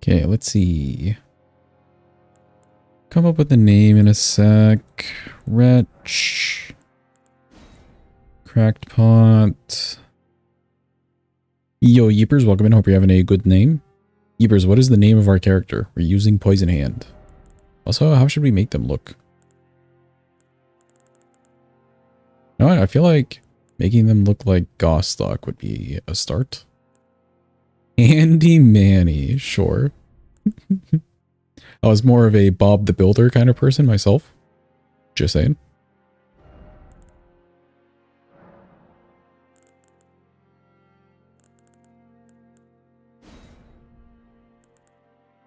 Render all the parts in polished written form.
Okay, let's see. Come up with a name in a sec. Wretch. Cracked pot. Yo, Yeepers, welcome in. Hope you're having a good name. Yeepers, what is the name of our character? We're using Poison Hand. Also, how should we make them look? No, I feel like making them look like Gostock would be a start. Andy Manny, sure. I was more of a Bob the Builder kind of person myself. Just saying.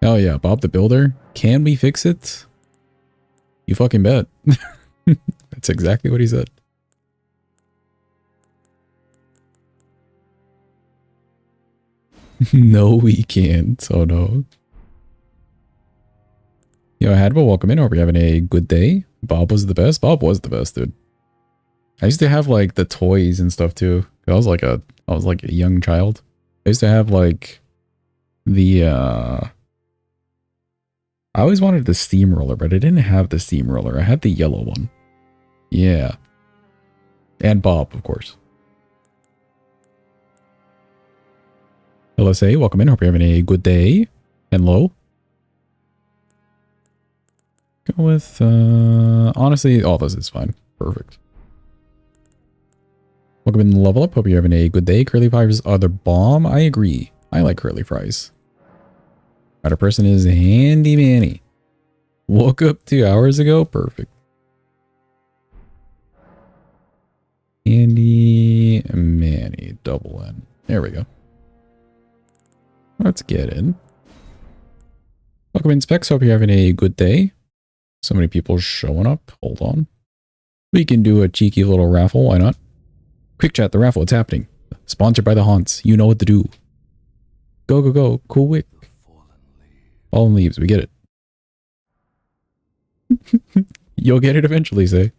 Oh yeah, Bob the Builder. Can we fix it? You fucking bet. That's exactly what he said. No, we can't. Oh no. Yo, Hadbo, welcome in. Hope you're having a good day. Bob was the best. Bob was the best, dude. I used to have like the toys and stuff too. I was like a young child. I used to have like the I always wanted the steamroller, but I didn't have the steamroller. I had the yellow one. Yeah. And Bob, of course. LSA, welcome in. Hope you're having a good day. Hello. Go with, honestly, all this is fine. Perfect. Welcome in, Level Up. Hope you're having a good day. Curly fries are the bomb. I agree. I like curly fries. Other person is Handy Manny. Woke up 2 hours ago. Perfect. Handy Manny. Double N. There we go. Let's get in. Welcome in, Specs. Hope you're having a good day. So many people showing up. Hold on. We can do a cheeky little raffle. Why not? Quick chat, the raffle. It's happening. Sponsored by the Haunts. You know what to do. Go, go, go. Cool Wick. Fallen Leaves. We get it. You'll get it eventually, say.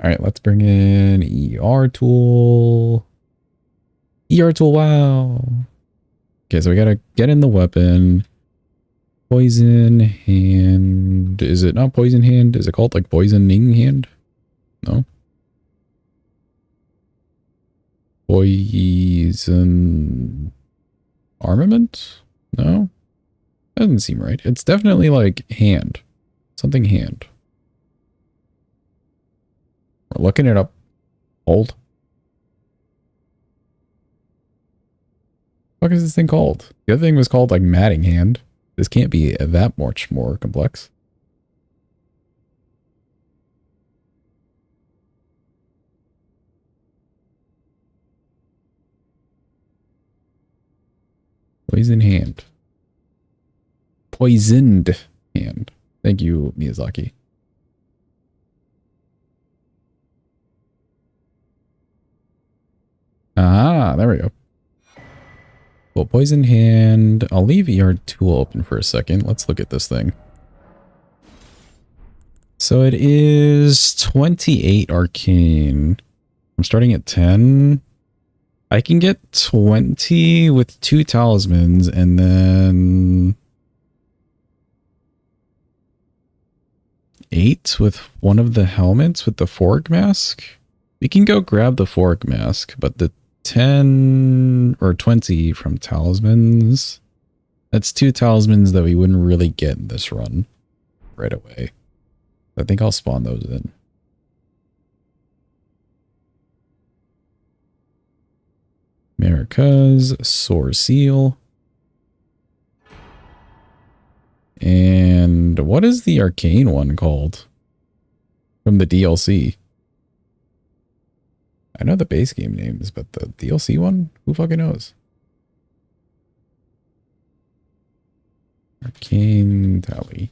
Alright, let's bring in ER tool. ER tool, wow. Okay, so we gotta get in the weapon. Poison hand. Is it not poison hand? Is it called like poisoning hand? No. Poison armament? No. Doesn't seem right. It's definitely like hand. Something hand. We're looking it up. Hold. What is this thing called? The other thing was called like matting hand. This can't be that much more complex. Poison hand. Poisoned hand. Thank you, Miyazaki. Ah, there we go. Well, poison hand. I'll leave ER tool open for a second. Let's look at this thing. So it is 28 arcane. I'm starting at 10. I can get 20 with 2 talismans and then 8 with one of the helmets with the Fork mask. We can go grab the Fork mask, but the 10 or 20 from talismans. That's 2 talismans that we wouldn't really get in this run right away. I think I'll spawn those in. America's Sore Seal. And what is the arcane one called? From the DLC. I know the base game names, but the DLC one? Who fucking knows? Arcane Tally.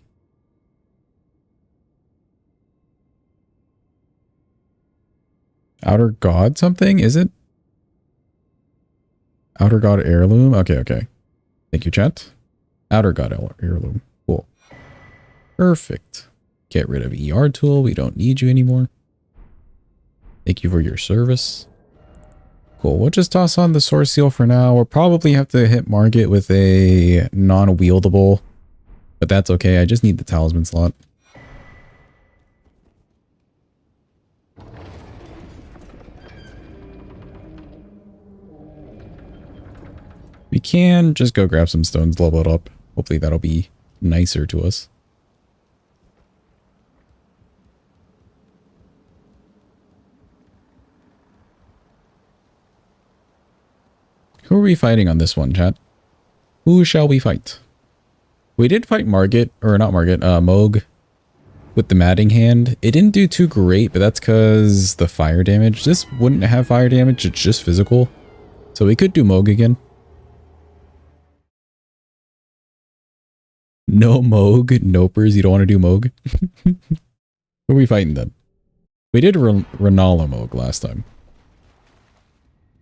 Outer God something? Is it? Outer God Heirloom? Okay, okay. Thank you, chat. Outer God Heirloom. Cool. Perfect. Get rid of ER tool. We don't need you anymore. Thank you for your service. Cool. We'll just toss on the Source Seal for now. We'll probably have to hit market with a non-wieldable, but that's okay. I just need the Talisman slot. We can just go grab some stones, level it up. Hopefully that'll be nicer to us. Who are we fighting on this one, chat? Who shall we fight? We did fight Margit, or not Margit, Mohg with the Matting Hand. It didn't do too great, but that's because the fire damage. This wouldn't have fire damage, it's just physical. So we could do Mohg again. No Mohg, nopers, you don't want to do Mohg? Who are we fighting then? We did Renala Mohg last time.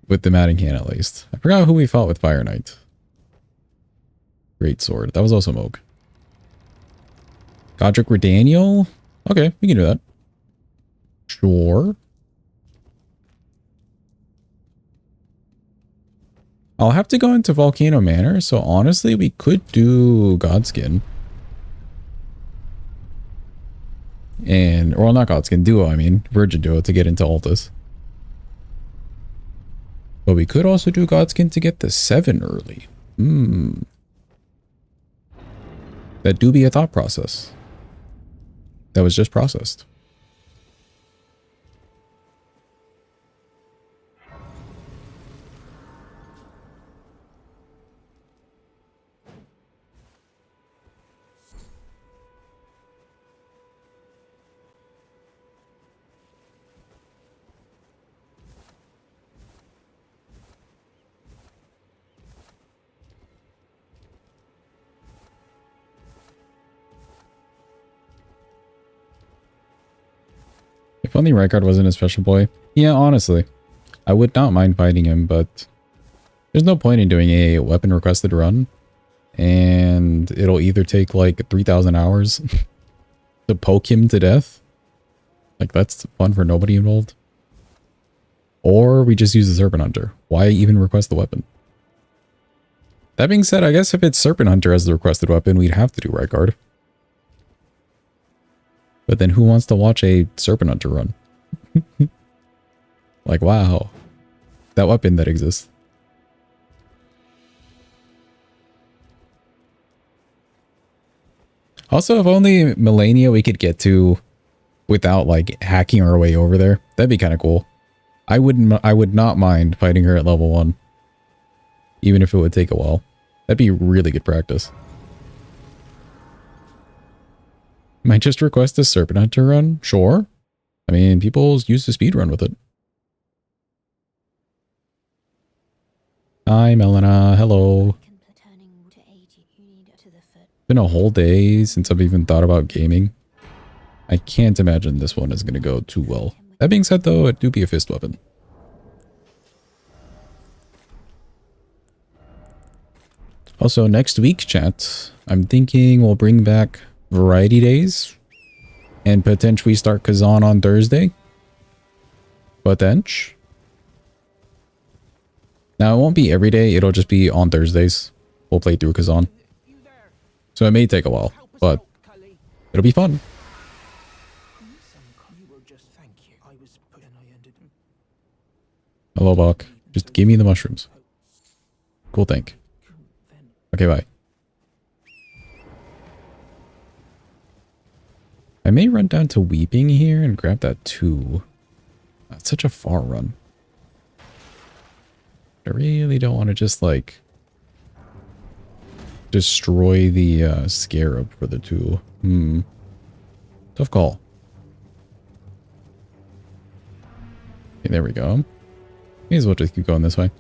With the Matting Hand, at least. I forgot who we fought with Fire Knight. Great Sword. That was also Mohg. Godric Redaniel? Okay, we can do that. Sure. I'll have to go into Volcano Manor, so honestly, we could do Godskin. And, well, not Godskin, Duo, I mean. Virgin Duo to get into Altus. But we could also do Godskin to get the 7 early. That do be a thought process. That was just processed. If only Rykard wasn't a special boy. Yeah, honestly. I would not mind fighting him, but there's no point in doing a weapon requested run. And it'll either take like 3,000 hours to poke him to death. Like, that's fun for nobody involved. Or we just use the Serpent Hunter. Why even request the weapon? That being said, I guess if it's Serpent Hunter as the requested weapon, we'd have to do Rykard. But then who wants to watch a Serpent Hunter run? Like, wow. That weapon that exists. Also, if only Melania we could get to without, like, hacking our way over there. That'd be kind of cool. I would not mind fighting her at level 1. Even if it would take a while. That'd be really good practice. Might just request a Serpent Hunter run? Sure. I mean, people use the speed run with it. Hi, Melina. Hello. Been a whole day since I've even thought about gaming. I can't imagine this one is going to go too well. That being said, though, it do be a fist weapon. Also, next week, chat, I'm thinking we'll bring back Variety Days and potentially start Kazan on Thursday. Potential. Now, it won't be every day. It'll just be on Thursdays. We'll play through Kazan. So it may take a while, but it'll be fun. Hello, Bach. Just give me the mushrooms. Cool, thank. Okay, bye. I may run down to Weeping here and grab that too. That's such a far run. I really don't want to just, like, destroy the Scarab for the tool. Tough call. Okay, there we go. May as well just keep going this way.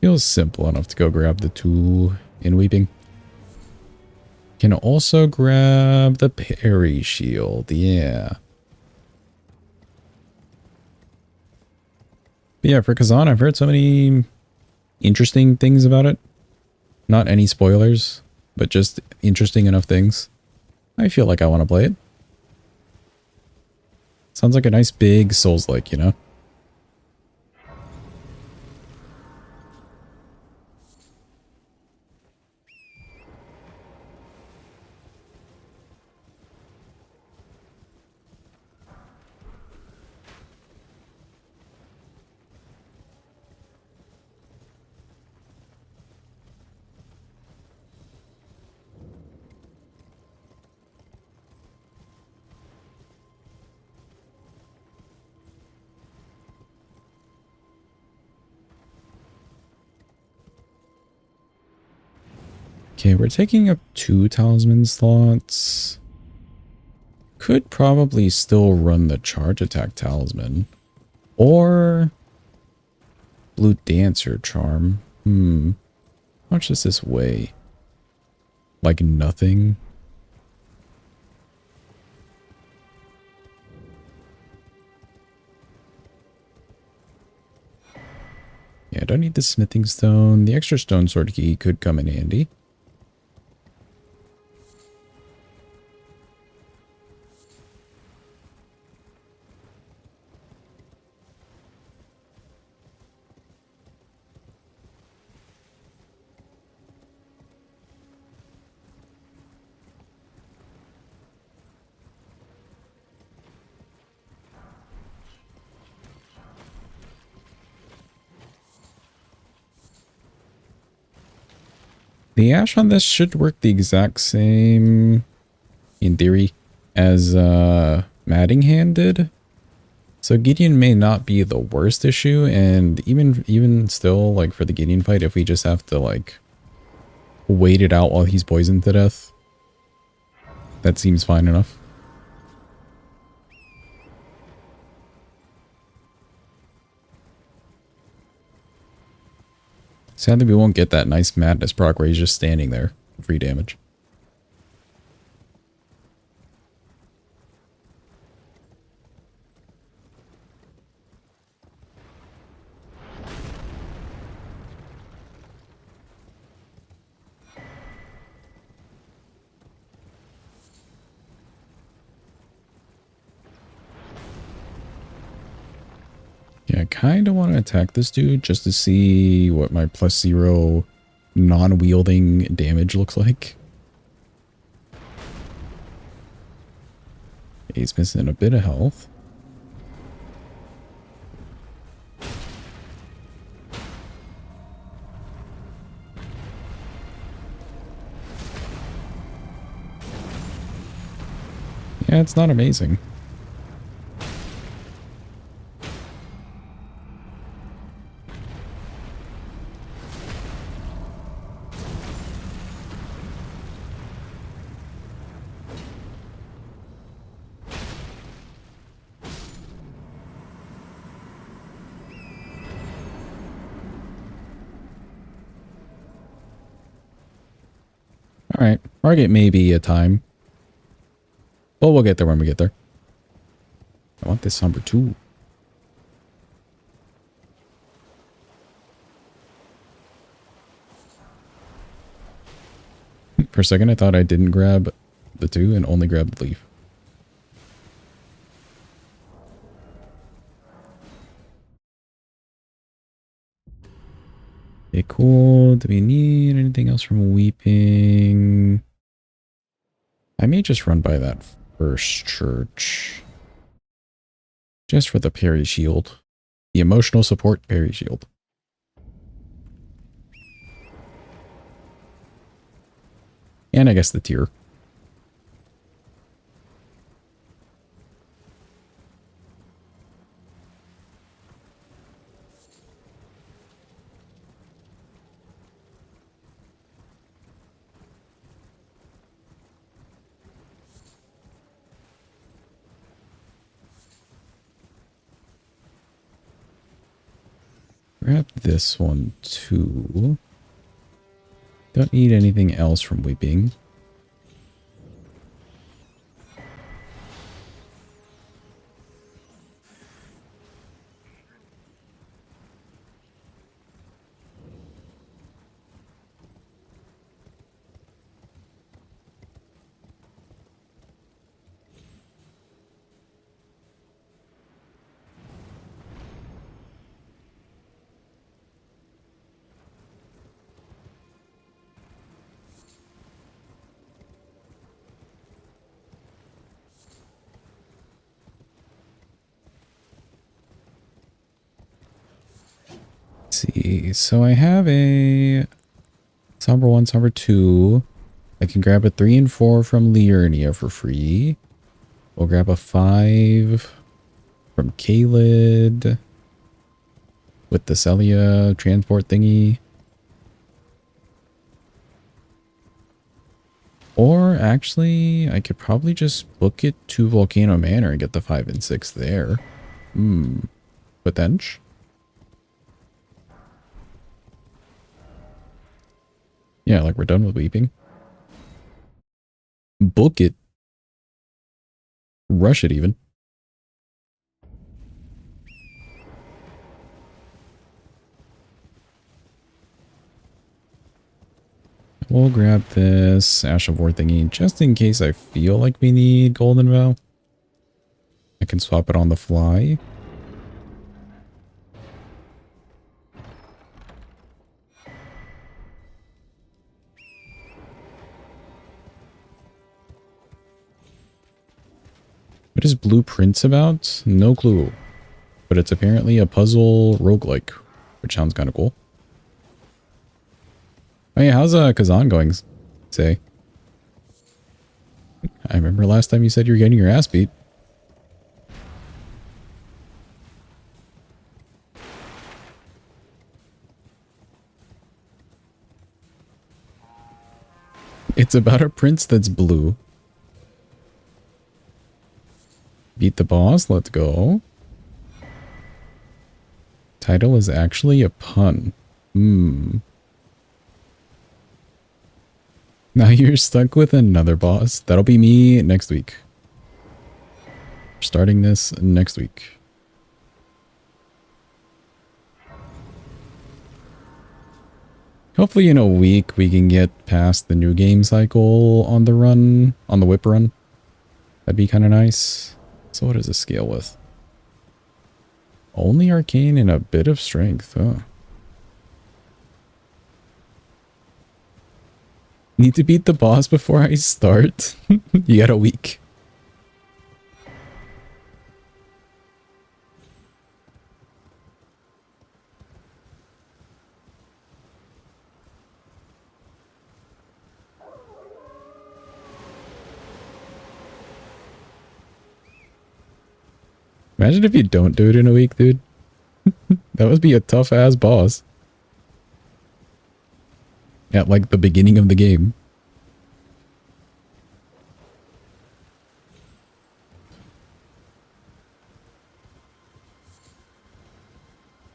Feels simple enough to go grab the tool in Weeping. Can also grab the Parry Shield, yeah. But yeah, for Kazan, I've heard so many interesting things about it. Not any spoilers, but just interesting enough things. I feel like I want to play it. Sounds like a nice big Souls-like, you know? Okay, we're taking up 2 talisman slots. Could probably still run the charge attack talisman. Or blue dancer charm. How much does this weigh? Like nothing? Yeah, I don't need the smithing stone. The extra stone sword key could come in handy. The ash on this should work the exact same, in theory, as Maddingham did. So Gideon may not be the worst issue, and even still, like for the Gideon fight, if we just have to like wait it out while he's poisoned to death, that seems fine enough. Sadly, we won't get that nice madness proc where he's just standing there, free damage. Yeah, I kind of want to attack this dude just to see what my +0 non-wielding damage looks like. He's missing a bit of health. Yeah, it's not amazing. Alright, target may be a time. Well, we'll get there when we get there. I want this number 2. For a second, I thought I didn't grab the 2 and only grabbed the leaf. Okay, cool. Do we need anything else from Weeping? I may just run by that first church. Just for the parry shield. The emotional support parry shield. And I guess the tier. Grab this one too. Don't need anything else from Weeping. see. So I have a Somber 1, Somber 2. I can grab a 3 and 4 from Liurnia for free. We'll grab a 5 from Kaled with the Celia transport thingy. Or actually, I could probably just book it to Volcano Manor and get the 5 and 6 there. Potential. Yeah, like we're done with weeping. Book it. Rush it even. We'll grab this Ash of War thingy just in case I feel like we need Golden Vow. I can swap it on the fly. What is Blueprints about? No clue. But it's apparently a puzzle roguelike, which sounds kind of cool. Oh yeah, how's Kazan going, say? I remember last time you said you were getting your ass beat. It's about a prince that's blue. Beat the boss, let's go. Title is actually a pun. Now you're stuck with another boss. That'll be me next week. Starting this next week. Hopefully in a week we can get past the new game cycle on the run, on the whip run. That'd be kind of nice. So what does this scale with? Only arcane and a bit of strength. Huh. Need to beat the boss before I start? You got a week. Imagine if you don't do it in a week, dude. That would be a tough ass boss. At like the beginning of the game.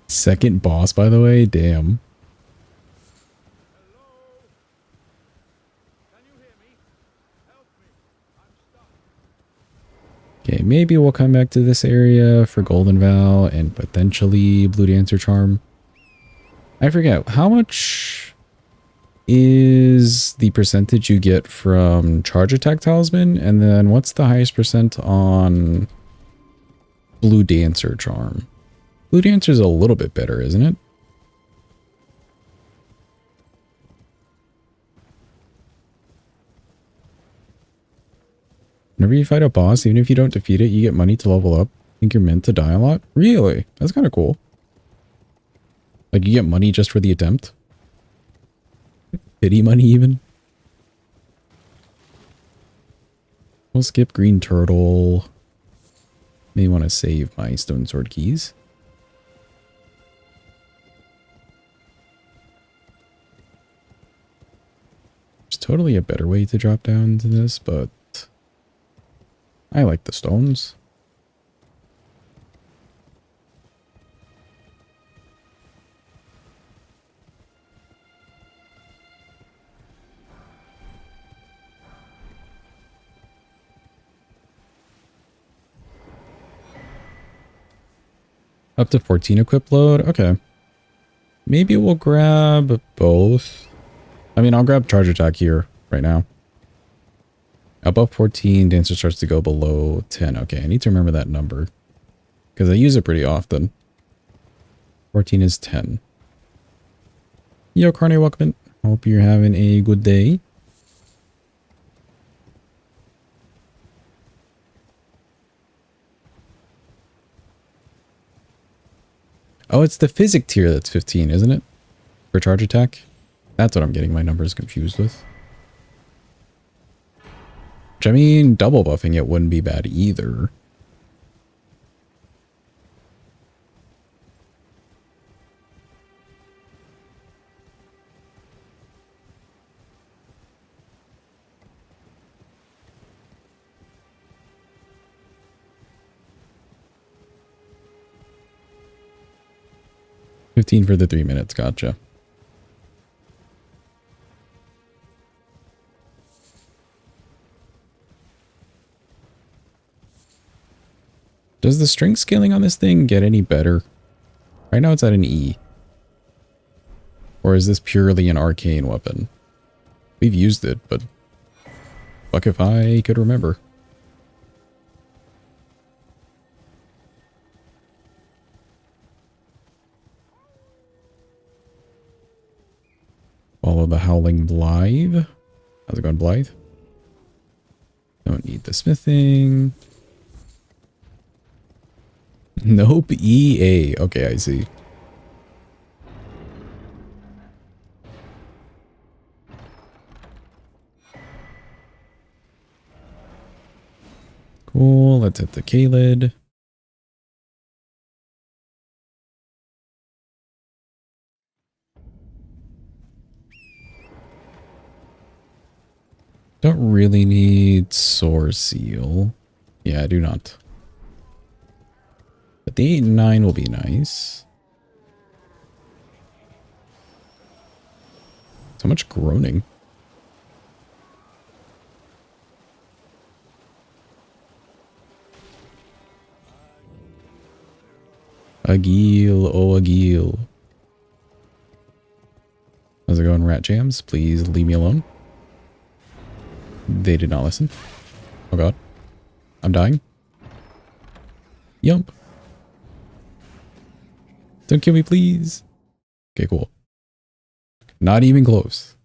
Second boss, by the way, damn. Okay, maybe we'll come back to this area for Golden Vow and potentially Blue Dancer Charm. I forget, how much is the percentage you get from Charge Attack Talisman? And then what's the highest percent on Blue Dancer Charm? Blue Dancer's a little bit better, isn't it? Whenever you fight a boss, even if you don't defeat it, you get money to level up. Think you're meant to die a lot? Really? That's kind of cool. Like, you get money just for the attempt? Pity money, even? We'll skip Green Turtle. May want to save my Stone Sword keys. There's totally a better way to drop down to this, but I like the stones. Up to 14 equip load? Okay. Maybe we'll grab both. I mean, I'll grab Charge Attack here right now. Above 14, Dancer starts to go below 10. Okay, I need to remember that number. Because I use it pretty often. 14 is 10. Yo, Carne, welcome in. Hope you're having a good day. Oh, it's the physic tier that's 15, isn't it? For charge attack? That's what I'm getting my numbers confused with. Which, I mean, double buffing it wouldn't be bad either. $15 for the 3 minutes, gotcha. Does the strength scaling on this thing get any better? Right now it's at an E. Or is this purely an arcane weapon? We've used it, but fuck if I could remember. Follow the Howling Blythe. How's it going, Blythe? Don't need the smithing. Nope, EA. Okay, I see. Cool, let's hit the K-lid. Don't really need Soar Seal. Yeah, I do not. But the 8 and 9 will be nice. So much groaning. Agil, oh Agil. How's it going, Rat Jams? Please leave me alone. They did not listen. Oh god. I'm dying. Yump. Don't kill me, please. Okay, cool. Not even close.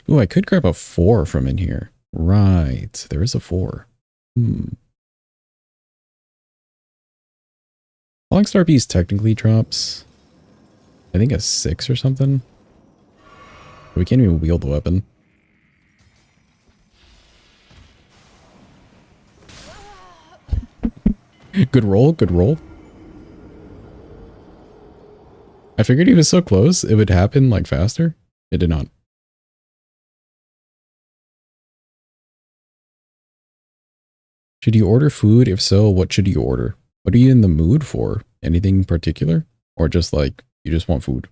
Ooh, I could grab a 4 from in here. Right. There is a 4. Falling Star Beast technically drops, I think, a 6 or something. We can't even wield the weapon. Good roll, good roll. I figured he was so close, it would happen like faster. It did not. Should you order food? If so, what should you order? What are you in the mood for? Anything particular? Or just like, you just want food?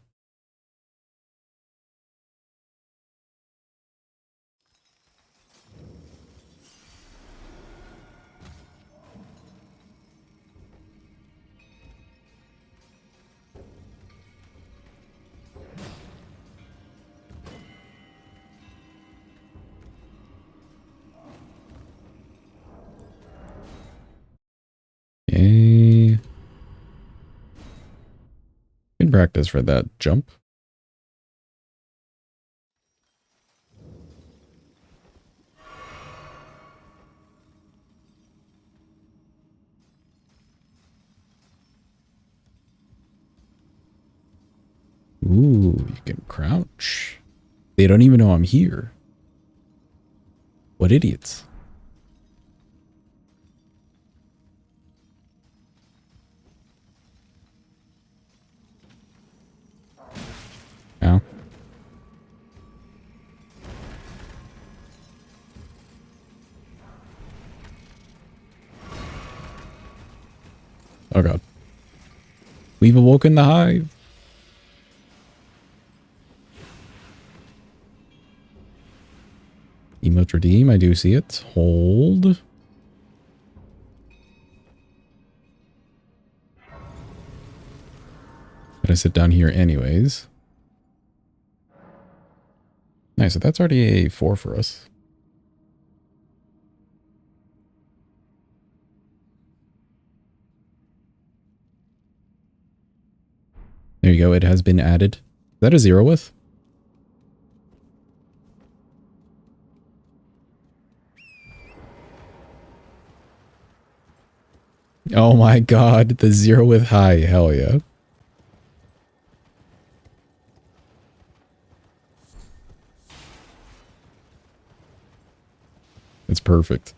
Okay. Good practice for that jump. Ooh, you can crouch. They don't even know I'm here. What idiots. Ow. Oh god. We've awoken the hive. Emote redeem, I do see it. Hold. Gonna sit down here anyways. Nice, so that's already a 4 for us. There you go, it has been added. Is that a 0 with? Oh my god, the zero with high, hell yeah. It's perfect.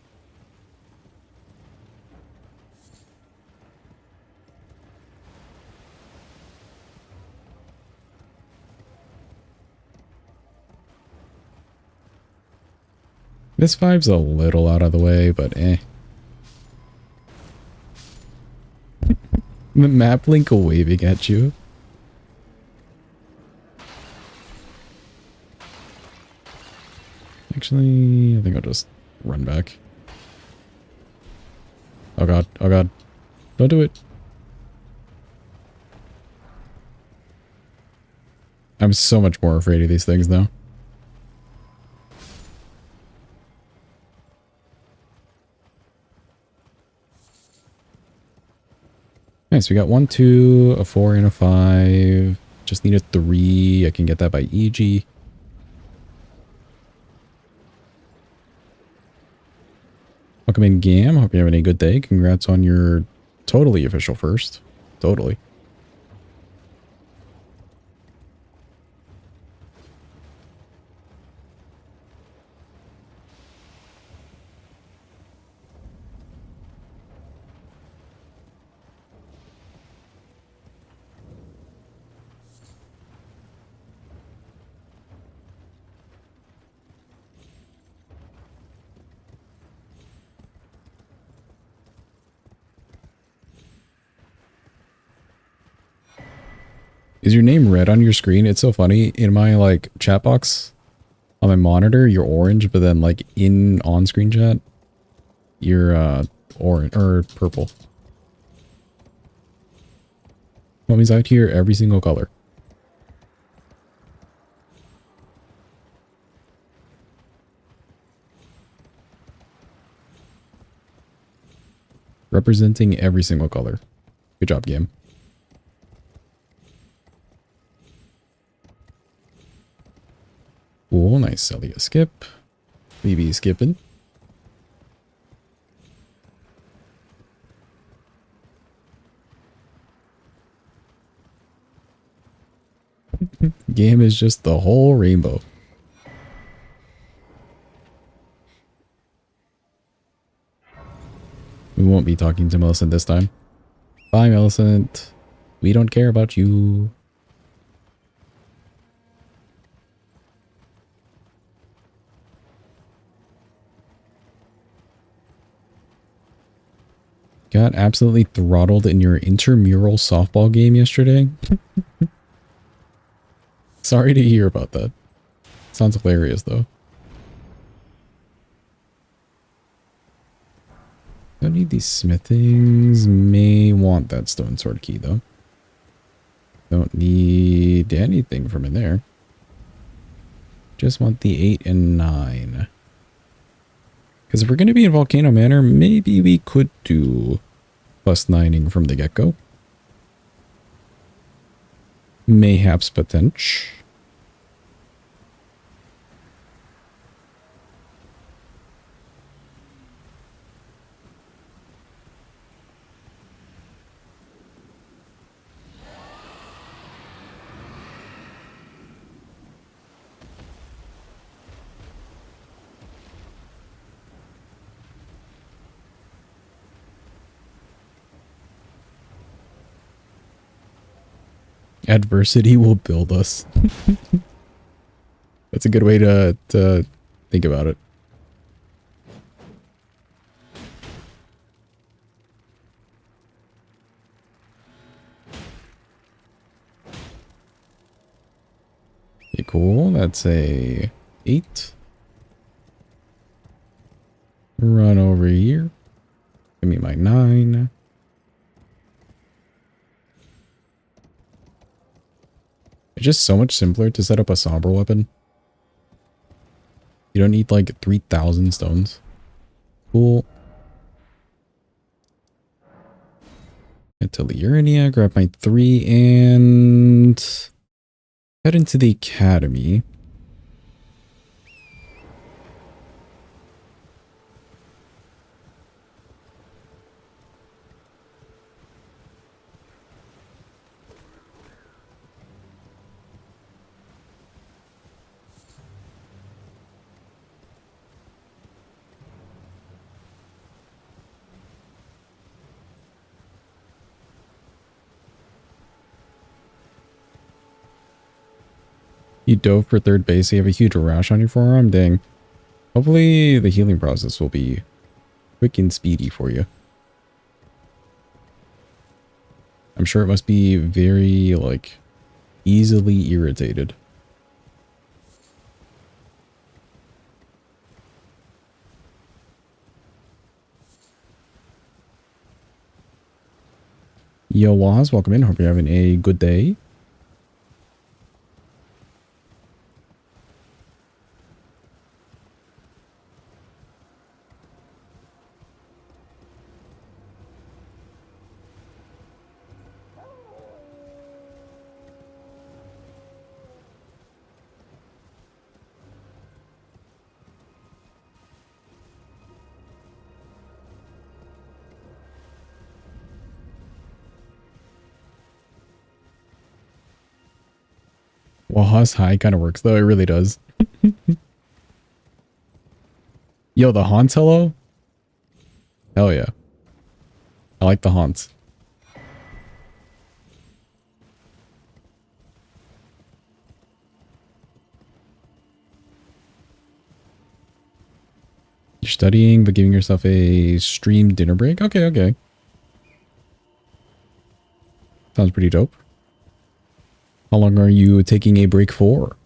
This vibe's a little out of the way, but eh. The map link waving at you. Actually, I think I'll just run back. Oh god, oh god. Don't do it. I'm so much more afraid of these things now. Nice, we got 1, 2, a 4, and a 5. Just need a 3. I can get that by EG. Welcome in, Gam. Hope you're having a good day. Congrats on your totally official first. Totally. Is your name red on your screen? It's so funny. In my like chat box on my monitor, you're orange, but then like in on-screen chat, you're orange or purple. That means out here every single color. Representing every single color. Good job, game. Cool, nice Celia skip. BB skipping. Game is just the whole rainbow. We won't be talking to Millicent this time. Bye, Millicent. We don't care about you. Got absolutely throttled in your intramural softball game yesterday. Sorry to hear about that. Sounds hilarious, though. Don't need these smithings. May want that stone sword key, though. Don't need anything from in there. Just want the 8 and 9. Because if we're going to be in Volcano Manor, maybe we could do +9ing from the get-go. Mayhaps potential. Adversity will build us. That's a good way to think about it. Okay, cool. That's a 8. Run over here. Give me my 9. It's just so much simpler to set up a somber weapon. You don't need like 3,000 stones. Cool. Get to Liurnia, grab my 3 and head into the academy. You dove for third base. You have a huge rash on your forearm. Dang. Hopefully the healing process will be quick and speedy for you. I'm sure it must be very, like, easily irritated. Yo, Waz, welcome in. Hope you're having a good day. Waz high kind of works, though. It really does. Yo, the haunts, hello? Hell yeah. I like the haunts. You're studying, but giving yourself a stream dinner break? Okay, okay. Sounds pretty dope. How long are you taking a break for?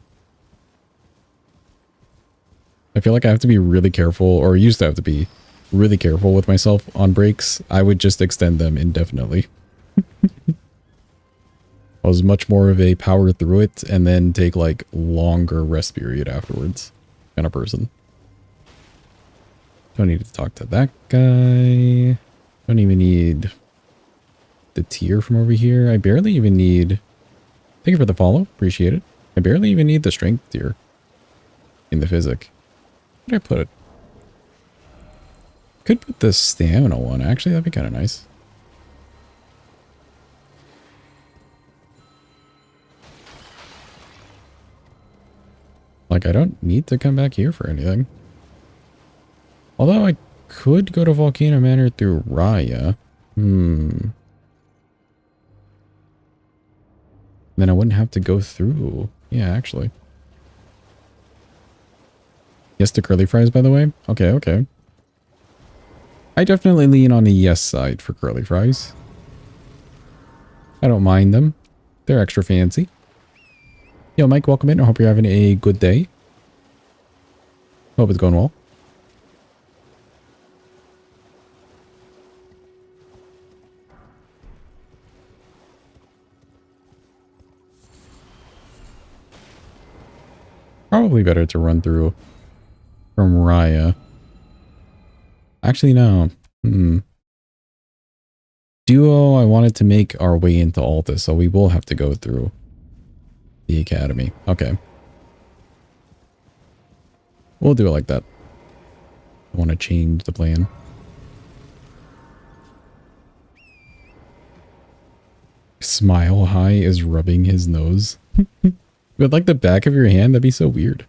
I feel like I have to be really careful, or used to have to be really careful with myself on breaks. I would just extend them indefinitely. I was much more of a power through it and then take like longer rest period afterwards kind of person. Don't need to talk to that guy. Don't even need the tier from over here. I barely even need... Thank you for the follow. Appreciate it. I barely even need the strength tier in the physic. Where did I put it? Could put the stamina one. Actually, that'd be kind of nice. Like, I don't need to come back here for anything. Although I could go to Volcano Manor through Raya. Then I wouldn't have to go through. Yeah, actually. Yes to curly fries, by the way. Okay, okay. I definitely lean on the yes side for curly fries. I don't mind them. They're extra fancy. Yo, Mike, welcome in. I hope you're having a good day. Hope it's going well. Probably better to run through from Raya. Actually, no. Duo, I wanted to make our way into Altus, so we will have to go through the Academy. Okay. We'll do it like that. I want to change the plan. Smile High is rubbing his nose. With like the back of your hand, that'd be so weird.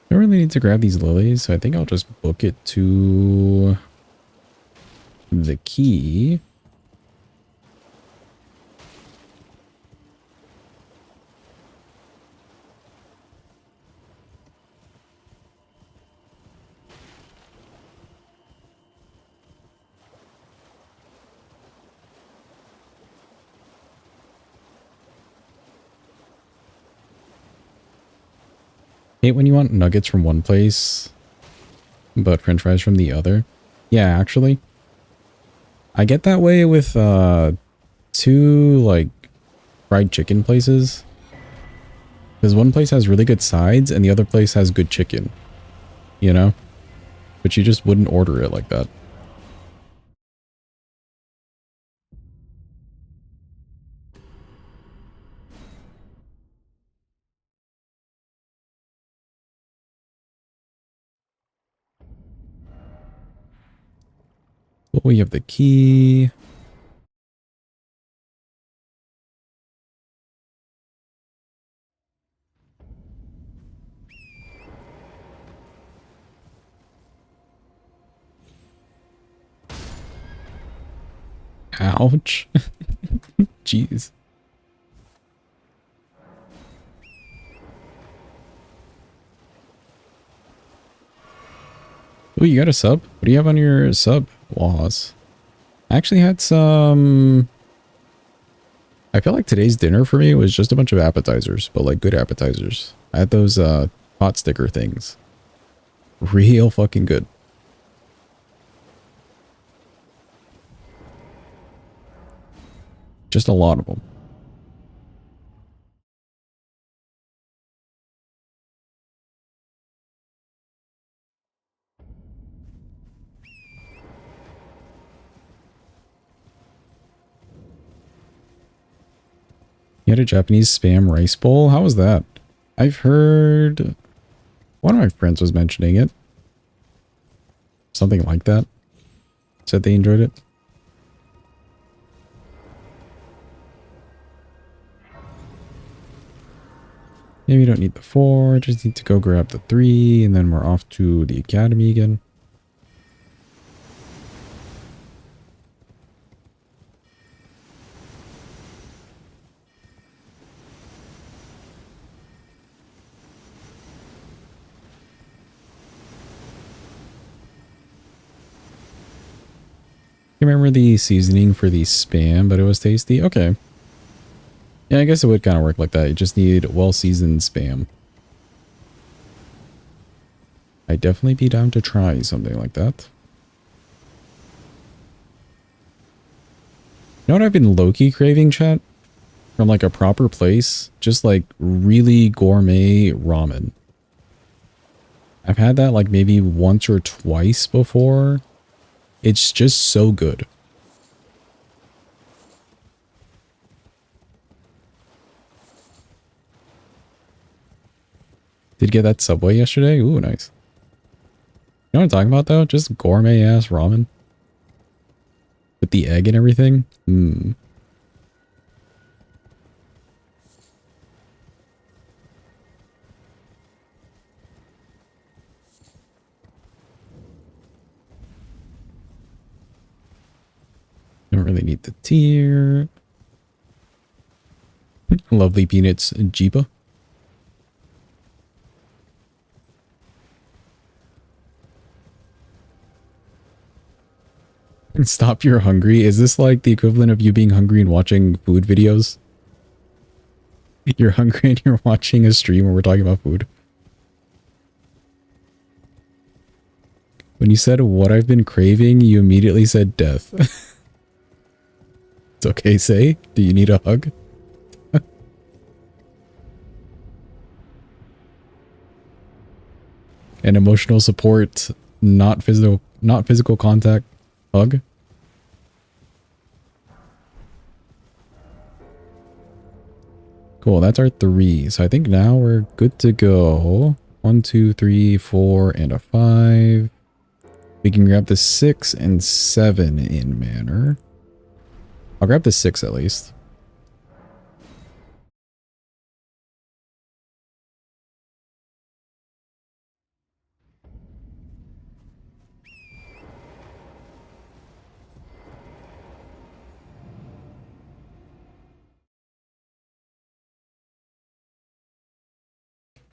I don't really need to grab these lilies, so I think I'll just book it to the key. Hate when you want nuggets from one place, but french fries from the other. Yeah, actually. I get that way with two like fried chicken places. Because one place has really good sides and the other place has good chicken. You know? But you just wouldn't order it like that. Well, we have the key. Ouch. Jeez. Oh, you got a sub? What do you have on your sub, Wahas? I actually had some... I feel like today's dinner for me was just a bunch of appetizers, but like good appetizers. I had those pot sticker things. Real fucking good. Just a lot of them. You had a Japanese spam rice bowl? How was that? I've heard... One of my friends was mentioning it. Something like that. Said they enjoyed it. Maybe you don't need the 4. Just need to go grab the 3. And then we're off to the academy again. I remember the seasoning for the spam, but it was tasty. Okay. Yeah, I guess it would kind of work like that. You just need well-seasoned spam. I'd definitely be down to try something like that. You know what I've been low-key craving, chat? From like a proper place? Just like really gourmet ramen. I've had that like maybe once or twice before. It's just so good. Did get that Subway yesterday? Ooh, nice. You know what I'm talking about though? Just gourmet ass ramen. With the egg and everything. Mmm. Don't really need the tier. Lovely peanuts and Jeepa. Stop, you're hungry. Is this like the equivalent of you being hungry and watching food videos? You're hungry and you're watching a stream where we're talking about food. When you said what I've been craving, you immediately said death. It's okay, say. Do you need a hug? An emotional support, not physical contact hug. Cool, that's our 3. So I think now we're good to go. 1, 2, 3, 4, and a 5. We can grab the 6 and 7 in manner. I'll grab the 6 at least.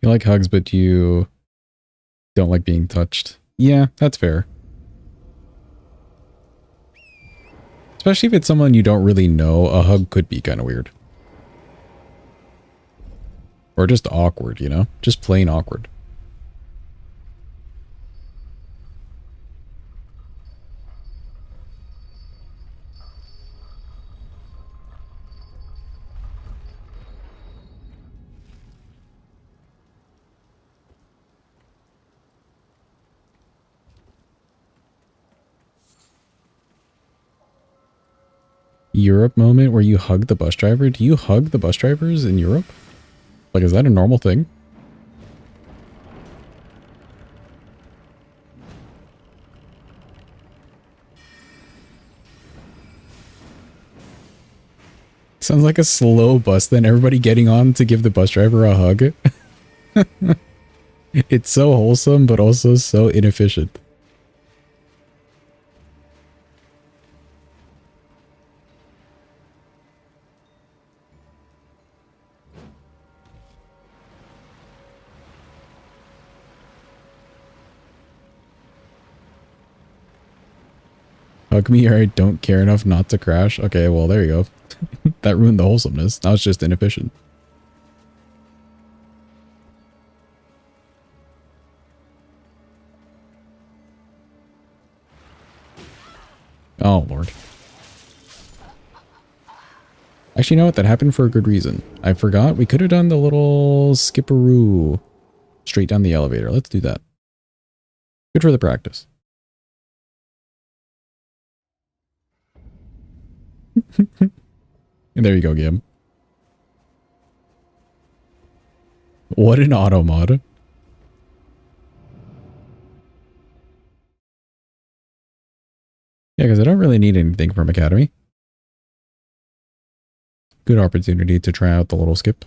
You like hugs, but you don't like being touched. Yeah, that's fair. Especially if it's someone you don't really know, a hug could be kind of weird. Or just awkward, you know? Just plain awkward. Europe moment where you hug the bus driver? Do you hug the bus drivers in Europe? Like, is that a normal thing? Sounds like a slow bus, then everybody getting on to give the bus driver a hug. It's so wholesome, but also so inefficient. Hug me or I don't care enough not to crash. Okay, well, there you go. That ruined the wholesomeness. Now it's just inefficient. Oh, Lord. Actually, you know what? That happened for a good reason. I forgot. We could have done the little skipperoo straight down the elevator. Let's do that. Good for the practice. And there you go, Gim. What an auto mod. Yeah, because I don't really need anything from Academy. Good opportunity to try out the little skip.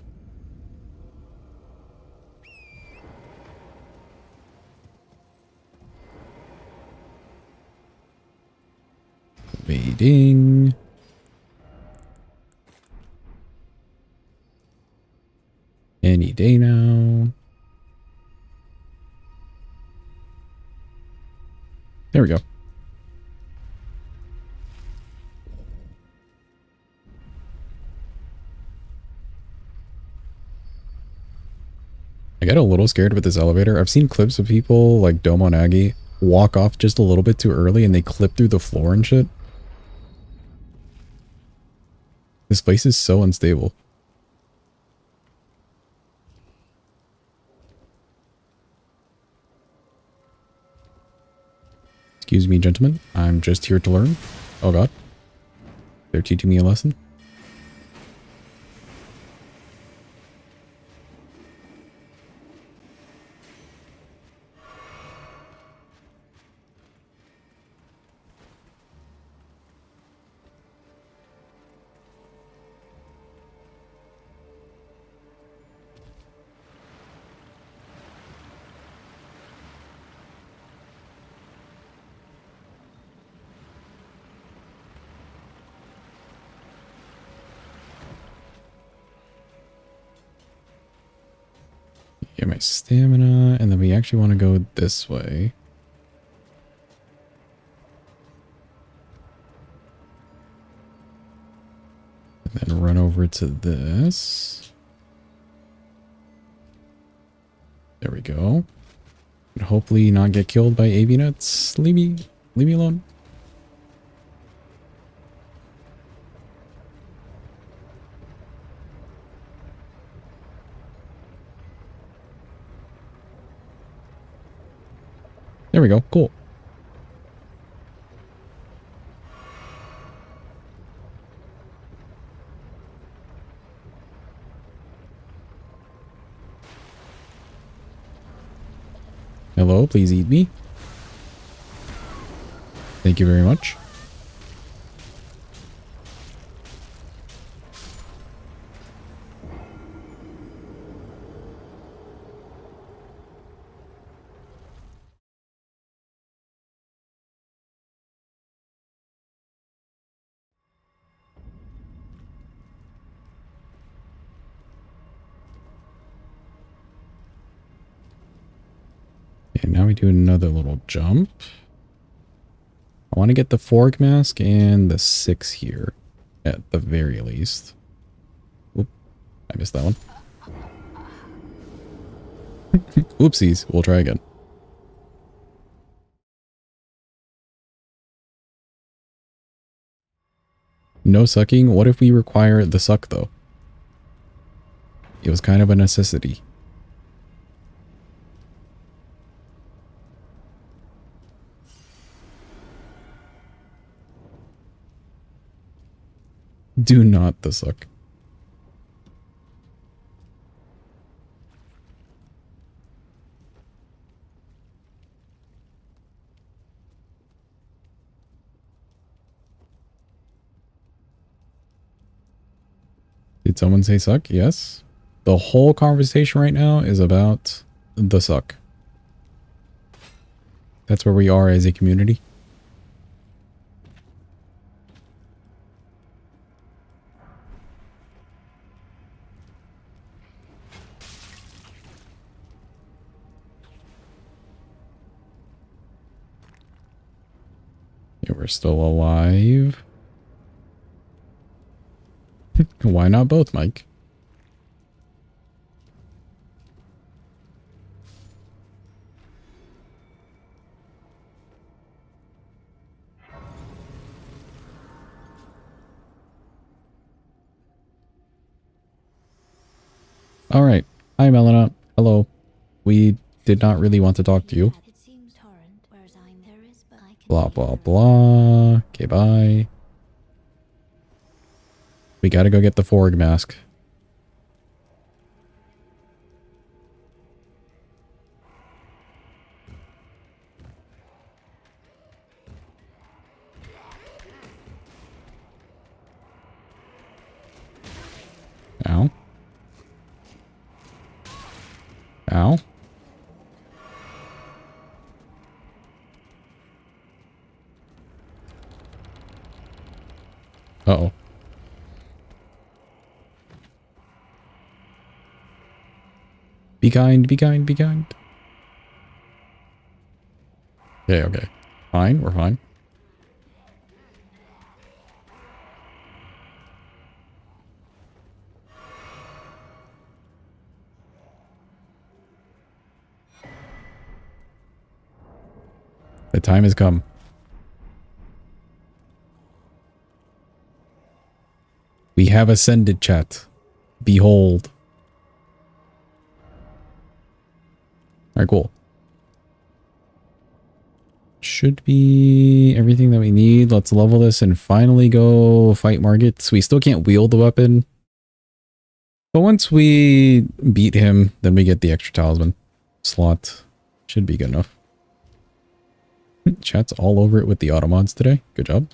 Waiting. Any day now. There we go. I get a little scared with this elevator. I've seen clips of people like Domonagi walk off just a little bit too early and they clip through the floor and shit. This place is so unstable. Excuse me, gentlemen. I'm just here to learn. Oh god. They're teaching me a lesson. Get my stamina, and then we actually want to go this way. And then run over to this. There we go. And hopefully not get killed by AV nuts. Leave me alone. There we go. Cool. Hello, please eat me. Thank you very much. Okay, now we do another little jump. I want to get the Fork Mask and the 6 here, at the very least. Oop, I missed that one. Oopsies, we'll try again. No sucking? What if we require the suck, though? It was kind of a necessity. Do not the suck. Did someone say suck? Yes. The whole conversation right now is about the suck. That's where we are as a community. Yeah, we're still alive. Why not both, Mike? All right. Hi, Melina. Hello. We did not really want to talk to you. Blah, blah, blah. Okay, bye. We gotta go get the Forg mask. Ow. Ow. Uh-oh. Be kind, be kind, be kind. Okay, okay. Fine, we're fine. The time has come. We have ascended, chat. Behold. Alright, cool. Should be everything that we need. Let's level this and finally go fight Margit. We still can't wield the weapon. But once we beat him, then we get the extra talisman slot. Should be good enough. Chat's all over it with the automods today. Good job.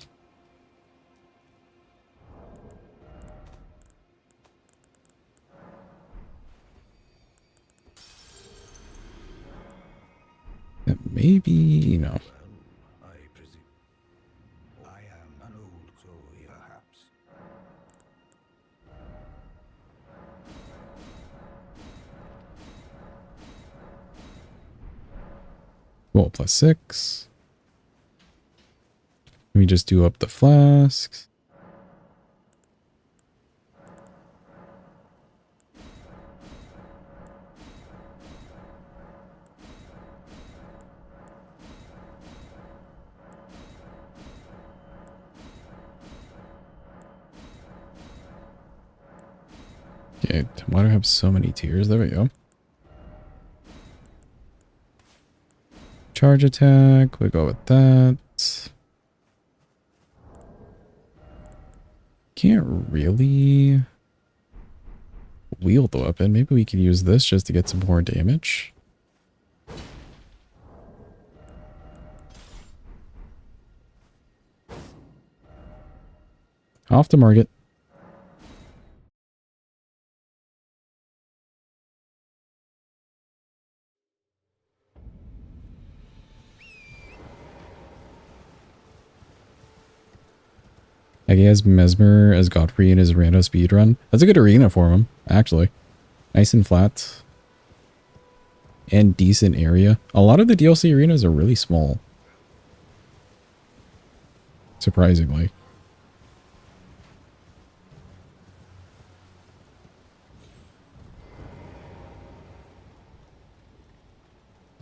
Maybe, no. I presume. I am an old crow, perhaps. Well, +6. Let me just do up the flasks. Okay, why do I have so many tiers? There we go. Charge attack, we go with that. Can't really wield the weapon. Maybe we could use this just to get some more damage. Off to Margit. Like he has Mesmer as Godfrey in his rando speedrun. That's a good arena for him, actually. Nice and flat. And decent area. A lot of the DLC arenas are really small. Surprisingly.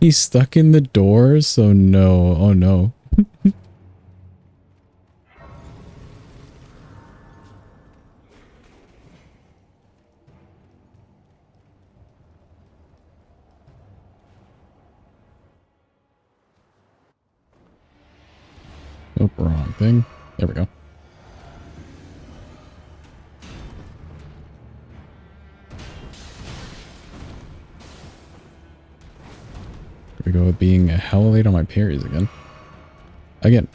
He's stuck in the door, so no. Oh no. Oh, wrong thing. There we go. Here we go with being hella late on my parries again. Again.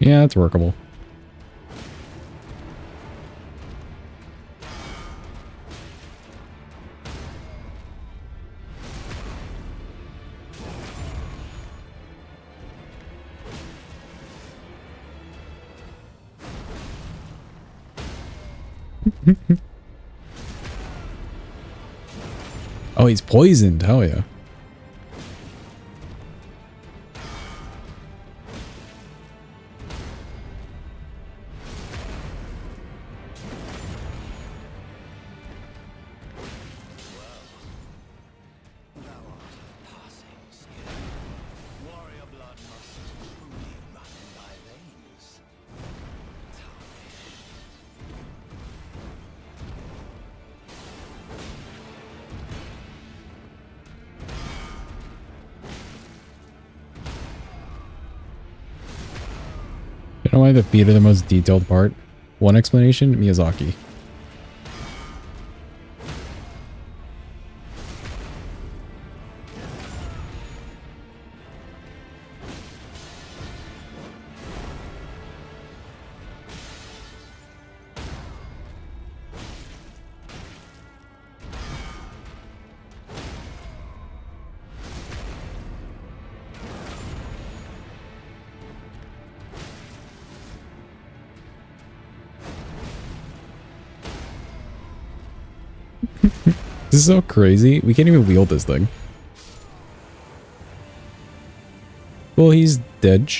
Yeah, it's workable. Oh, he's poisoned. Hell yeah. You know why the feet are the most detailed part? One explanation, Miyazaki. This is so crazy. We can't even wield this thing. Well, he's dead.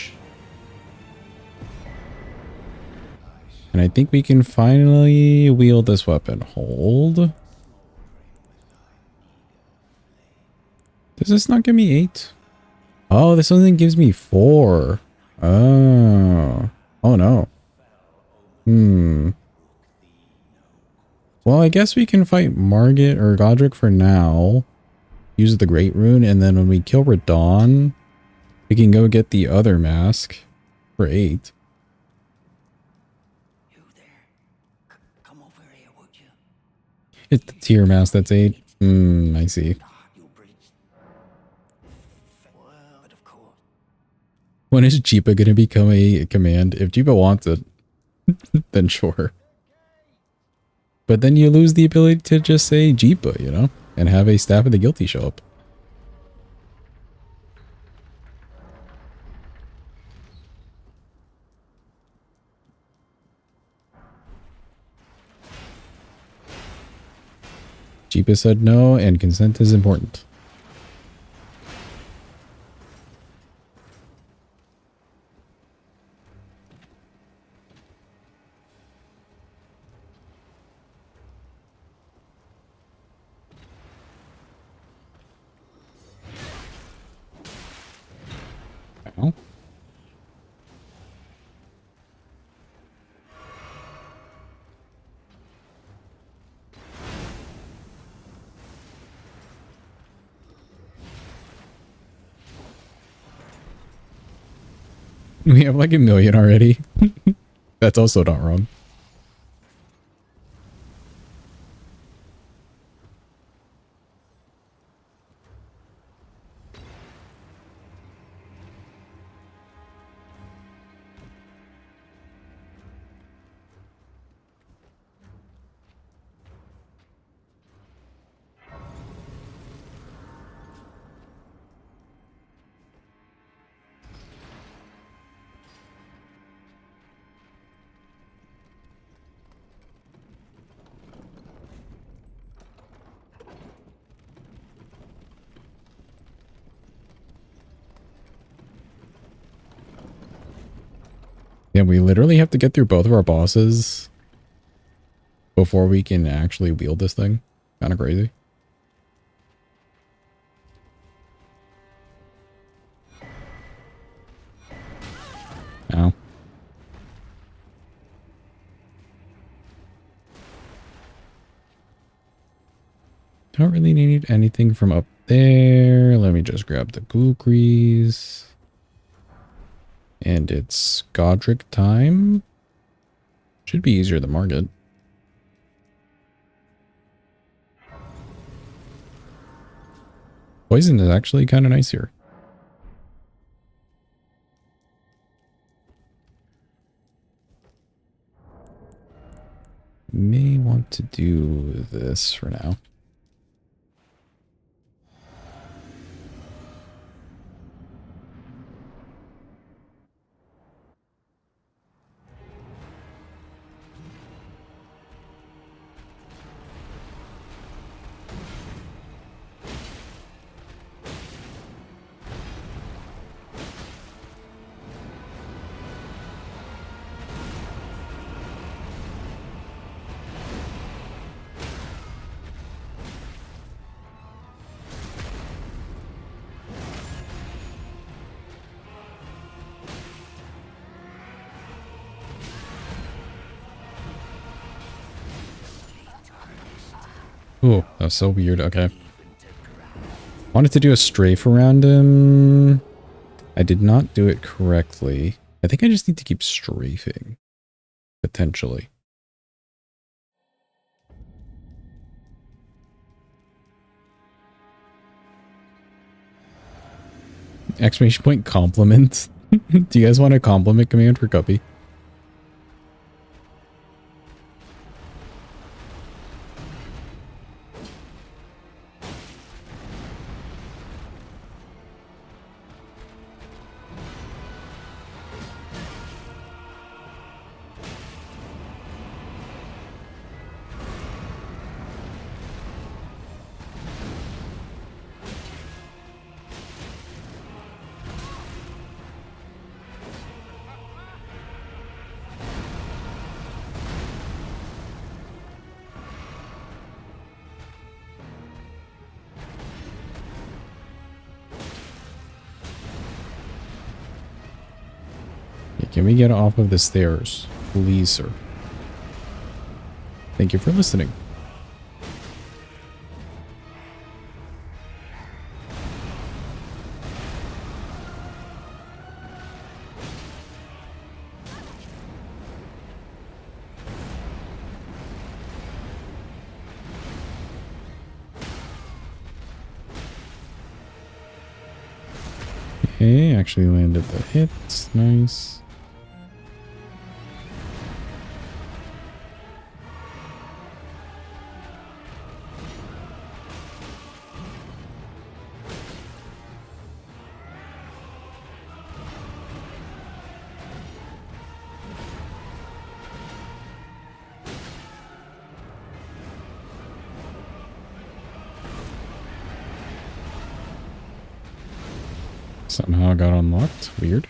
And I think we can finally wield this weapon. Hold. Does this not give me 8? Oh, this only gives me 4. Oh. Oh no. Well, I guess we can fight Margit or Godric for now. Use the Great Rune, and then when we kill Radahn, we can go get the other mask for 8. You there? Come over here, would you? It's the tier mask that's 8. I see. You breached. Well, but of course. When is Jeepa going to become a command? If Jeepa wants it, then sure. But then you lose the ability to just say Jeepa, you know? And have a Staff of the Guilty show up. Jeepa said no, and consent is important. Ow. We have like 1 million already. That's also not wrong. Yeah, we literally have to get through both of our bosses before we can actually wield this thing. Kind of crazy. Ow. Don't really need anything from up there. Let me just grab the Kukris. And it's Godric time. Should be easier than Margit. Poison is actually kind of nice here. May want to do this for now. Ooh, that was so weird. Okay. Wanted to do a strafe around him. I did not do it correctly. I think I just need to keep strafing. Potentially. Exclamation point compliment. Do you guys want a compliment command for Guppy? Can we get off of the stairs? Please, sir. Thank you for listening. Okay, actually landed the hit. Nice. Somehow got unlocked. Weird.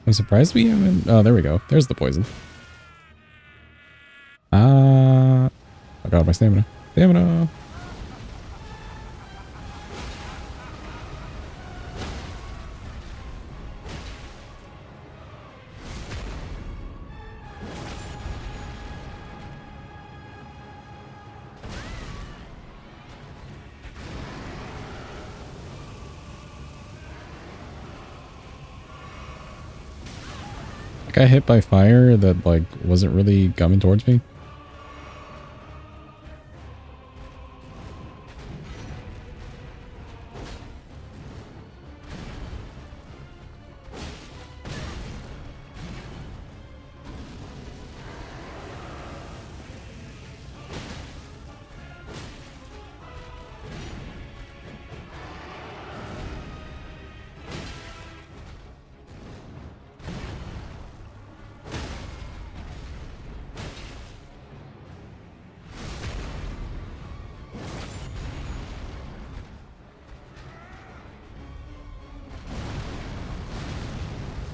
I'm surprised we haven't... Oh, there we go. There's the poison. Oh god, my stamina. Stamina! I got hit by fire that, like, wasn't really coming towards me.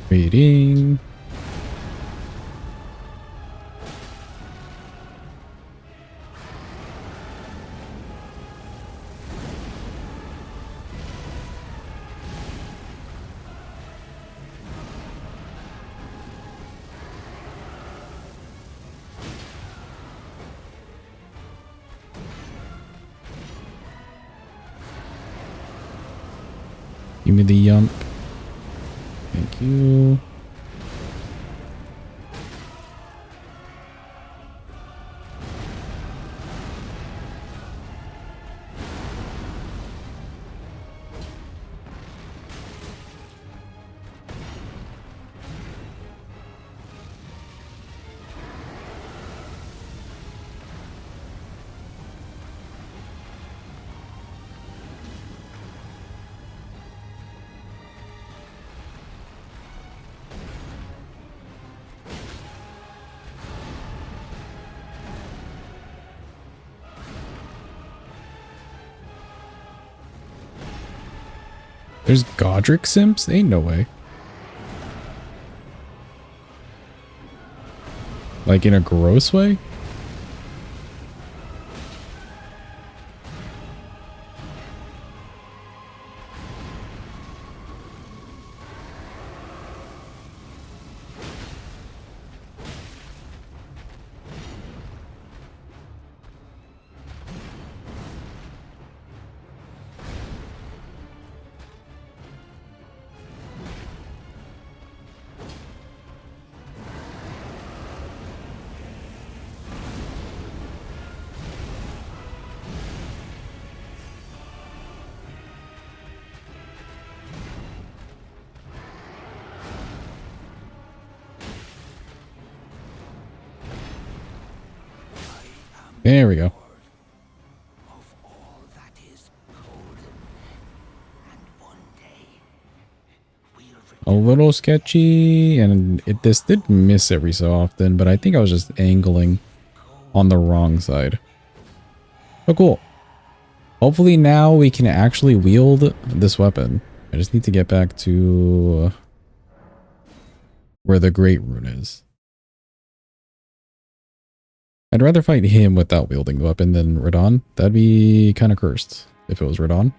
Waiting. Give me the yump. Thank you. There's Godric simps? Ain't no way. Like in a gross way? There we go. Of all that is golden, and one day we'll A little sketchy, and this did miss every so often, but I think I was just angling on the wrong side. Oh, cool. Hopefully now we can actually wield this weapon. I just need to get back to where the Great Rune is. I'd rather fight him without wielding the weapon than Radahn. That'd be kind of cursed if it was Radahn.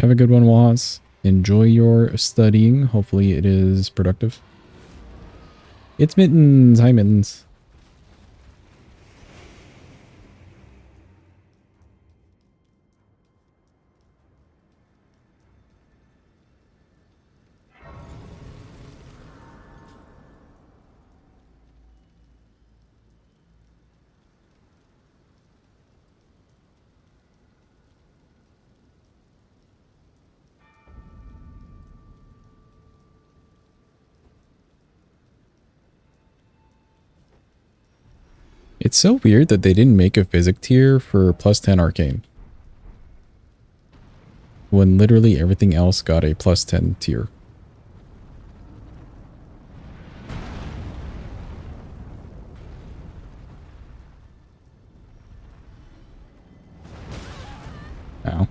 Have a good one, Waz. Enjoy your studying. Hopefully it is productive. It's Mittens. Hi, Mittens. It's so weird that they didn't make a physic tier for plus 10 arcane, when literally everything else got a plus 10 tier. Ow.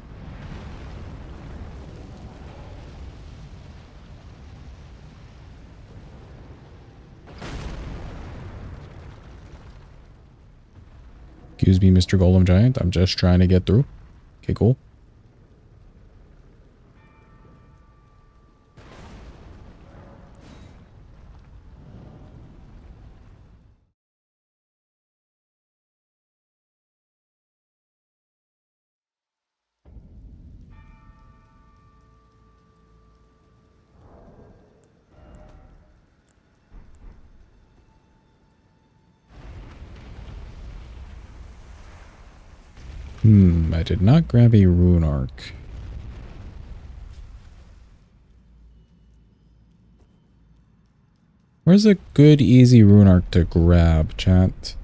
Excuse me, Mr. Golem Giant. I'm just trying to get through. Okay, cool. I did not grab a rune arc. Where's a good, easy rune arc to grab, chat?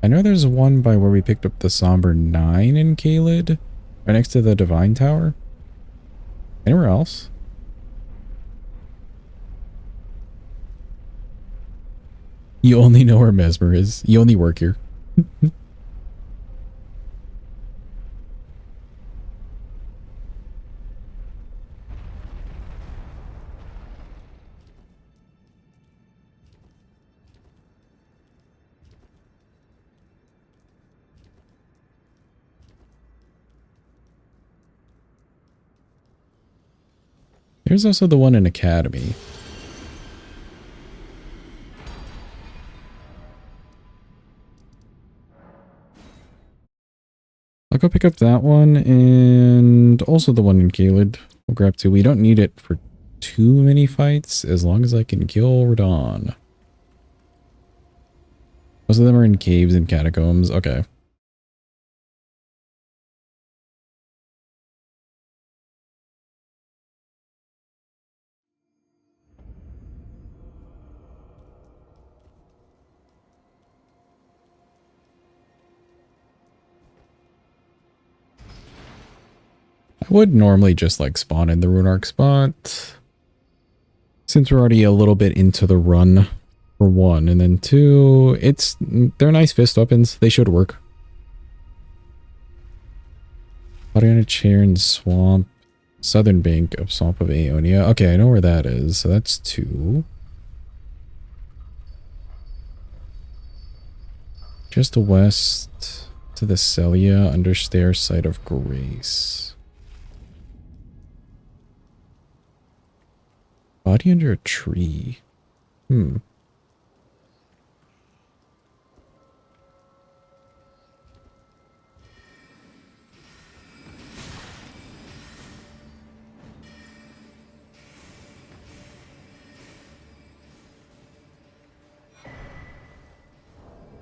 I know there's one by where we picked up the Somber 9 in Caelid, right next to the Divine Tower. Anywhere else? You only know where Mesmer is. You only work here. There's also the one in Academy. I'll go pick up that one and also the one in Caelid. We'll grab two. We don't need it for too many fights as long as I can kill Radon. Most of them are in caves and catacombs. Okay. I would normally just like spawn in the Rune Arc spot. Since we're already a little bit into the run, for one, and then two, they're nice fist weapons. They should work. Body on a chair in swamp. Southern bank of Swamp of Aeonia. Okay, I know where that is. So that's two. Just west to the Celia under stair site of Grace. Body under a tree. Hmm.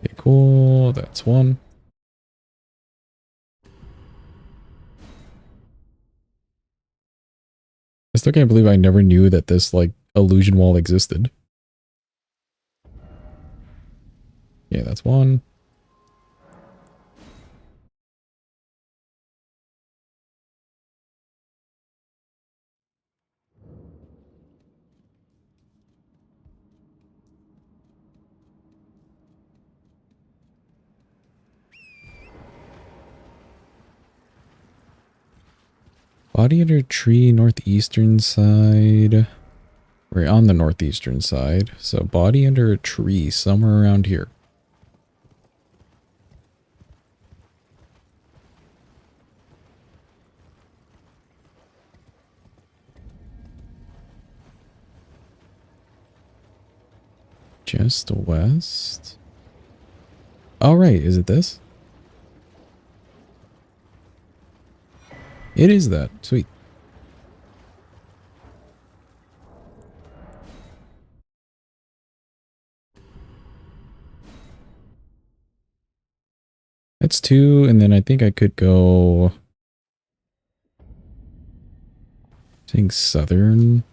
Okay, cool. That's one. I still can't believe I never knew that this, like, illusion wall existed. Yeah, that's one. Body under a tree, northeastern side. We're on the northeastern side. So body under a tree, somewhere around here. Just west. All right, is it this? It is that. Sweet. That's two, and then I think I could go... I think southern.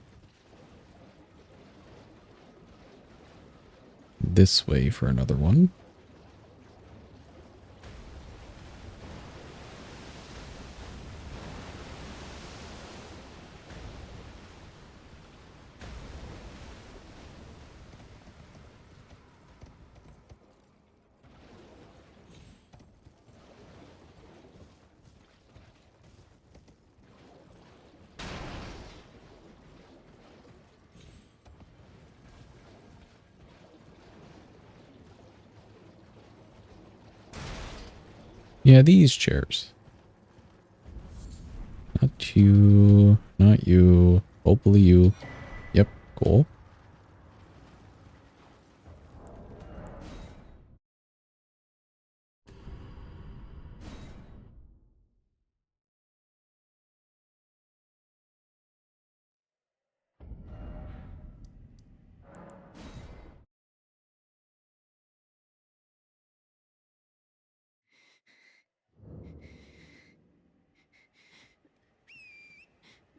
This way for another one. Yeah, these chairs. Not you. Not you. Hopefully you. Yep, cool.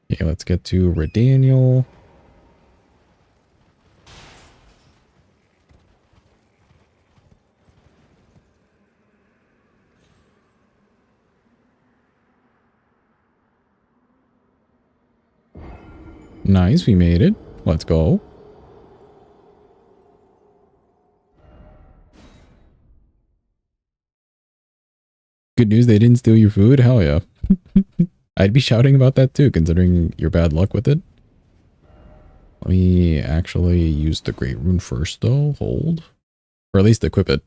Okay, let's get to Redaniel. Nice, we made it. Let's go. Good news, they didn't steal your food? Hell yeah. I'd be shouting about that too, considering your bad luck with it. Let me actually use the Great Rune first, though. Hold. Or at least equip it.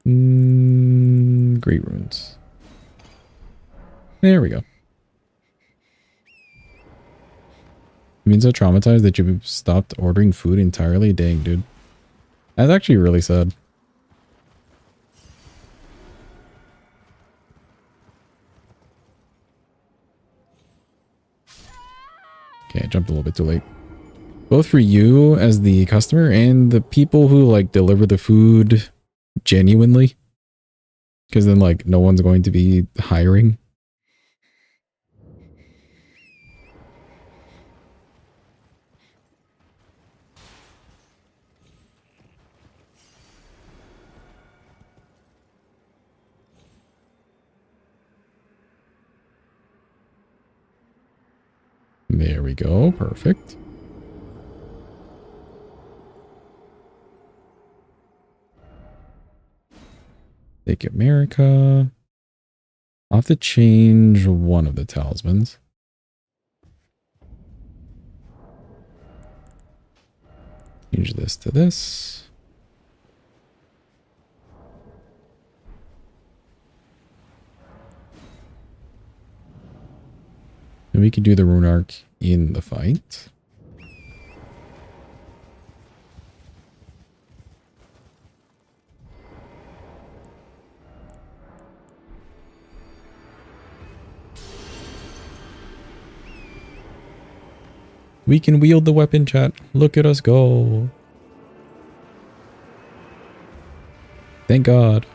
Great Runes. There we go. You've been so traumatized that you've stopped ordering food entirely? Dang, dude. That's actually really sad. Okay, I jumped a little bit too late. Both for you as the customer and the people who like deliver the food genuinely. Because then like no one's going to be hiring. There we go. Perfect. Take America. I'll have to change one of the talismans. Change this to this. And we can do the rune arc in the fight. We can wield the weapon, chat. Look at us go. Thank God.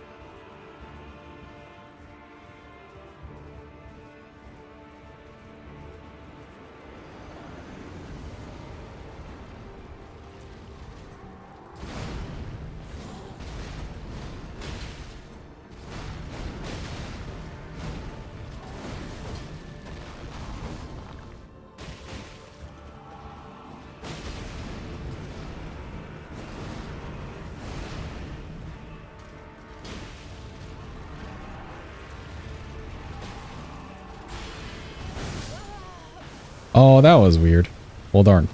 Oh, that was weird. Well, darn.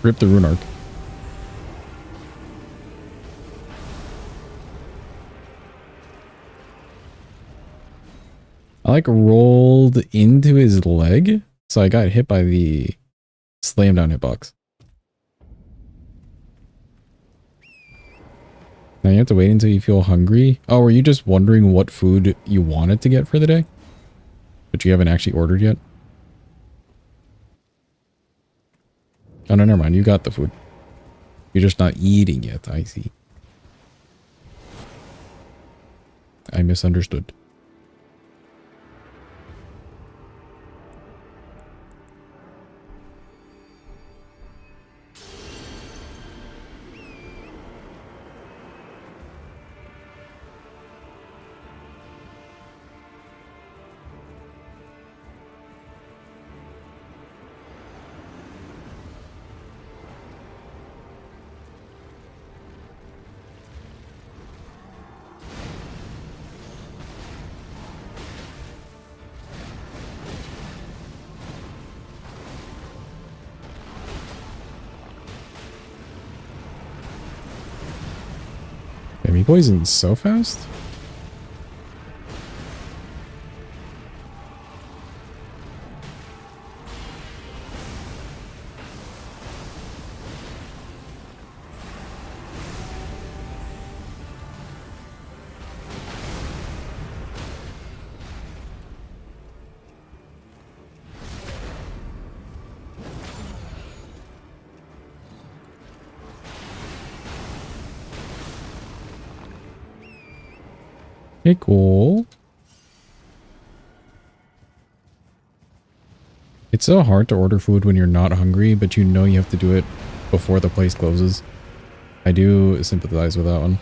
Rip the rune arc. I like rolled into his leg, so I got hit by the slam down hitbox. Now you have to wait until you feel hungry. Oh, were you just wondering what food you wanted to get for the day? But you haven't actually ordered yet? Oh, no, never mind. You got the food. You're just not eating it. I see. I misunderstood. Damn, he poisoned so fast? Okay, cool. It's so hard to order food when you're not hungry, but you know you have to do it before the place closes. I do sympathize with that one.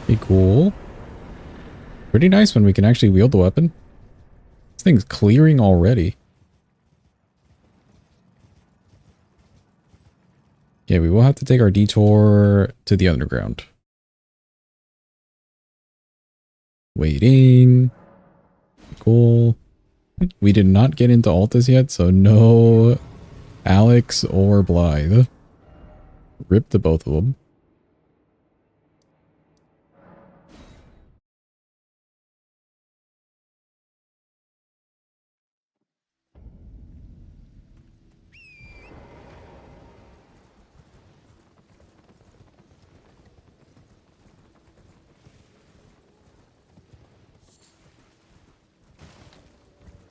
Be cool. Pretty nice when we can actually wield the weapon. This thing's clearing already. Okay, we will have to take our detour to the underground. Waiting. Cool. We did not get into Altus yet, so no Alex or Blythe. Rip to both of them.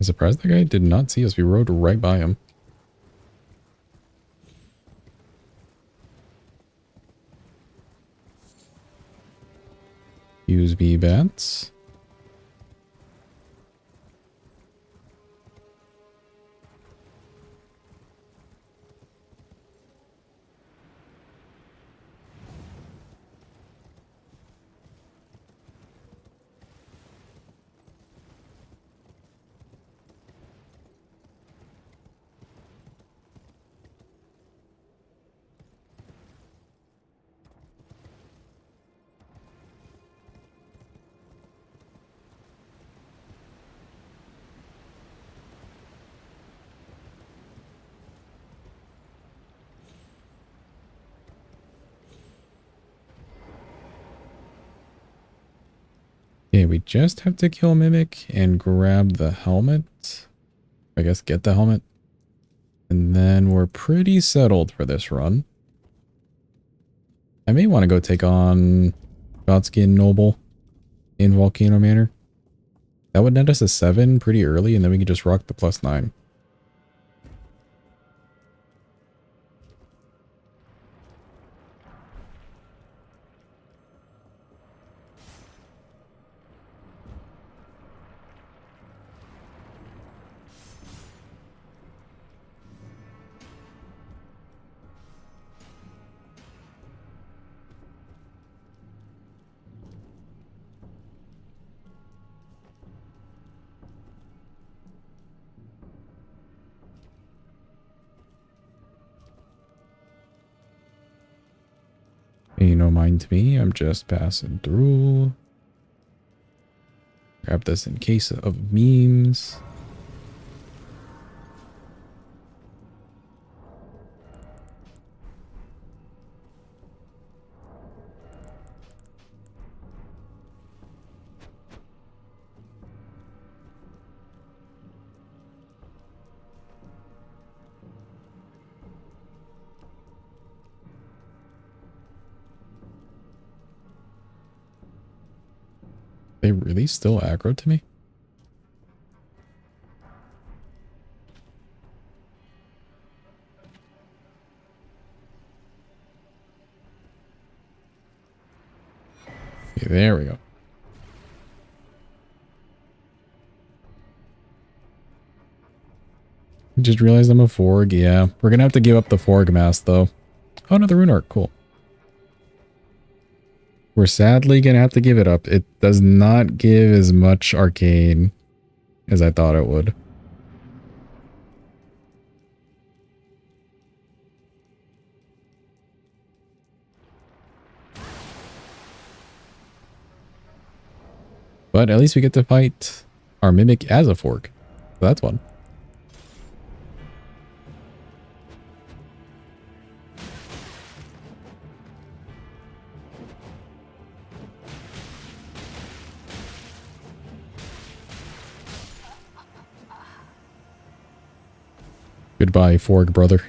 I'm surprised that guy did not see us. We rode right by him. Use B bats. Okay, we just have to kill Mimic and grab the helmet. I guess get the helmet. And then we're pretty settled for this run. I may want to go take on Godskin Noble in Volcano Manor. That would net us a 7 pretty early, and then we can just rock the +9. Pay no mind to me. I'm just passing through. Grab this in case of memes. They really still aggro to me? Okay, there we go. Just realized I'm a Forg. Yeah, we're gonna have to give up the Forg mask though. Oh, another rune art. Cool. We're sadly gonna have to give it up. It does not give as much arcane as I thought it would. But at least we get to fight our Mimic as a Forg. So that's fun. Goodbye, Forg brother.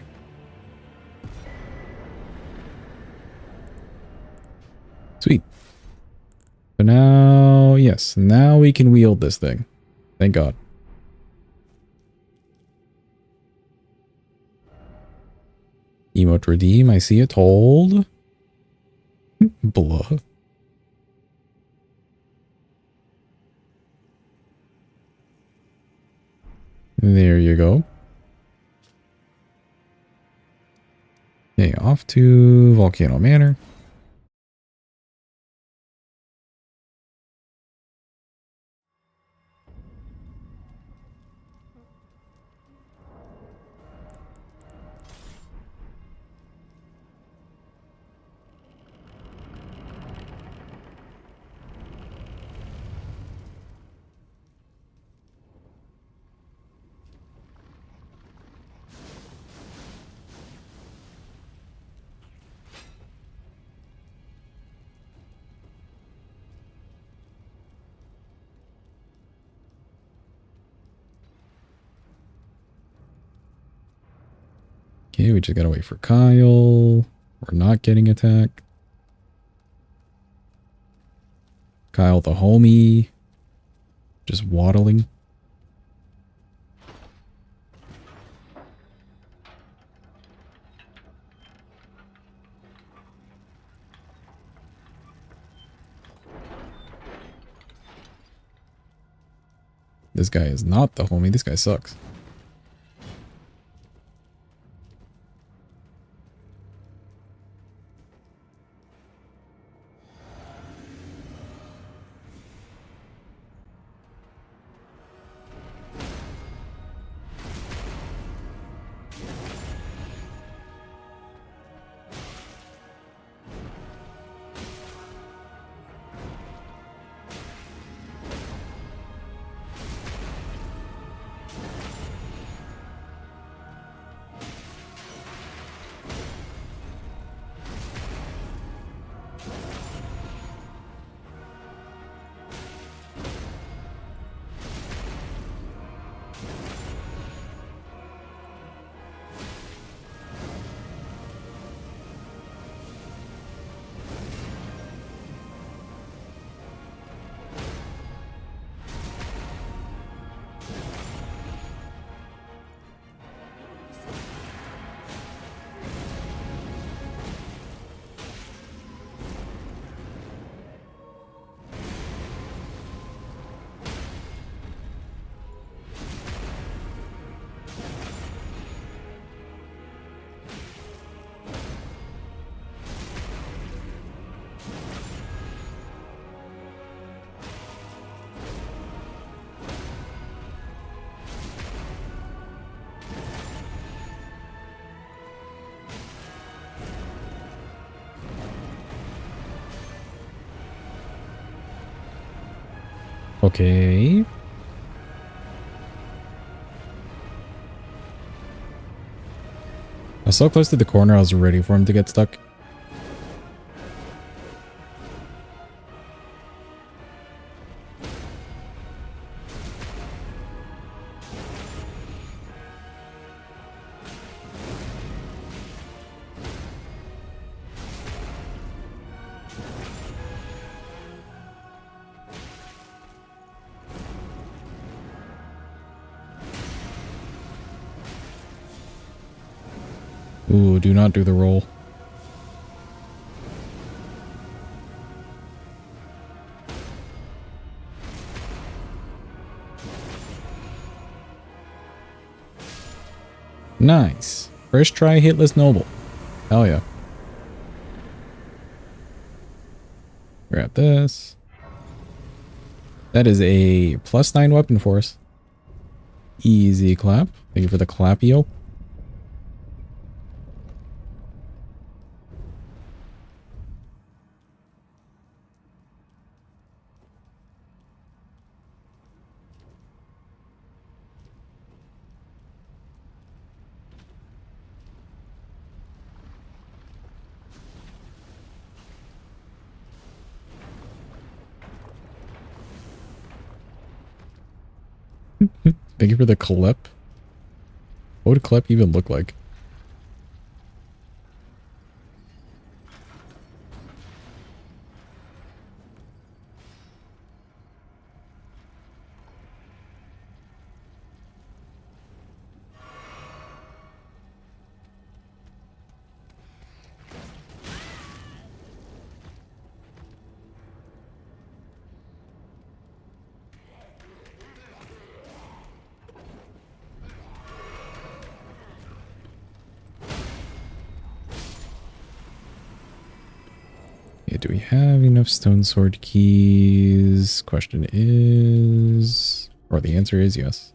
Sweet. So now, yes, now we can wield this thing. Thank God. Emote redeem. I see it. Hold. Blah. There you go. Okay, off to Volcano Manor. Okay, we just gotta wait for Kyle. We're not getting attacked. Kyle the homie. Just waddling. This guy is not the homie. This guy sucks. Okay. I was so close to the corner, I was ready for him to get stuck. Ooh, do not do the roll. Nice. First try hitless noble. Hell yeah. Grab this. That is a +9 weapon force. Easy clap. Thank you for the clapio. Thank you for the clip. What would a clip even look like? Yeah, do we have enough stone sword keys? Question is... Or the answer is yes.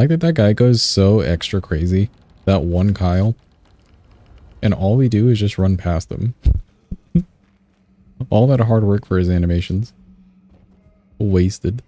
like that that guy goes so extra crazy. That one Kyle. And all we do is just run past them. All that hard work for his animations. Wasted.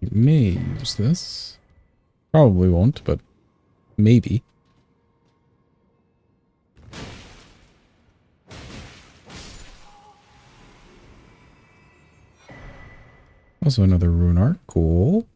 May use this. Probably won't, but maybe. Also another rune art. Cool.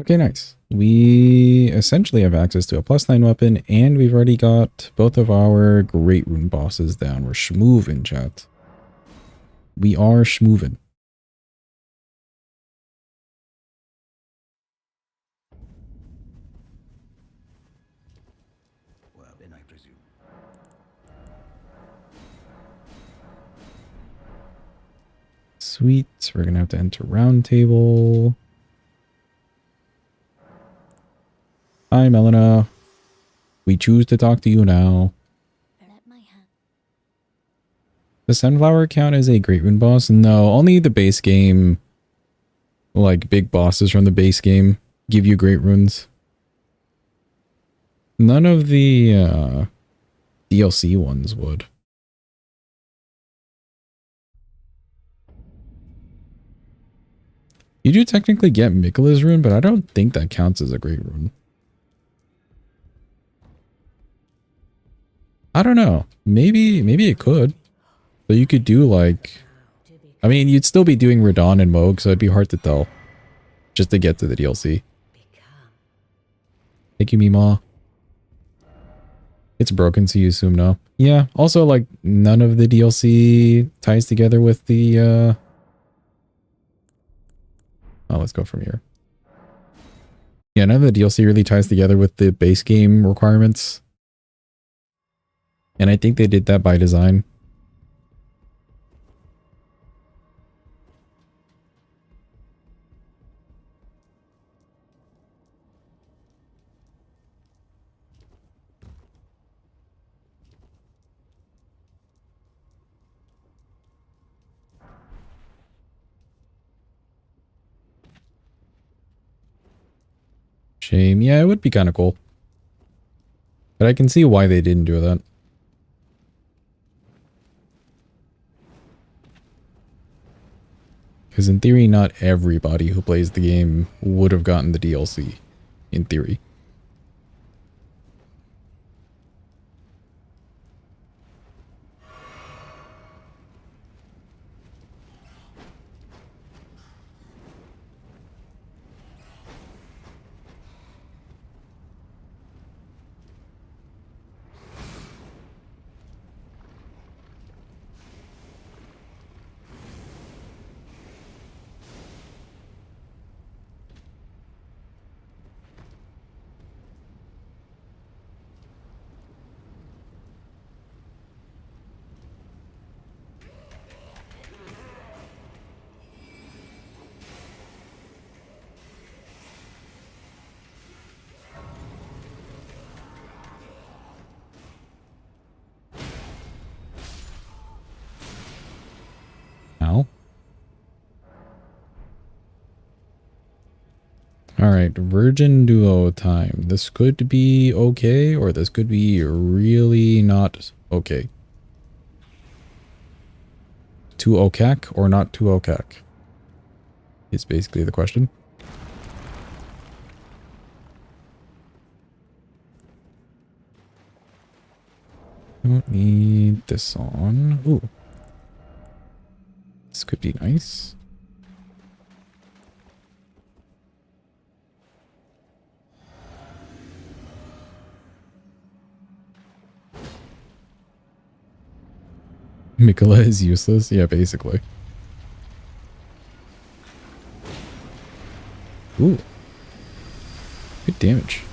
Okay, nice. We essentially have access to a +9 weapon, and we've already got both of our Great Rune bosses down. We're schmoovin', chat. We are schmoovin'. Well, then I presume. Sweet. We're gonna have to enter round table. Hi, Melina. We choose to talk to you now. The Sunflower count as a Great Rune boss? No, only the base game, like big bosses from the base game, give you Great Runes. None of the DLC ones would. You do technically get Miquella's rune, but I don't think that counts as a Great Rune. I don't know. Maybe it could. So you could do like... I mean, you'd still be doing Radon and Moog, so it'd be hard to tell. Just to get to the DLC. Thank you, Mima. It's broken, so you assume no. Yeah, also, like, none of the DLC ties together with the, Oh, let's go from here. Yeah, none of the DLC really ties together with the base game requirements. And I think they did that by design. Shame. Yeah, it would be kind of cool. But I can see why they didn't do that. Because in theory, not everybody who plays the game would have gotten the DLC. In theory. Ow. Alright, Virgin Duo time. This could be okay, or this could be really not okay. too OCAC or not too OCAC? Is basically the question. Don't need this on. Ooh. This could be nice. Mikola is useless. Yeah, basically. Ooh. Good damage.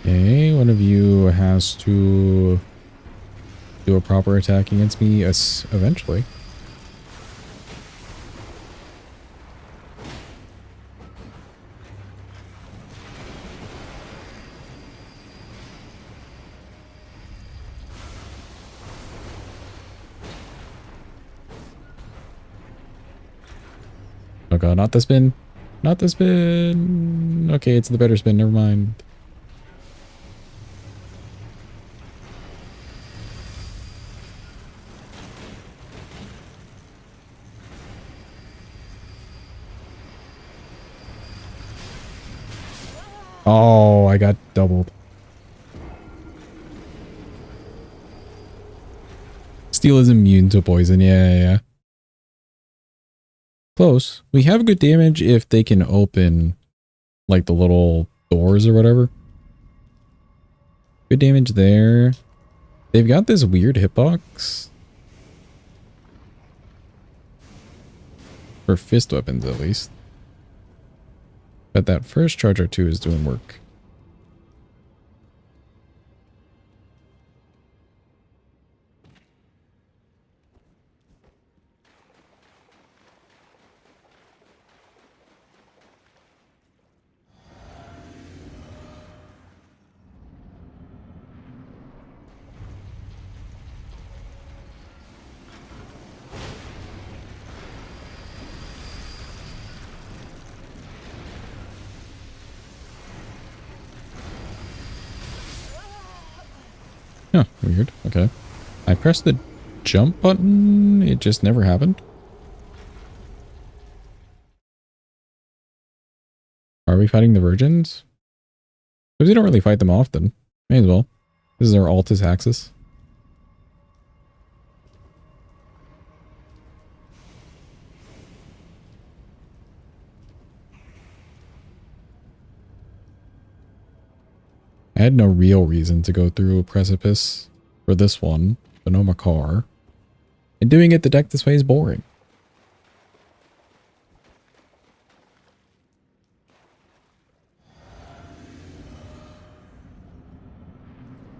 Okay, one of you has to do a proper attack against me eventually. Oh god, not the spin. Not the spin. Okay, it's the better spin. Never mind. Oh, I got doubled. Steel is immune to poison. Yeah. Close. We have good damage if they can open like the little doors or whatever. Good damage there. They've got this weird hitbox. For fist weapons at least. But that first charge R2 is doing work. Huh, weird. Okay. I pressed the jump button. It just never happened. Are we fighting the virgins? Because we don't really fight them often. May as well. This is our Altus Axis. I had no real reason to go through a precipice for this one, Sonoma Car. And doing it the deck this way is boring.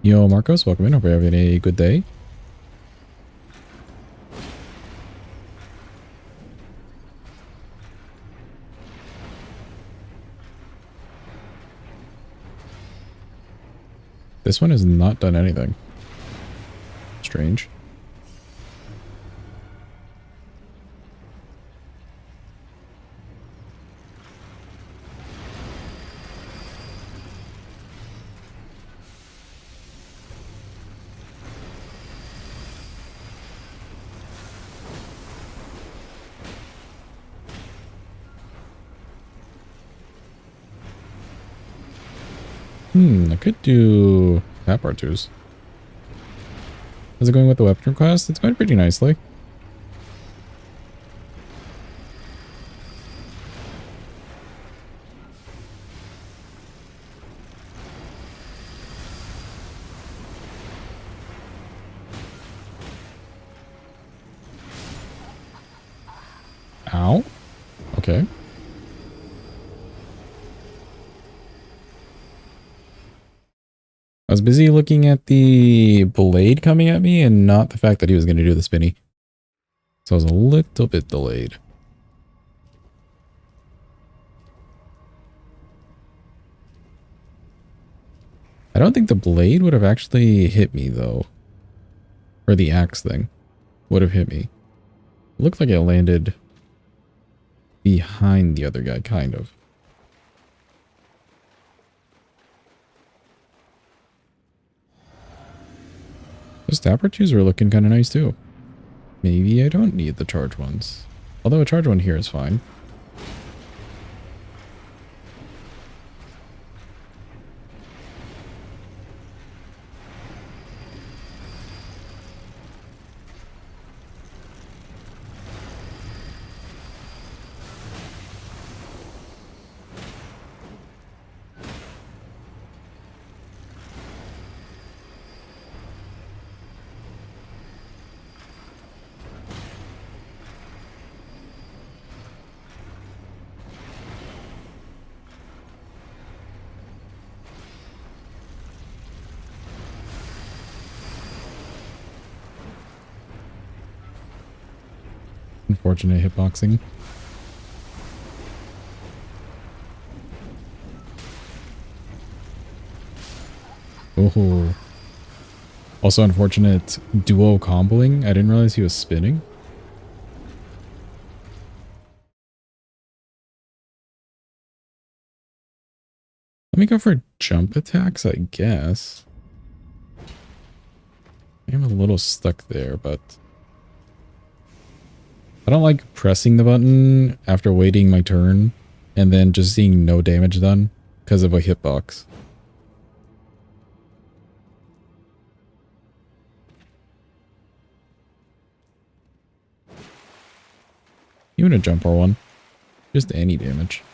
Yo, Marcos, welcome in. Hope you're having a good day. This one has not done anything. Strange. I could do tap R2s. How's it going with the weapon request? It's going pretty nicely. Okay. I was busy looking at the blade coming at me and not the fact that he was going to do the spinny. So I was a little bit delayed. I don't think the blade would have actually hit me though. Or the axe thing would have hit me. It looked like it landed behind the other guy, kind of. The Stapper 2s are looking kind of nice too. Maybe I don't need the charge ones. Although a charge one here is fine. Unfortunate hitboxing. Oh. Also unfortunate duo comboing. I didn't realize he was spinning. Let me go for jump attacks, I guess. I'm a little stuck there, but I don't like pressing the button after waiting my turn and then just seeing no damage done because of a hitbox. Even a jump R1. Just any damage.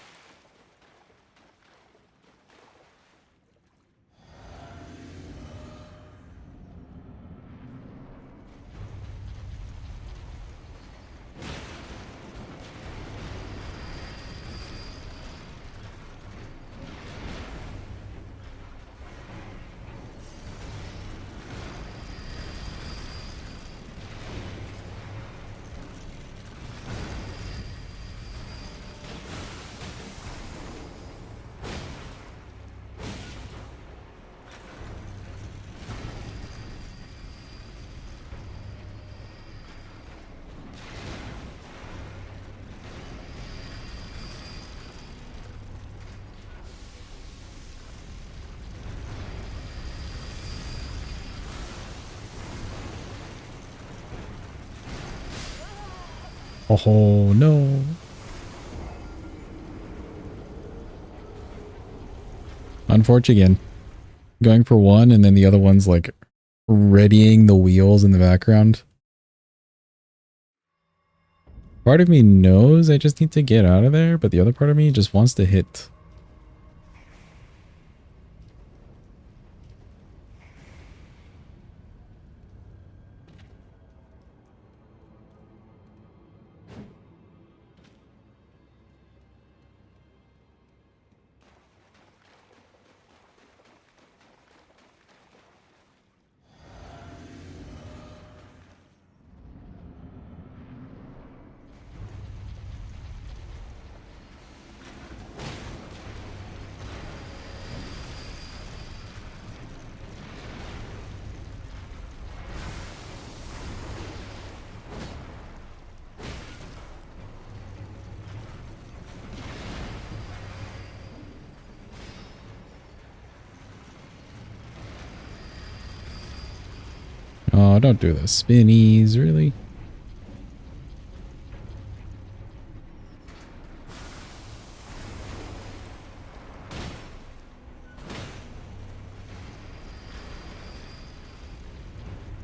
Oh no. Unfortunate again. Going for one and then the other one's like readying the wheels in the background. Part of me knows I just need to get out of there, but the other part of me just wants to hit. Oh, don't do the spinnies, really?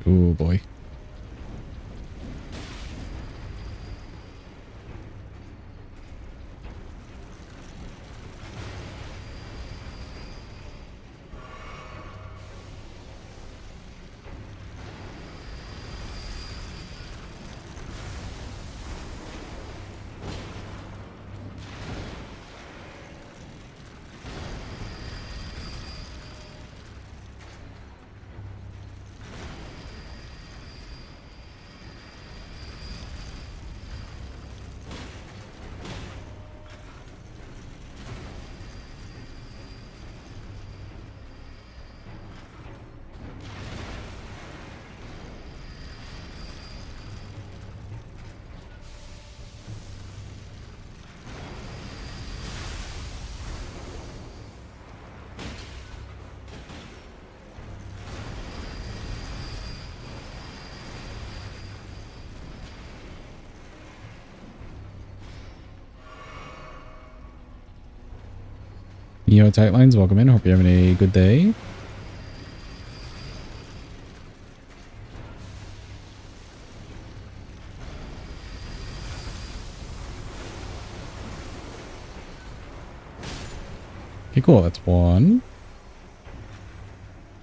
Oh boy. Yo, Tightlines, welcome in. Hope you're having a good day. Okay, cool. That's one.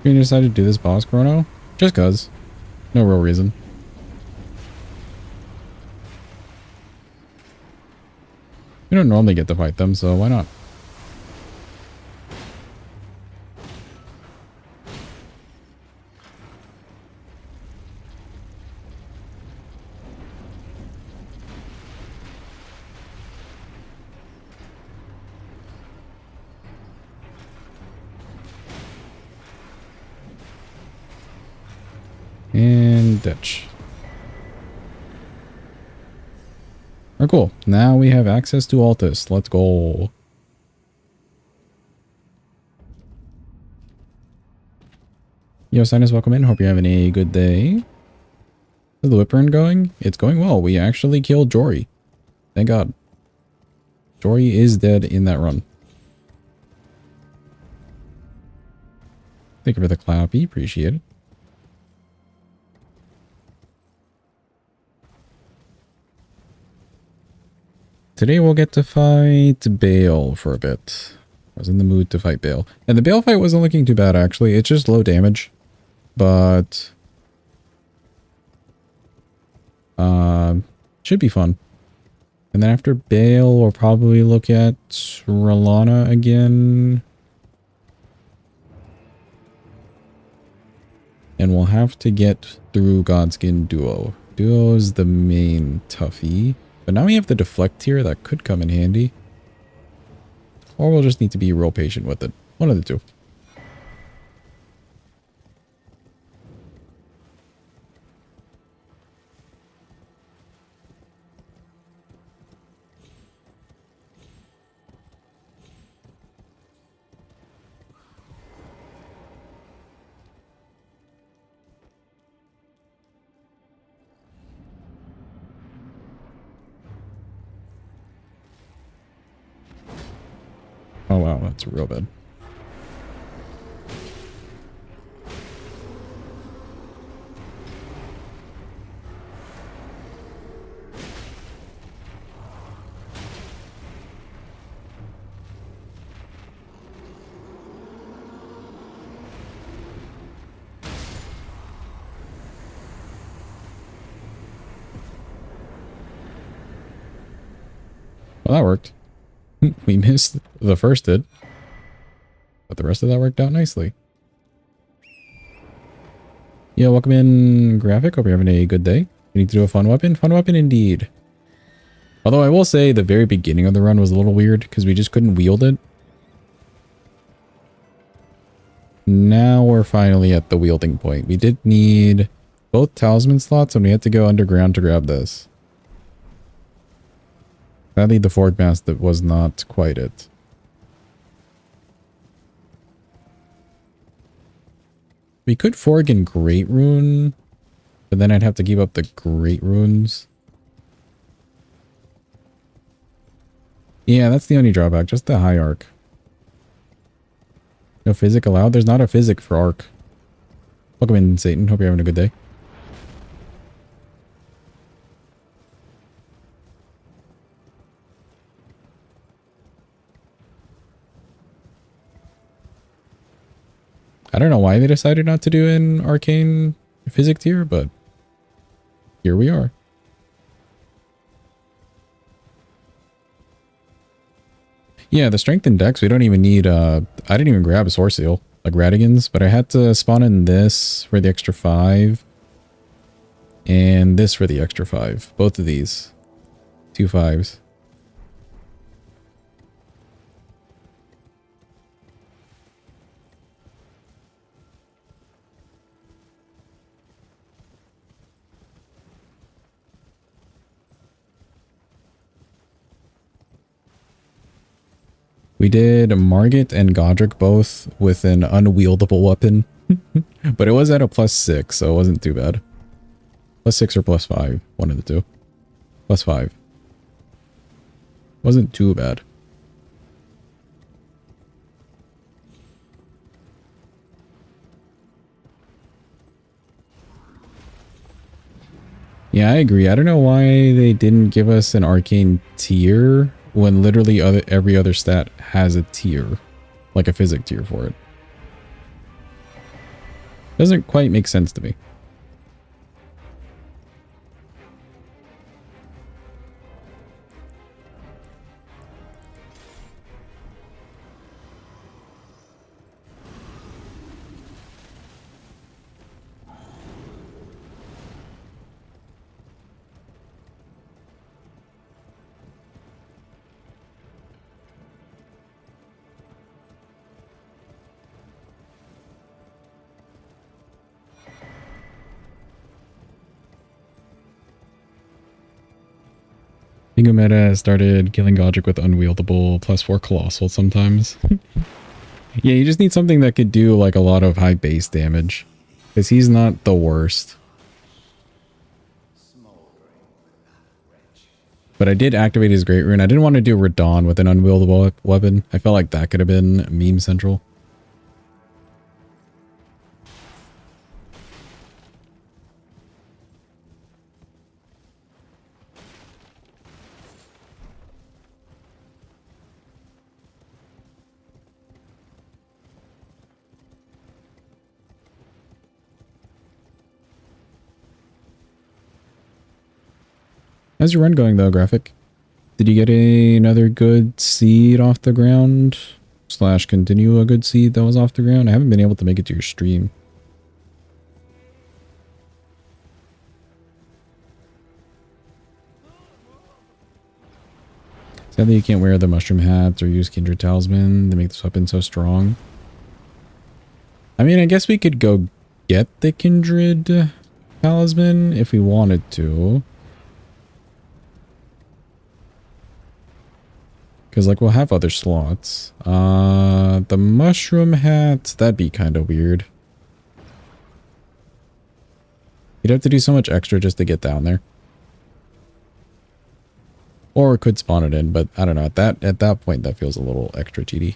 You decided to do this boss chrono? Just cause. No real reason. We don't normally get to fight them, so why not? And ditch. Alright, cool. Now we have access to Altus. Let's go. Yo, Sinus, welcome in. Hope you're having a good day. How's the whip run going? It's going well. We actually killed Jory. Thank God. Jory is dead in that run. Thank you for the clappy. Appreciate it. Today we'll get to fight Bale for a bit. I was in the mood to fight Bale. And the Bale fight wasn't looking too bad, actually. It's just low damage. But should be fun. And then after Bale, we'll probably look at R'Ellana again. And we'll have to get through Godskin Duo. Duo's the main toughie. But now we have the deflect tier that could come in handy. Or we'll just need to be real patient with it. One of the two. Oh wow, that's real bad. Well, that worked. We missed the first did. But the rest of that worked out nicely. Yeah, welcome in, Graphic. Hope you're having a good day. We need to do a fun weapon. Fun weapon indeed. Although I will say the very beginning of the run was a little weird because we just couldn't wield it. Now we're finally at the wielding point. We did need both talisman slots and we had to go underground to grab this. Sadly, the Forge Mask that was not quite it. We could Forg in Great Rune, but then I'd have to keep up the Great Runes. Yeah, that's the only drawback, just the high arc. No physic allowed? There's not a physic for arc. Welcome in, Satan. Hope you're having a good day. I don't know why they decided not to do an arcane physic tier, but here we are. Yeah, the strength and dex, we don't even need, I didn't even grab a source seal, like Radigan's, but I had to spawn in this for the extra 5. And this for the extra 5. Both of these. 2 5s. We did Margit and Godric both with an unwieldable weapon. But it was at a +6, so it wasn't too bad. +6 or +5, one of the two. +5. Wasn't too bad. Yeah, I agree. I don't know why they didn't give us an arcane tier when literally every other stat has a tier, like a physic tier for it. Doesn't quite make sense to me. Bingo Meta started killing Godric with unwieldable +4 Colossal sometimes. Yeah, you just need something that could do like a lot of high base damage. Because he's not the worst. But I did activate his Great Rune. I didn't want to do Radon with an unwieldable weapon. I felt like that could have been meme central. How's your run going though, Graphic? Did you get another good seed off the ground? Slash continue a good seed that was off the ground? I haven't been able to make it to your stream. Sadly, you can't wear the mushroom hats or use Kindred Talisman to make this weapon so strong. I mean, I guess we could go get the Kindred Talisman if we wanted to. Because, like, we'll have other slots. The mushroom hats, that'd be kind of weird. You'd have to do so much extra just to get down there. Or could spawn it in, but I don't know. At that point, that feels a little extra cheaty.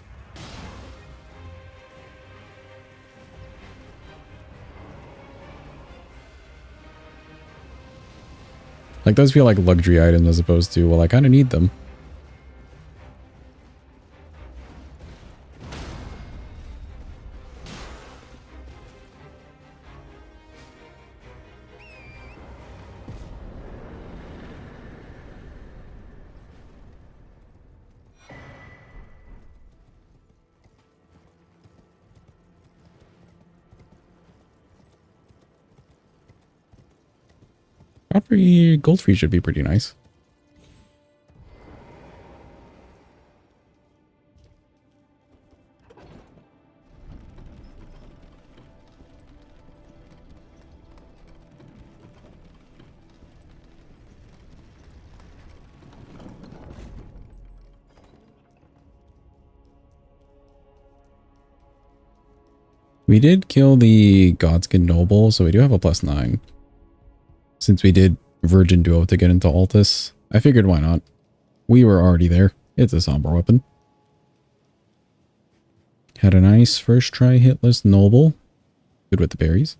Like, those feel like luxury items as opposed to, well, I kind of need them. Godfrey Goldfree should be pretty nice. We did kill the Godskin Noble, so we do have a +9. Since we did Virgin Duo to get into Altus, I figured why not. We were already there. It's a somber weapon. Had a nice first try hitless Noble. Good with the berries.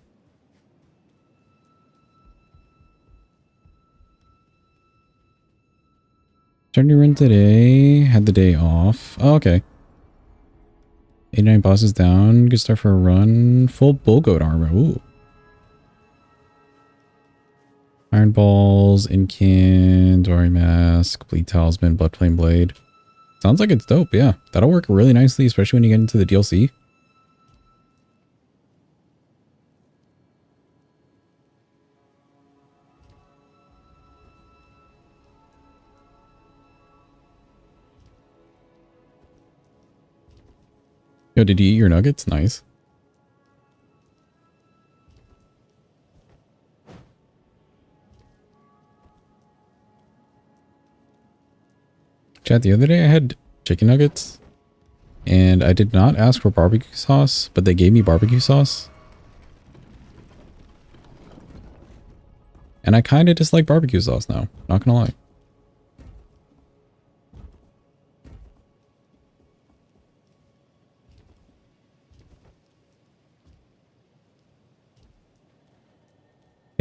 Starting to run today. Had the day off. Oh, okay. 89 bosses down. Good start for a run. Full Bullgoat armor. Ooh. Iron Balls, Incan, Dory Mask, Bleed Talisman, Bloodflame Blade. Sounds like it's dope, yeah. That'll work really nicely, especially when you get into the DLC. Yo, did you eat your nuggets? Nice. Chat, the other day I had chicken nuggets. And I did not ask for barbecue sauce, but they gave me barbecue sauce. And I kind of dislike barbecue sauce now. Not gonna lie.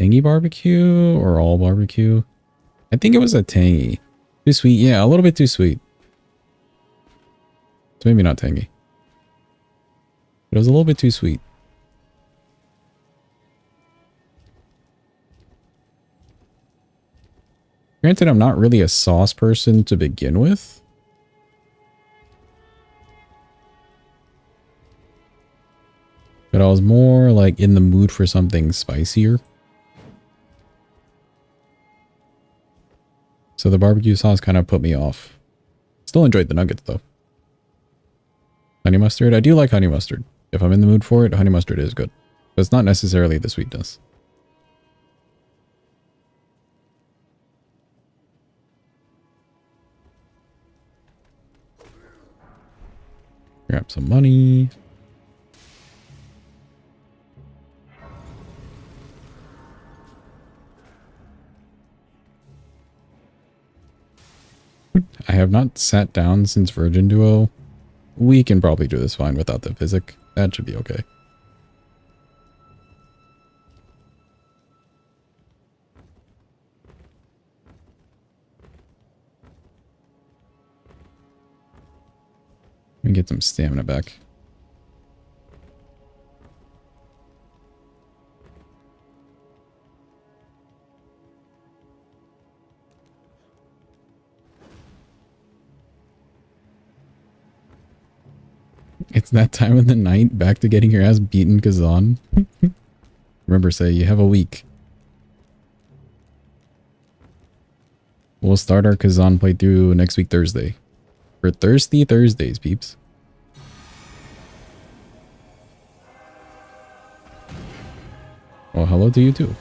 Tangy barbecue or all barbecue? I think it was a tangy. Too sweet. Yeah, a little bit too sweet. So maybe not tangy. But it was a little bit too sweet. Granted, I'm not really a sauce person to begin with. But I was more like in the mood for something spicier. So the barbecue sauce kind of put me off. Still enjoyed the nuggets though. Honey mustard. I do like honey mustard. If I'm in the mood for it, honey mustard is good. But it's not necessarily the sweetness. Grab some money. I have not sat down since Virgin Duo. We can probably do this fine without the physic. That should be okay. Let me get some stamina back. It's that time of the night, back to getting your ass beaten, Kazan. Remember, say, you have a week. We'll start our Kazan playthrough next week, Thursday. For Thirsty Thursdays, peeps. Well, hello to you too.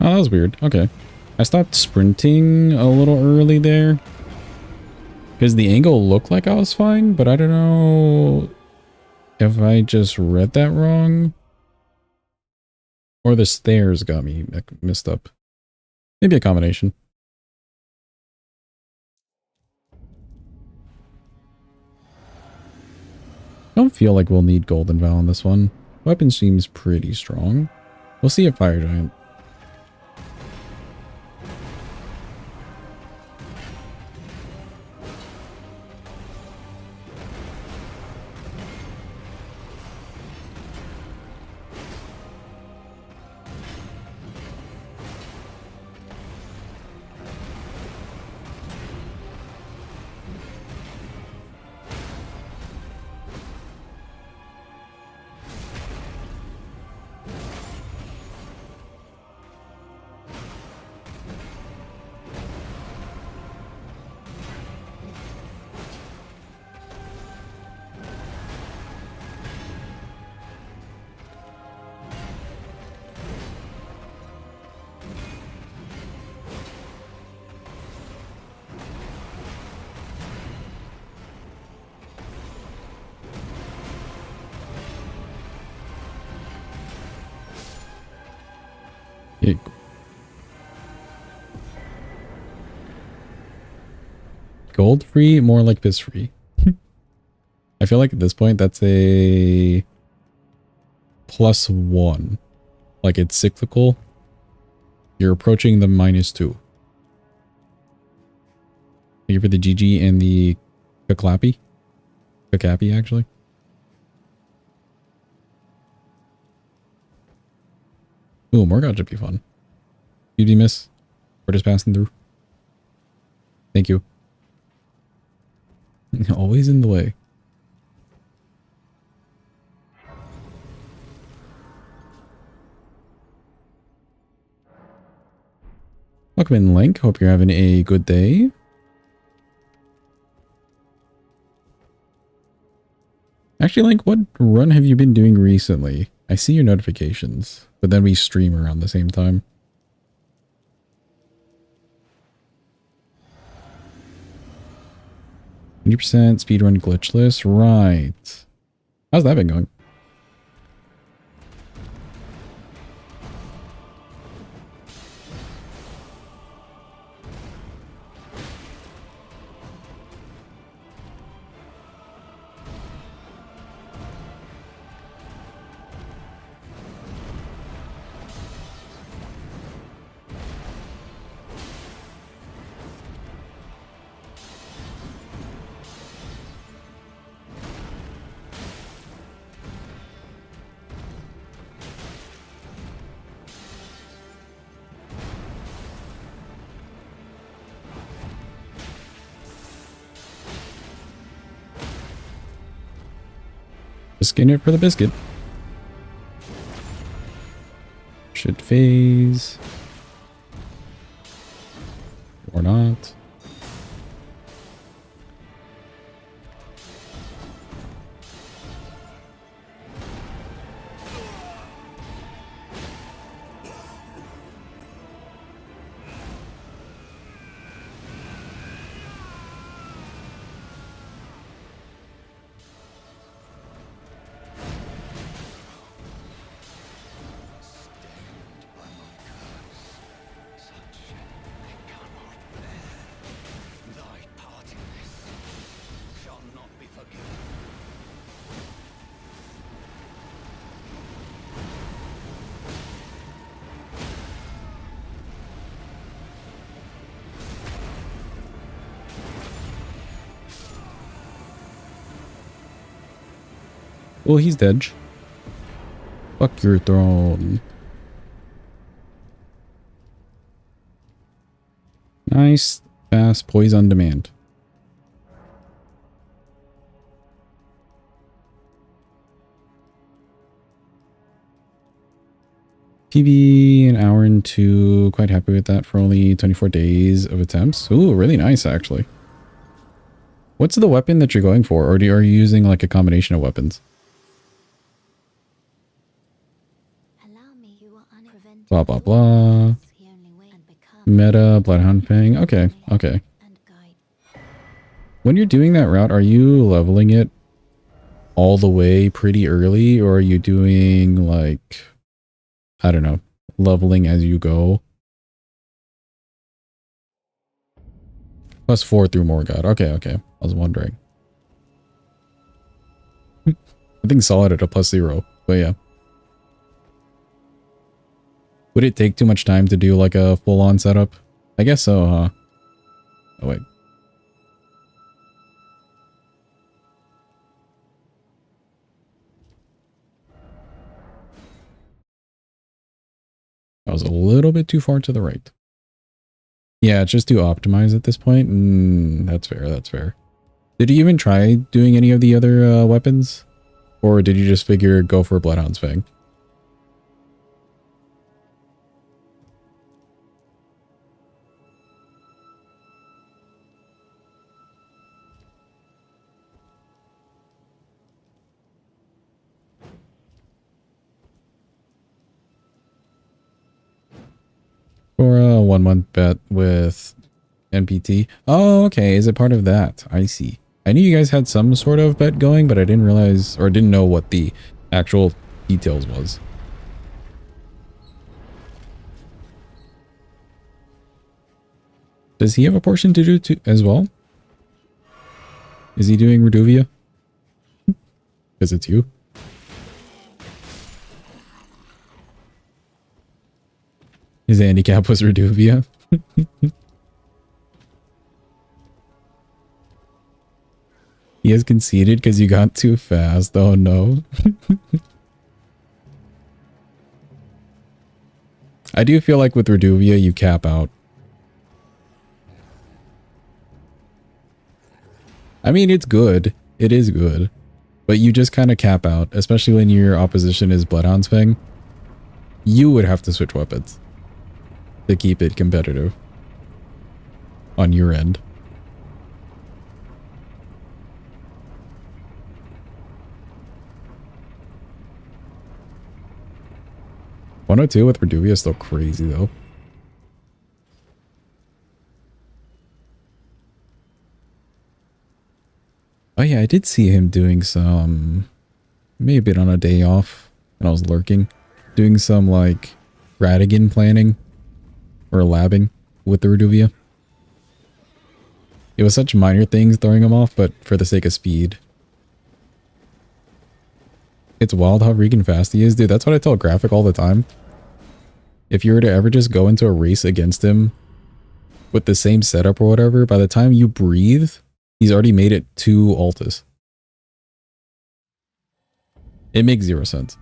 Oh, that was weird. Okay. I stopped sprinting a little early there. Because the angle looked like I was fine, but I don't know if I just read that wrong. Or the stairs got me messed up. Maybe a combination. Don't feel like we'll need Golden Vow on this one. Weapon seems pretty strong. We'll see a Fire Giant. Gold free, more like piss free. I feel like at this point that's a +1. Like it's cyclical. You're approaching the -2. Thank you for the GG and the Kakapi. Kakapi, actually. Ooh, Morgott should be fun. Beauty miss. We're just passing through. Thank you. Always in the way. Welcome in, Link. Hope you're having a good day. Actually, Link, what run have you been doing recently? I see your notifications, but then we stream around the same time. 20% speedrun glitchless. Right. How's that been going? Just getting it for the biscuit. Should phase. Or not. Well, he's dead. Fuck your throne. Nice, fast poison demand. PB, an hour and two. Quite happy with that for only 24 days of attempts. Ooh, really nice, actually. What's the weapon that you're going for? Or are you using like a combination of weapons? Blah, blah, blah. Meta, Bloodhound Fang. Okay, okay. When you're doing that route, are you leveling it all the way pretty early? Or are you doing like, I don't know, leveling as you go? +4 through Morgott. Okay, okay. I was wondering. I think solid at a +0, but yeah. Would it take too much time to do like a full-on setup? I guess so, huh? Oh, wait. I was a little bit too far to the right. Yeah, it's just too optimized at this point. That's fair, that's fair. Did you even try doing any of the other weapons? Or did you just figure go for Bloodhound's Fang? For a 1-month bet with NPT. Oh, okay. Is it part of that? I see. I knew you guys had some sort of bet going, but I didn't realize or didn't know what the actual details was. Does he have a portion to do too, as well? Is he doing Reduvia? Because it's you. His handicap was Reduvia. He has conceded because you got too fast. Oh no. I do feel like with Reduvia you cap out. I mean, it's good. It is good. But you just kind of cap out, especially when your opposition is Bloodhound's Fang. You would have to switch weapons to keep it competitive on your end. .102 with Reduvia is still crazy though. Oh yeah, I did see him doing some, maybe on a day off when I was lurking, doing some like Radigan planning or labbing with the Reduvia. It was such minor things throwing him off, but for the sake of speed. It's wild how freaking fast he is, dude. That's what I tell Graphic all the time. If you were to ever just go into a race against him with the same setup or whatever, by the time you breathe, he's already made it to Altus. It makes 0 sense.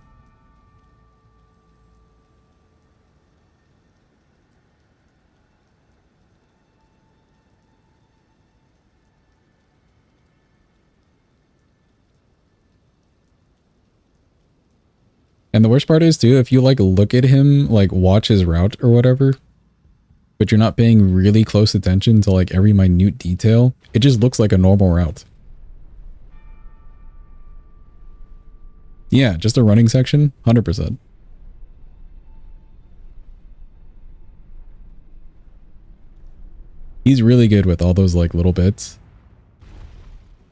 And the worst part is too, if you like look at him, like watch his route or whatever, but you're not paying really close attention to like every minute detail, it just looks like a normal route. Yeah, just a running section, 100%. He's really good with all those like little bits.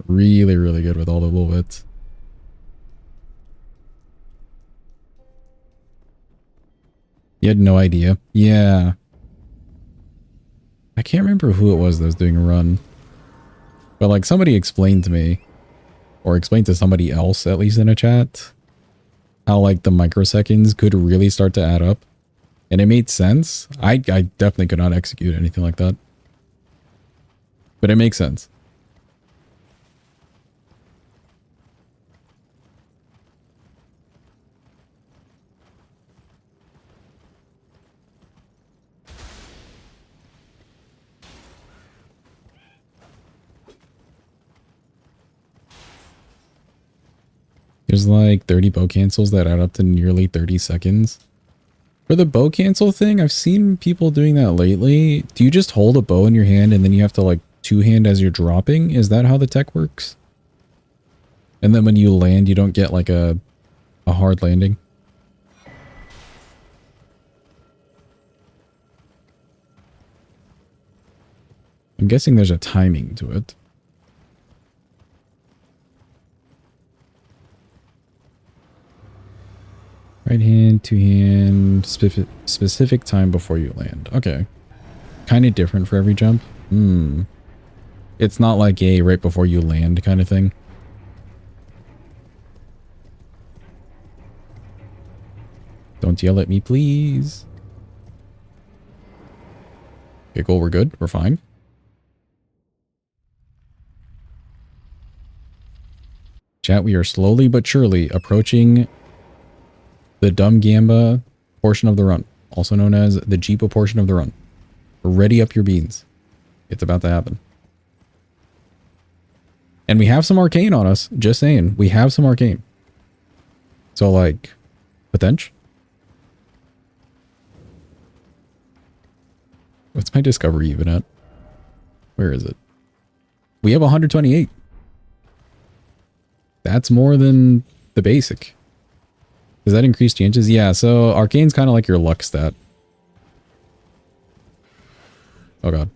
Really, really good with all the little bits. You had no idea. Yeah. I can't remember who it was that was doing a run. But like somebody explained to me, or explained to somebody else, at least in a chat, how like the microseconds could really start to add up. And it made sense. I definitely could not execute anything like that. But it makes sense. There's like 30 bow cancels that add up to nearly 30 seconds. For the bow cancel thing, I've seen people doing that lately. Do you just hold a bow in your hand and then you have to like two-hand as you're dropping? Is that how the tech works? And then when you land, you don't get like a hard landing? I'm guessing there's a timing to it. Right hand, two hand, specific time before you land. Okay. Kind of different for every jump. It's not like a right before you land kind of thing. Don't yell at me, please. Okay, cool. We're good. We're fine. Chat, we are slowly but surely approaching the Dumb Gamba portion of the run, also known as the Jeepa portion of the run. Ready up your beans. It's about to happen. And we have some arcane on us. Just saying. We have some arcane. So like, potential. What's my discovery even at? Where is it? We have 128. That's more than the basic. Does that increase chances? Yeah, so arcane's kind of like your luck stat. Oh god.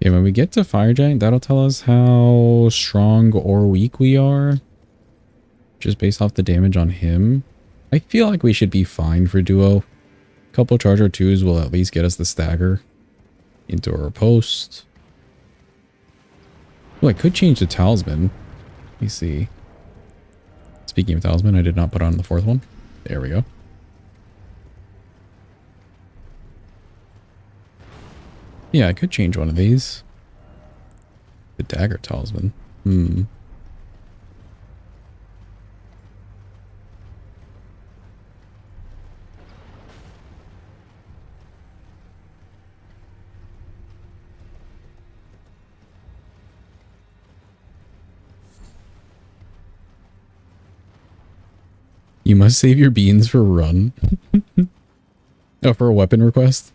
Okay, when we get to Fire Giant, that'll tell us how strong or weak we are. Just based off the damage on him. I feel like we should be fine for duo. A couple Charger 2s will at least get us the stagger into our post. Oh, I could change the talisman. Let me see. Speaking of talisman, I did not put on the fourth one. There we go. Yeah, I could change one of these. The dagger talisman. You must save your beans for a run. Oh, for a weapon request?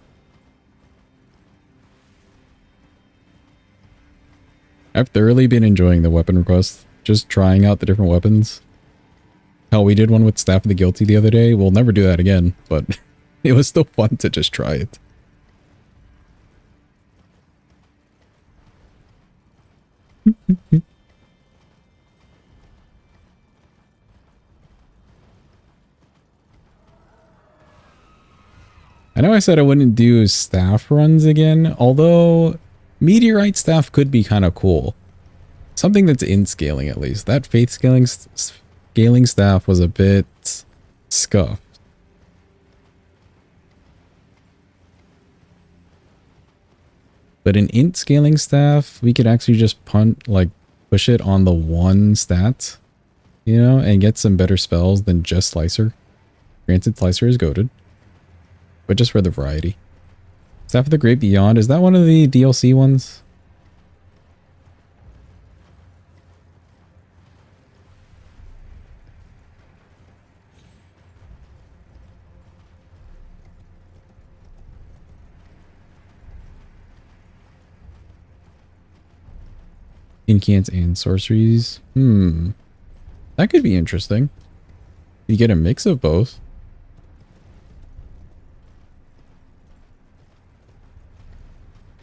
I've thoroughly been enjoying the weapon request. Just trying out the different weapons. Hell, we did one with Staff of the Guilty the other day. We'll never do that again, but it was still fun to just try it. I know I said I wouldn't do staff runs again, although Meteorite staff could be kind of cool. Something that's in scaling at least. That faith scaling scaling staff was a bit scuffed. But an int scaling staff, we could actually just push it on the one stat, you know, and get some better spells than just Slicer. Granted, Slicer is goated, but just for the variety. Staff of the Great Beyond, is that one of the DLC ones? Incants and sorceries. That could be interesting. You get a mix of both.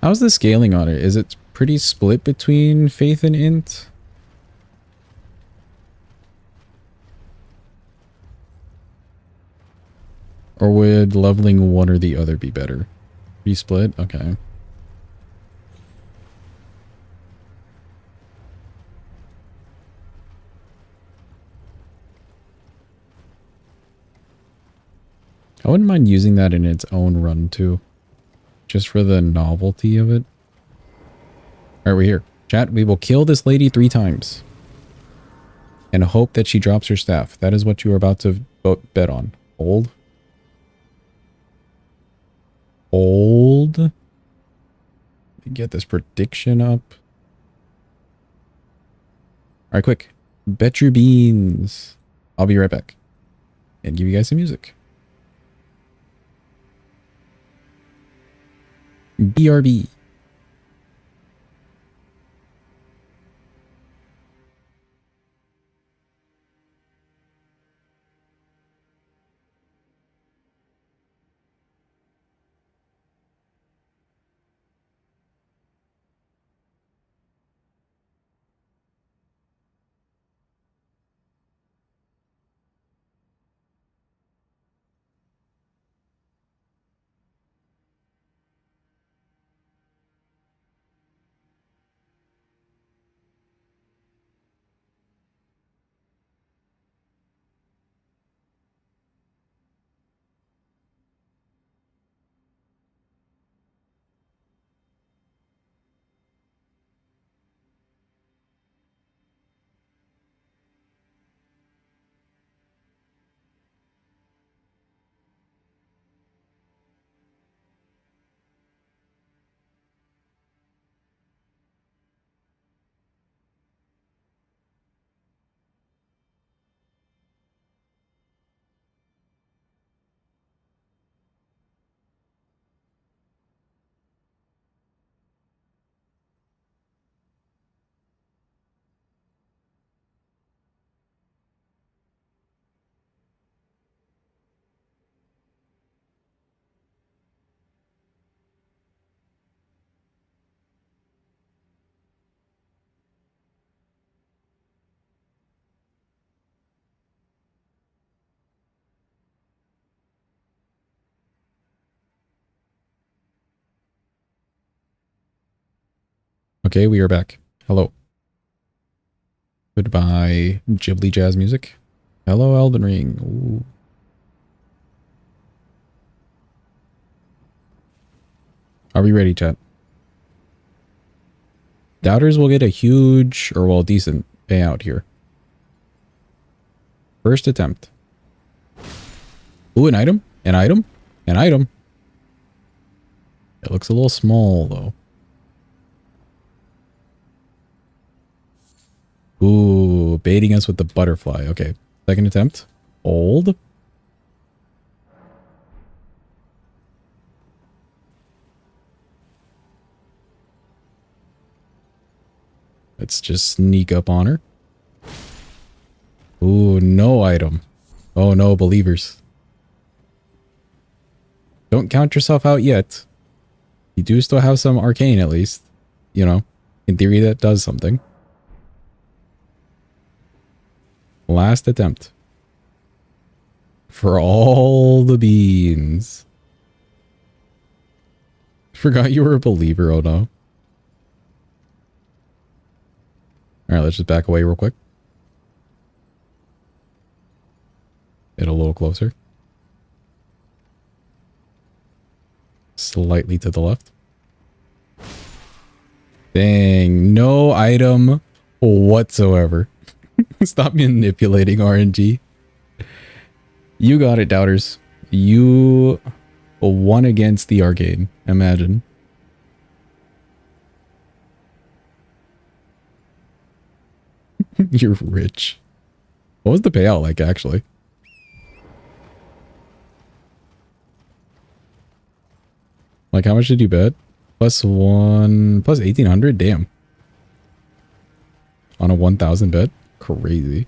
How's the scaling on it? Is it pretty split between Faith and Int? Or would leveling one or the other be better? Be split? Okay. I wouldn't mind using that in its own run too. Just for the novelty of it. Alright, we're here. Chat, we will kill this lady 3 times. And hope that she drops her staff. That is what you are about to bet on. Hold. Hold. Let me get this prediction up. Alright, quick. Bet your beans. I'll be right back. And give you guys some music. BRB. Okay, we are back. Hello. Goodbye, Ghibli jazz music. Hello, Elden Ring. Ooh. Are we ready, chat? Doubters will get a huge, or well, decent payout here. First attempt. Ooh, an item? An item? An item? It looks a little small, though. Ooh, baiting us with the butterfly. Okay. Second attempt. Hold. Let's just sneak up on her. Ooh, no item. Oh no, believers. Don't count yourself out yet. You do still have some arcane at least. You know, in theory that does something. Last attempt. For all the beans. Forgot you were a believer, oh no. Alright, let's just back away real quick. closer. Slightly to the left. Dang, no item whatsoever. Stop manipulating RNG. You got it, doubters. You won against the arcade. Imagine. You're rich. What was the payout like, actually? Like, how much did you bet? Plus 1800? Damn. On a 1000 bet? Crazy.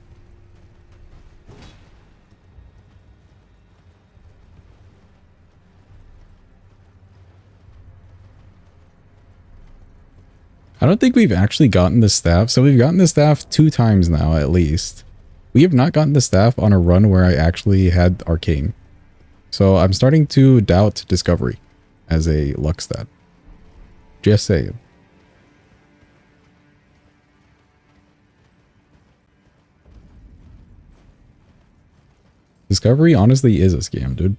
I don't think we've actually gotten the staff. So we've gotten the staff 2 times now, at least. We have not gotten the staff on a run where I actually had Arcane. So I'm starting to doubt Discovery as a luck stat. Just saying. Discovery honestly is a scam, dude.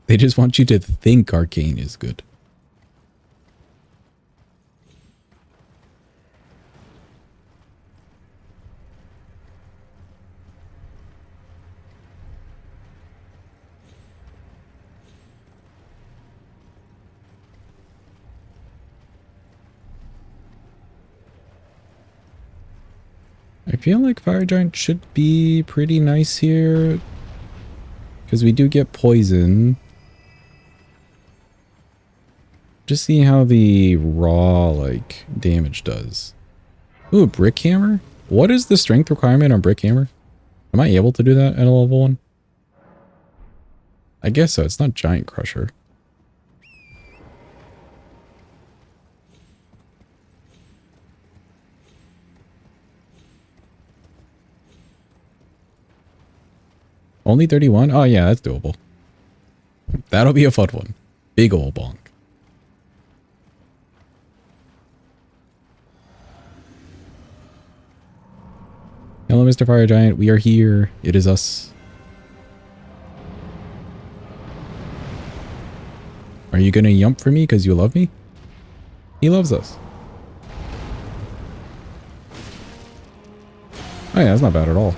They just want you to think Arcane is good. I feel like Fire Giant should be pretty nice here. Because we do get poison. Just see how the raw, like, damage does. Ooh, Brick Hammer? What is the strength requirement on Brick Hammer? Am I able to do that at a level 1? I guess so. It's not Giant Crusher. Only 31? Oh yeah, that's doable. That'll be a fun one. Big ol' bonk. Hello, Mr. Fire Giant. We are here. It is us. Are you gonna yump for me because you love me? He loves us. Oh yeah, that's not bad at all.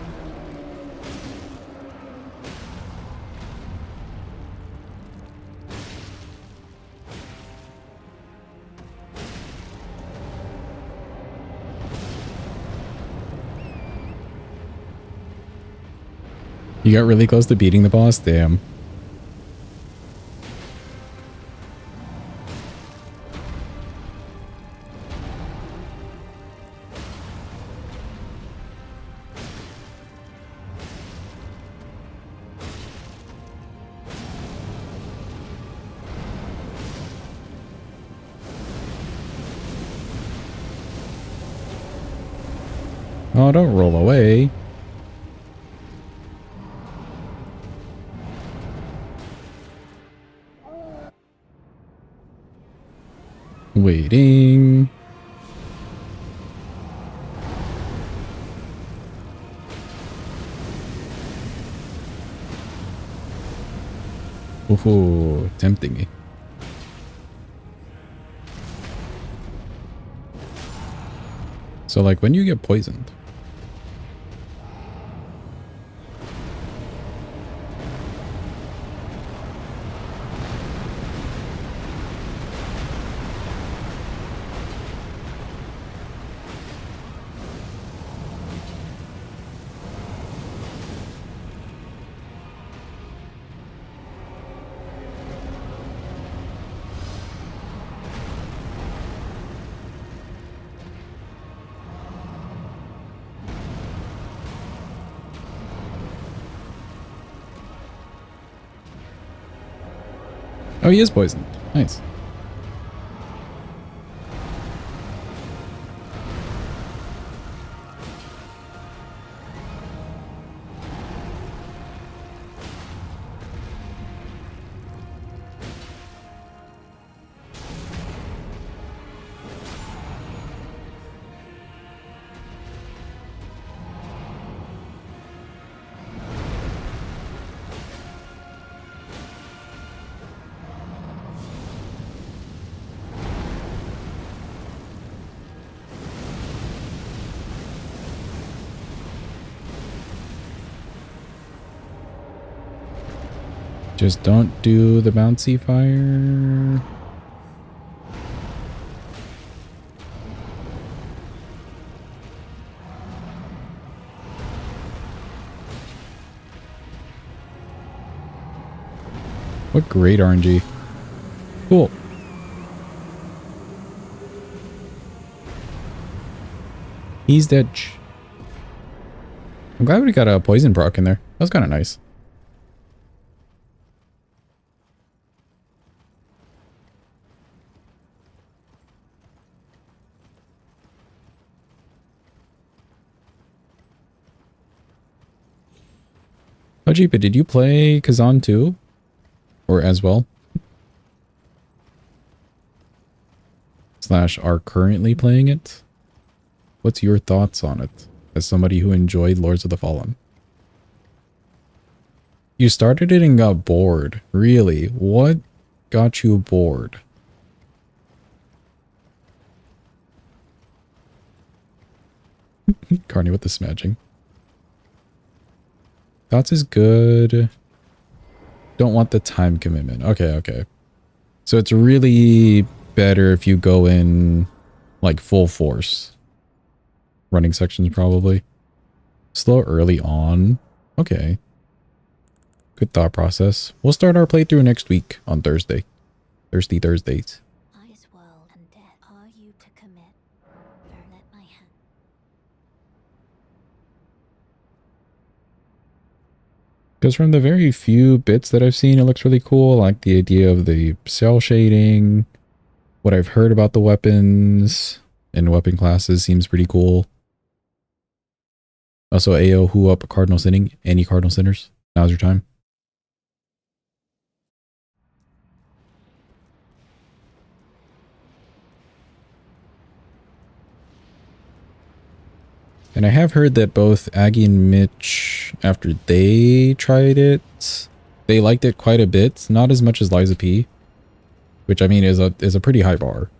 You got really close to beating the boss? Damn. Oh, don't roll away. Waiting. Ooh, tempting me. So like when you get poisoned. Oh, he is poisoned. Nice. Just don't do the bouncy fire. What great RNG. Cool. He's dead. I'm glad we got a poison proc in there. That was kind of nice. Oh, Jeepa, did you play Kazan too? Or as well? Slash are currently playing it? What's your thoughts on it as somebody who enjoyed Lords of the Fallen? You started it and got bored. Really? What got you bored? Carney with the smudging. Thoughts is good. Don't want the time commitment. Okay, okay. So it's really better if you go in like full force. Running sections probably. Slow early on. Okay. Good thought process. We'll start our playthrough next week on Thursday. Thirsty Thursdays. Eyes world and death. Are you to commit? Let my hand. Because from the very few bits that I've seen, it looks really cool. I like the idea of the cell shading. What I've heard about the weapons and weapon classes seems pretty cool. Also, AO, who up Cardinal Sinning? Any Cardinal Sinners? Now's your time. And I have heard that both Aggie and Mitch, after they tried it, they liked it quite a bit. Not as much as Liza P, which I mean is a pretty high bar.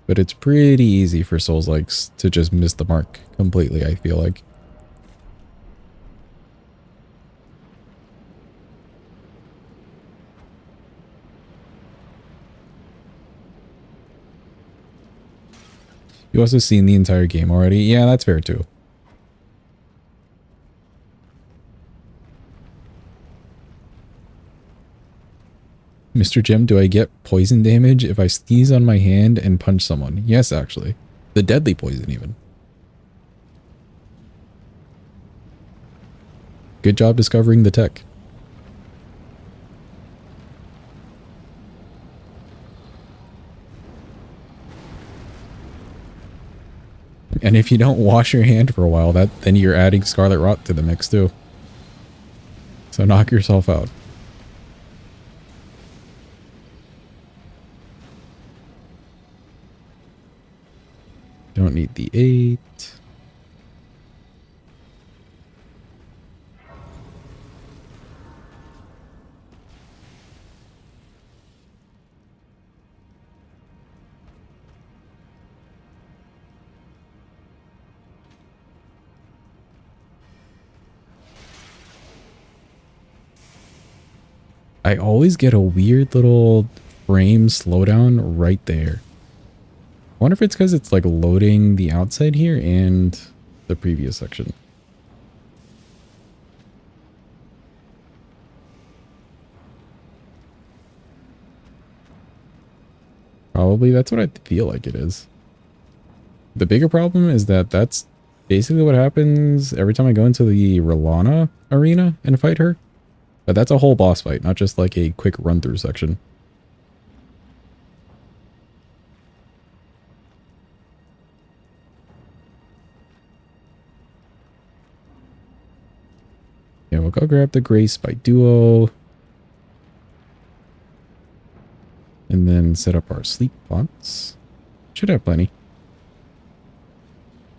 But it's pretty easy for Souls-likes to just miss the mark completely, I feel like. You also seen the entire game already? Yeah, that's fair too. Mr. Jim, do I get poison damage if I sneeze on my hand and punch someone? Yes, actually. The deadly poison even. Good job discovering the tech. And if you don't wash your hand for a while, then you're adding Scarlet Rot to the mix too. So knock yourself out. Don't need the 8. I always get a weird little frame slowdown right there. I wonder if it's because it's like loading the outside here and the previous section. Probably that's what I feel like it is. The bigger problem is that that's basically what happens every time I go into the Rolana arena and fight her. But that's a whole boss fight, not just like a quick run through section. Yeah, we'll go grab the Grace by Duo. And then set up our sleep pots. Should have plenty.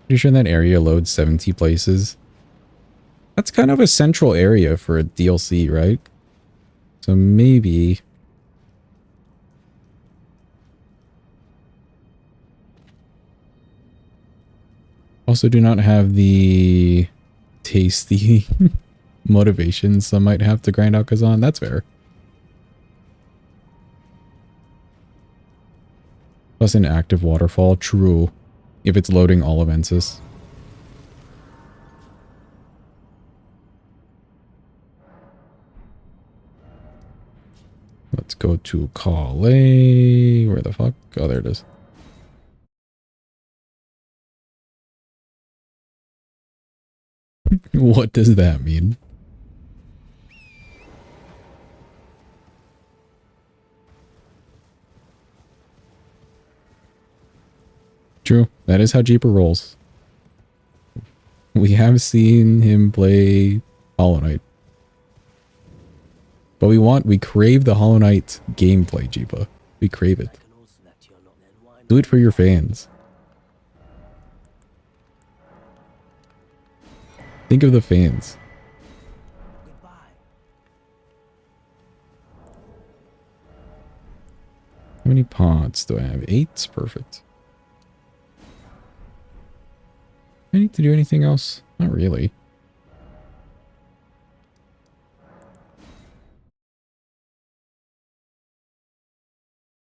Pretty sure that area loads 70 places. That's kind of a central area for a DLC, right? So maybe... Also do not have the tasty motivation some might have to grind out Kazan. That's fair. Plus an active waterfall. True. If it's loading all of Ensis. Let's go to Calais. Where the fuck? Oh, there it is. What does that mean? True. That is how Jeeper rolls. We have seen him play Hollow Knight. But we crave the Hollow Knight gameplay, Jeepa. We crave it. Do it for your fans. Think of the fans. How many pots do I have? 8? Perfect. Do I need to do anything else? Not really.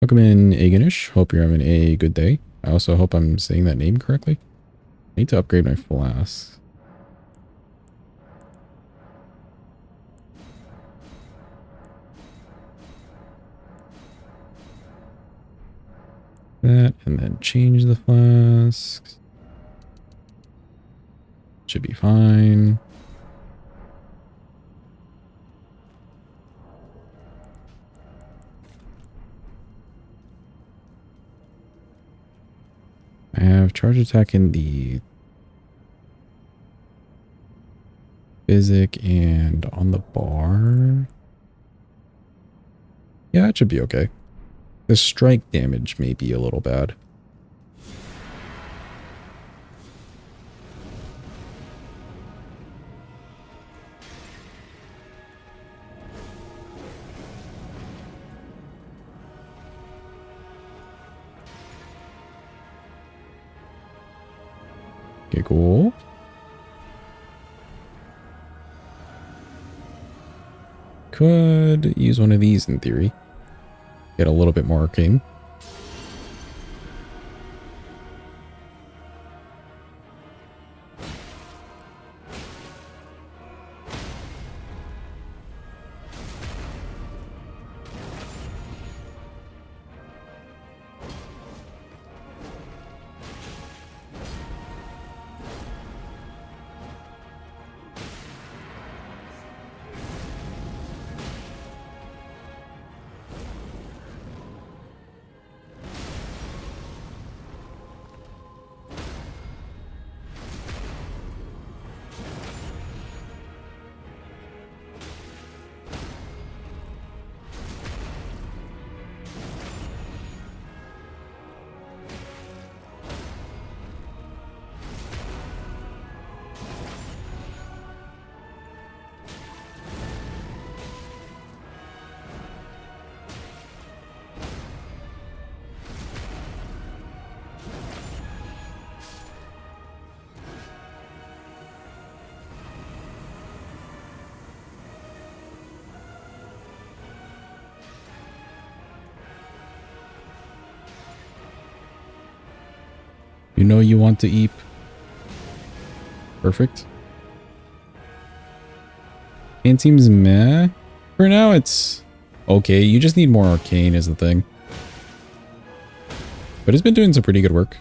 Welcome in, Aganish. Hope you're having a good day. I also hope I'm saying that name correctly. I need to upgrade my flask. That, and then change the flasks. Should be fine. I have charge attack in the physic and on the bar. Yeah, it should be okay. The strike damage may be a little bad. Okay, cool. Could use one of these in theory. Get a little bit more arcane. You know you want to eat. Perfect. It seems meh. For now, it's okay. You just need more arcane is the thing. But it's been doing some pretty good work.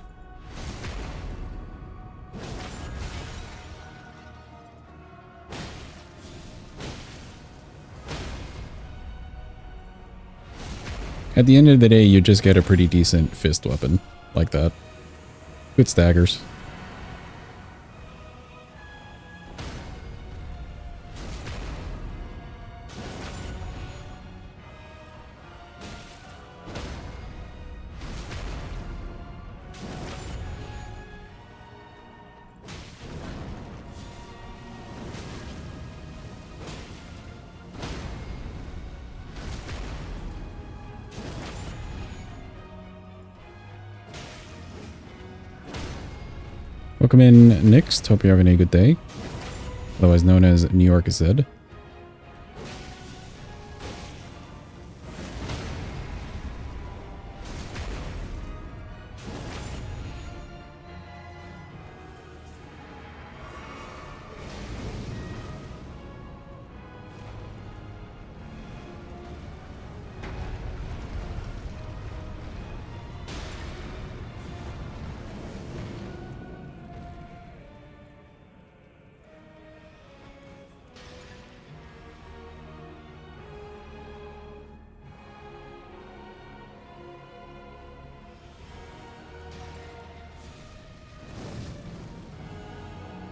At the end of the day, you just get a pretty decent fist weapon like that. Good staggers. Welcome in, Nix. Hope you're having a good day. otherwise known as New York Zed.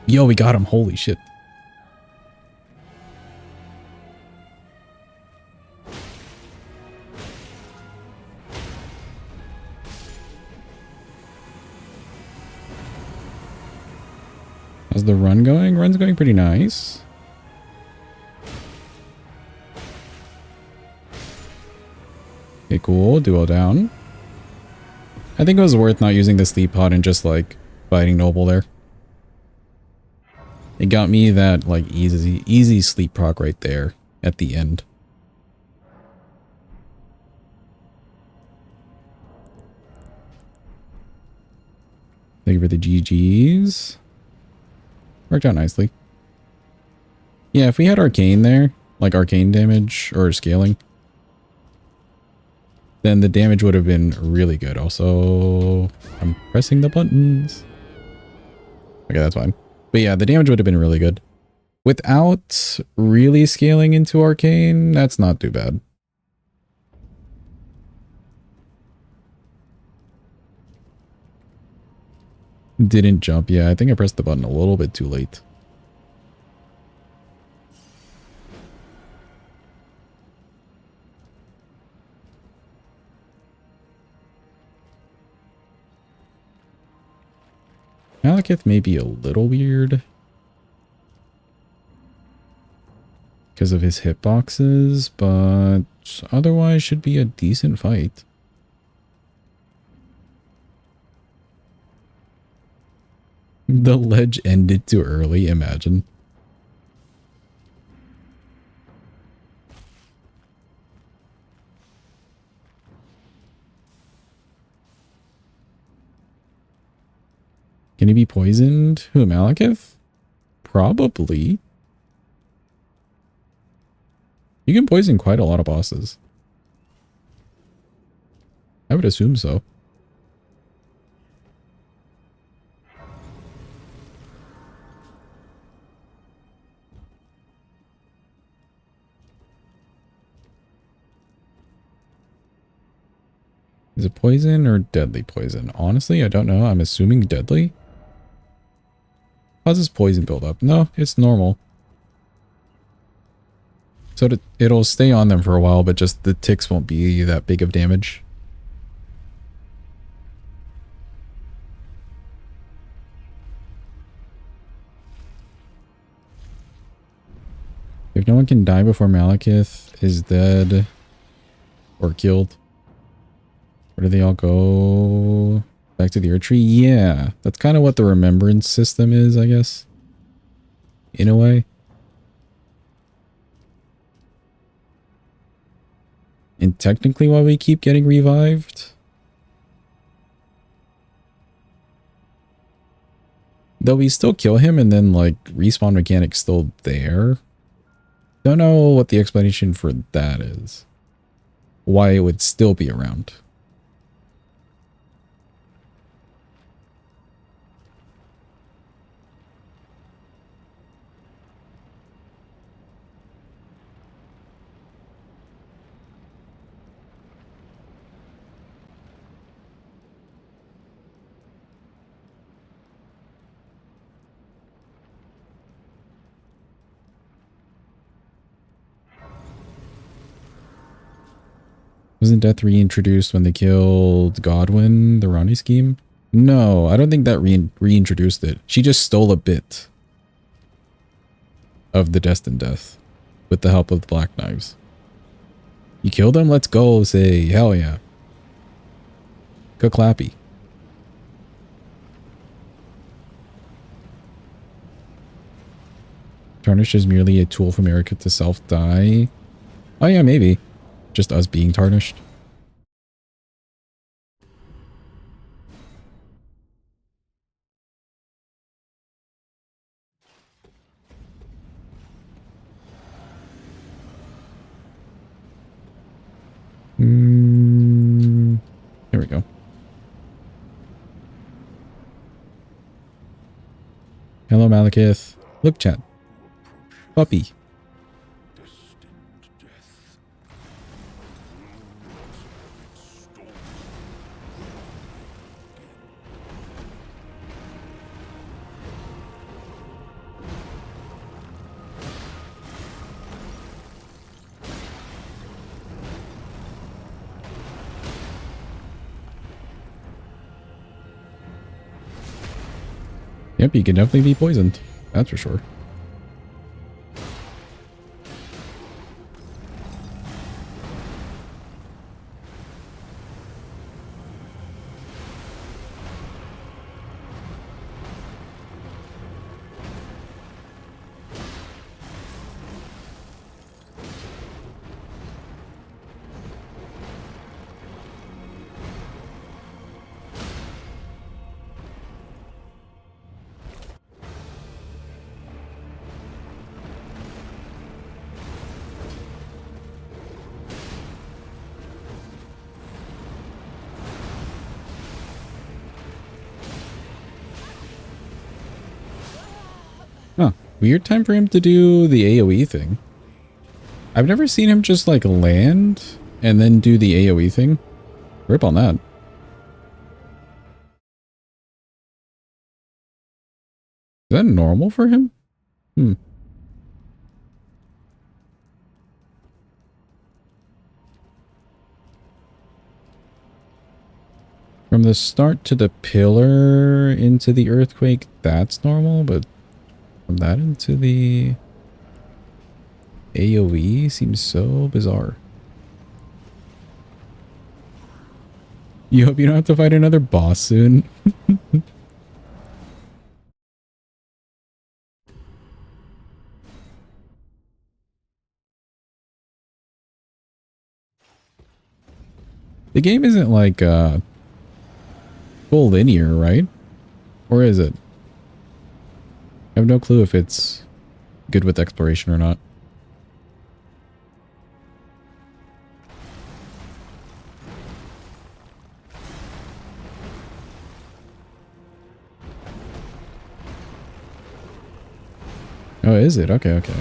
Yo, we got him. Holy shit. How's the run going? Run's going pretty nice. Okay, cool. Duo down. I think it was worth not using the sleep pod and just like fighting Noble there. It got me that like easy sleep proc right there at the end. Thank you for the GGs. Worked out nicely. Yeah, if we had arcane there, like arcane damage or scaling, then the damage would have been really good. Also, I'm pressing the buttons. Okay, that's fine. But yeah, the damage would have been really good. Without really scaling into arcane, that's not too bad. Didn't jump. Yeah, I think I pressed the button a little bit too late. Malekith may be a little weird because of his hitboxes, but otherwise should be a decent fight. The ledge ended too early, imagine. Can he be poisoned? Who, Malekith? Probably. You can poison quite a lot of bosses. I would assume so. Is it poison or deadly poison? Honestly, I don't know. I'm assuming deadly. How's this poison build up? No, it's normal. So it'll stay on them for a while, but just the ticks won't be that big of damage. If no one can die before Malekith is dead or killed, where do they all go? Back to the Earth Tree? Yeah, that's kind of what the remembrance system is, I guess. In a way. And technically why we keep getting revived. Though we still kill him and then like respawn mechanic's still there. Don't know what the explanation for that is. Why it would still be around. Wasn't death reintroduced when they killed Godwyn, the Ronnie scheme? No, I don't think that reintroduced it. She just stole a bit of the Destined Death with the help of the Black Knives. You killed him? Let's go, say, hell yeah. Go clappy. Tarnish is merely a tool from Erica to self-die. Oh yeah, maybe. Just us being tarnished. There we go. Hello, Malekith. Look, chat. Puppy. Yep, you can definitely be poisoned. That's for sure. Huh. Weird time for him to do the AoE thing. I've never seen him just like land and then do the AoE thing. Rip on that. Is that normal for him? From the start to the pillar into the earthquake, that's normal, but from that into the AoE seems so bizarre. You hope you don't have to fight another boss soon. The game isn't like full linear, right? Or is it? I have no clue if it's good with exploration or not. Oh, is it? Okay, okay.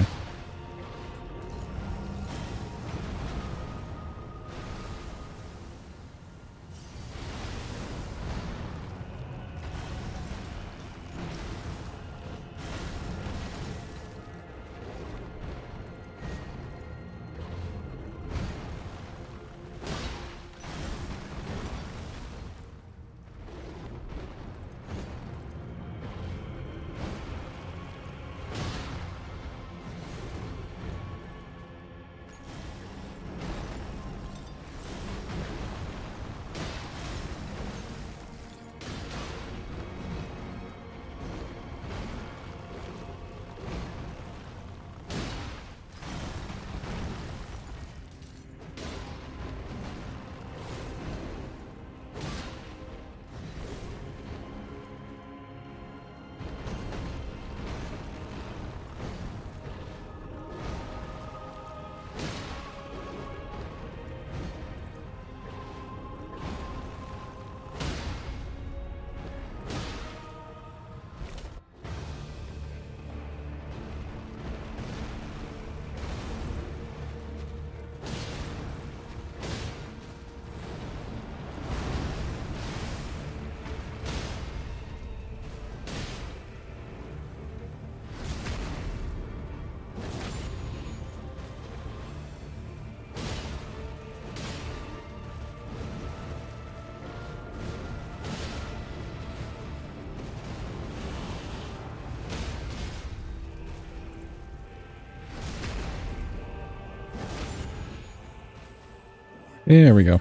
There we go.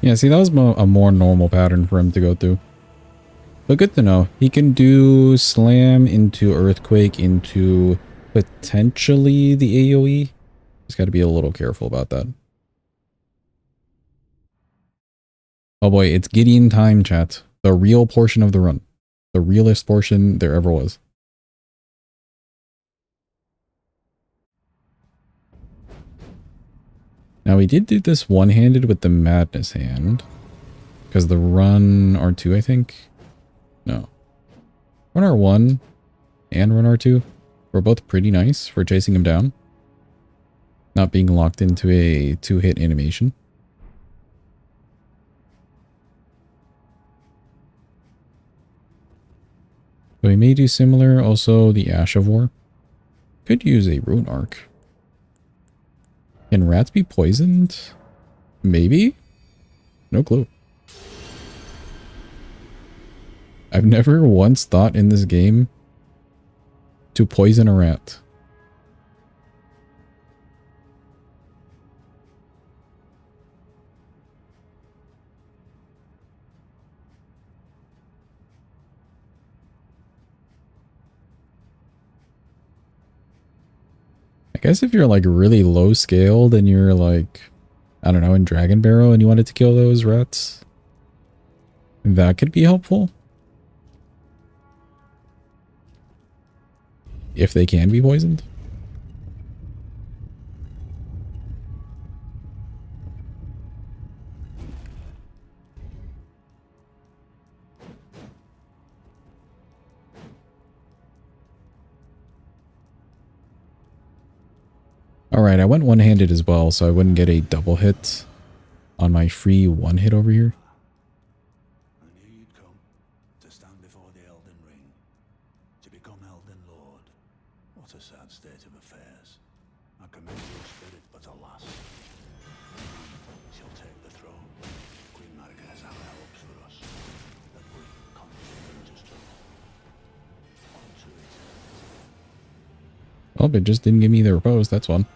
Yeah, see, that was a more normal pattern for him to go through. But good to know. He can do slam into earthquake into potentially the AoE. Just got to be a little careful about that. Oh boy, it's Gideon time, chat. The real portion of the run. The realest portion there ever was. Now we did do this one-handed with the Madness hand. Because the run R2, I think? No. Run R1 and run R2 were both pretty nice for chasing him down. Not being locked into a 2-hit animation. So we may do similar. Also, the Ash of War. Could use a Rune Arc. Can rats be poisoned? Maybe? No clue. I've never once thought in this game to poison a rat. I guess if you're like really low scaled and you're like, I don't know, in Dragon Barrow and you wanted to kill those rats, that could be helpful. If they can be poisoned. Alright, I went one-handed as well, so I wouldn't get a double hit on my free one hit over here. I knew you'd come to stand before the Elden Ring, to become Elden Lord. What a sad state of affairs. I commend your spirit, but alas, she'll take the throne. Queen Marika has our hopes for us, that we continue to struggle unto eternity. Oh, it just didn't give me the repose, that's one.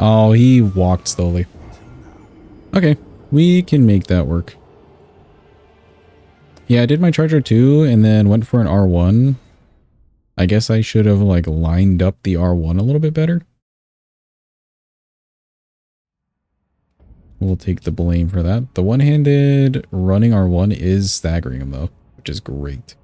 Oh, he walked slowly. Okay, we can make that work. Yeah, I did my charger too, and then went for an R1. I guess I should have like lined up the R1 a little bit better. We'll take the blame for that. The one-handed running R1 is staggering him though, which is great.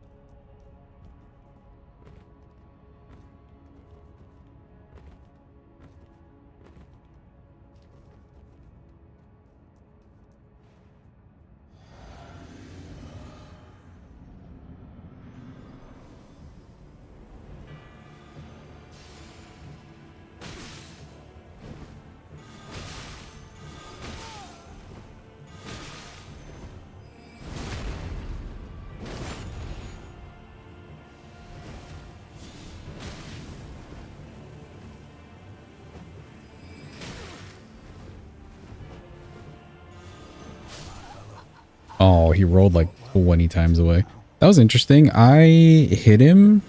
Oh, he rolled like 20 times away. That was interesting. I hit him.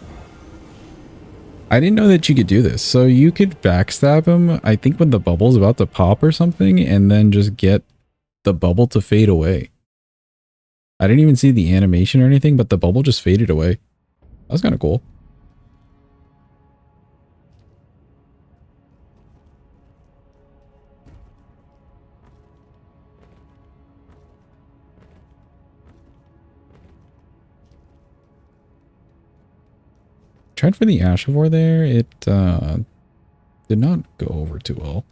I didn't know that you could do this. So you could backstab him, I think when the bubble's about to pop or something, and then just get the bubble to fade away. I didn't even see the animation or anything, but the bubble just faded away. That was kind of cool. Tried for the Ash of War there. It did not go over too well.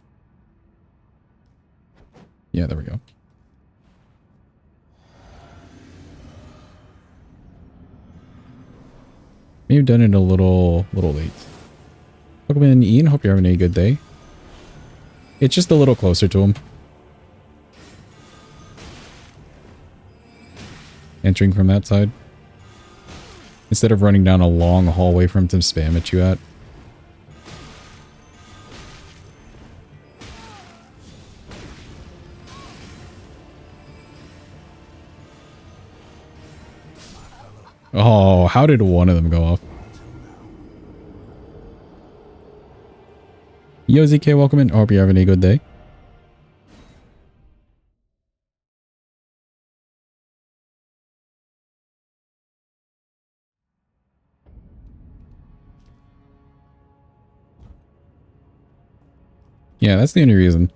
Yeah, there we go. May have done it a little late. Welcome in, Ian. Hope you're having a good day. It's just a little closer to him. Entering from that side. Instead of running down a long hallway for him to spam at you at. Oh, how did one of them go off? Yo, ZK, welcome in. I hope you're having a good day. Yeah, that's the only reason.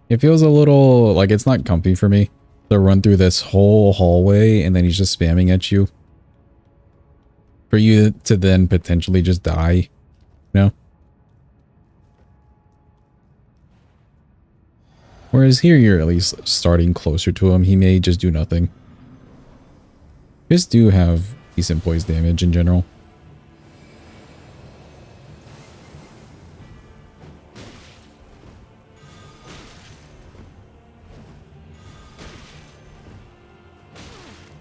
It feels a little like it's not comfy for me to run through this whole hallway and then he's just spamming at you. For you to then potentially just die, you know? Whereas here you're at least starting closer to him. He may just do nothing. Fists do have decent poise damage in general.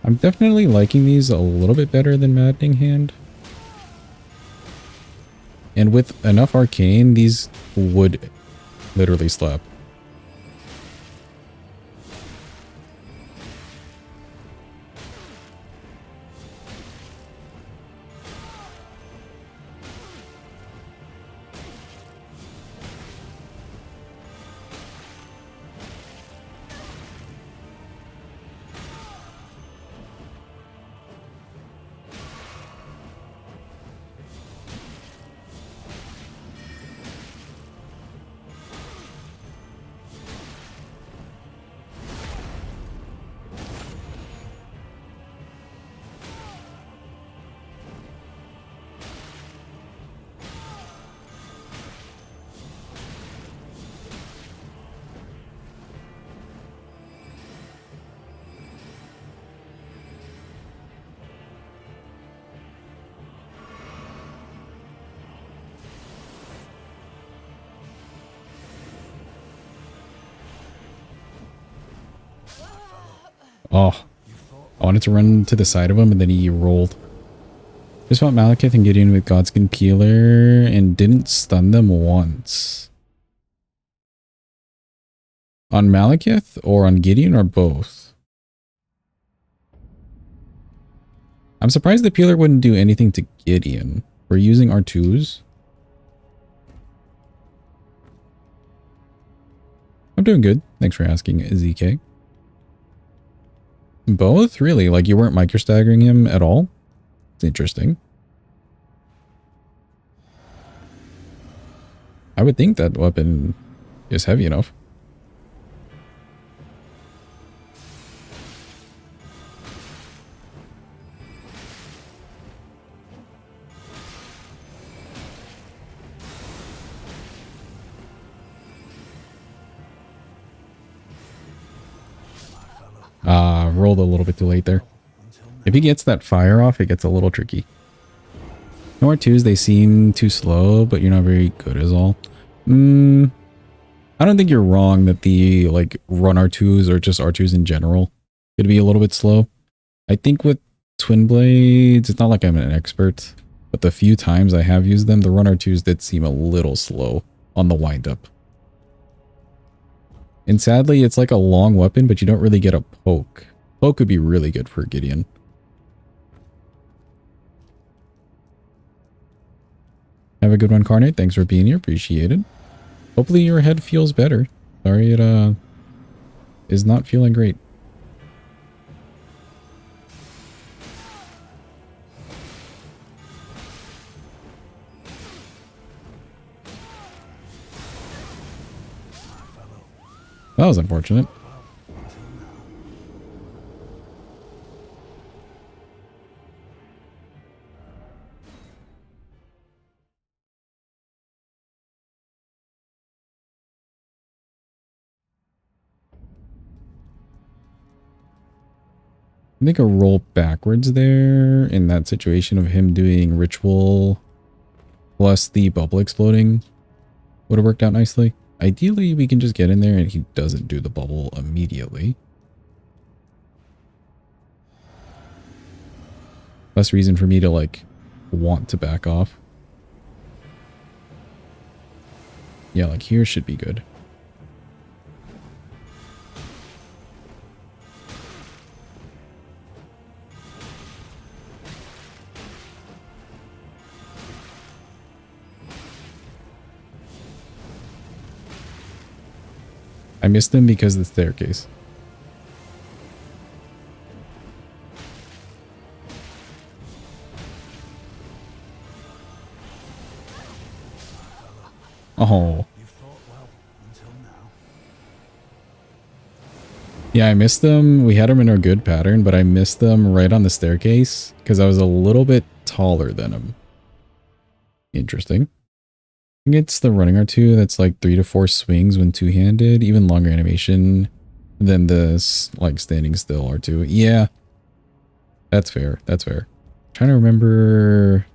I'm definitely liking these a little bit better than Maddening Hand. And with enough arcane, these would literally slap. Oh, I wanted to run to the side of him and then he rolled. Just fought Malekith and Gideon with Godskin Peeler and didn't stun them once. On Malekith or on Gideon or both? I'm surprised the Peeler wouldn't do anything to Gideon. We're using R2s. I'm doing good. Thanks for asking, ZK. Both? Really? Like you weren't micro-staggering him at all? It's interesting. I would think that weapon is heavy enough. Rolled a little bit too late there. If he gets that fire off, it gets a little tricky. No R2s, they seem too slow, but you're not very good is all. I don't think you're wrong that the like run R2s or just R2s in general could be a little bit slow. I think with Twin Blades, it's not like I'm an expert, but the few times I have used them, the run R2s did seem a little slow on the windup. And sadly, it's like a long weapon, but you don't really get a poke. Poke could be really good for Gideon. Have a good one, Carnate. Thanks for being here. Appreciated. Hopefully your head feels better. Sorry it is not feeling great. That was unfortunate. I think a roll backwards there in that situation of him doing ritual plus the bubble exploding would have worked out nicely. Ideally, we can just get in there and he doesn't do the bubble immediately. Less reason for me to like want to back off. Yeah, like here should be good. I missed them because of the staircase. Oh. You fought well until now. Yeah, I missed them. We had them in our good pattern, but I missed them right on the staircase because I was a little bit taller than him. Interesting. I think it's the running R2 that's like 3 to 4 swings when two-handed, even longer animation than the like standing still R2. Yeah, that's fair. That's fair. Trying to remember.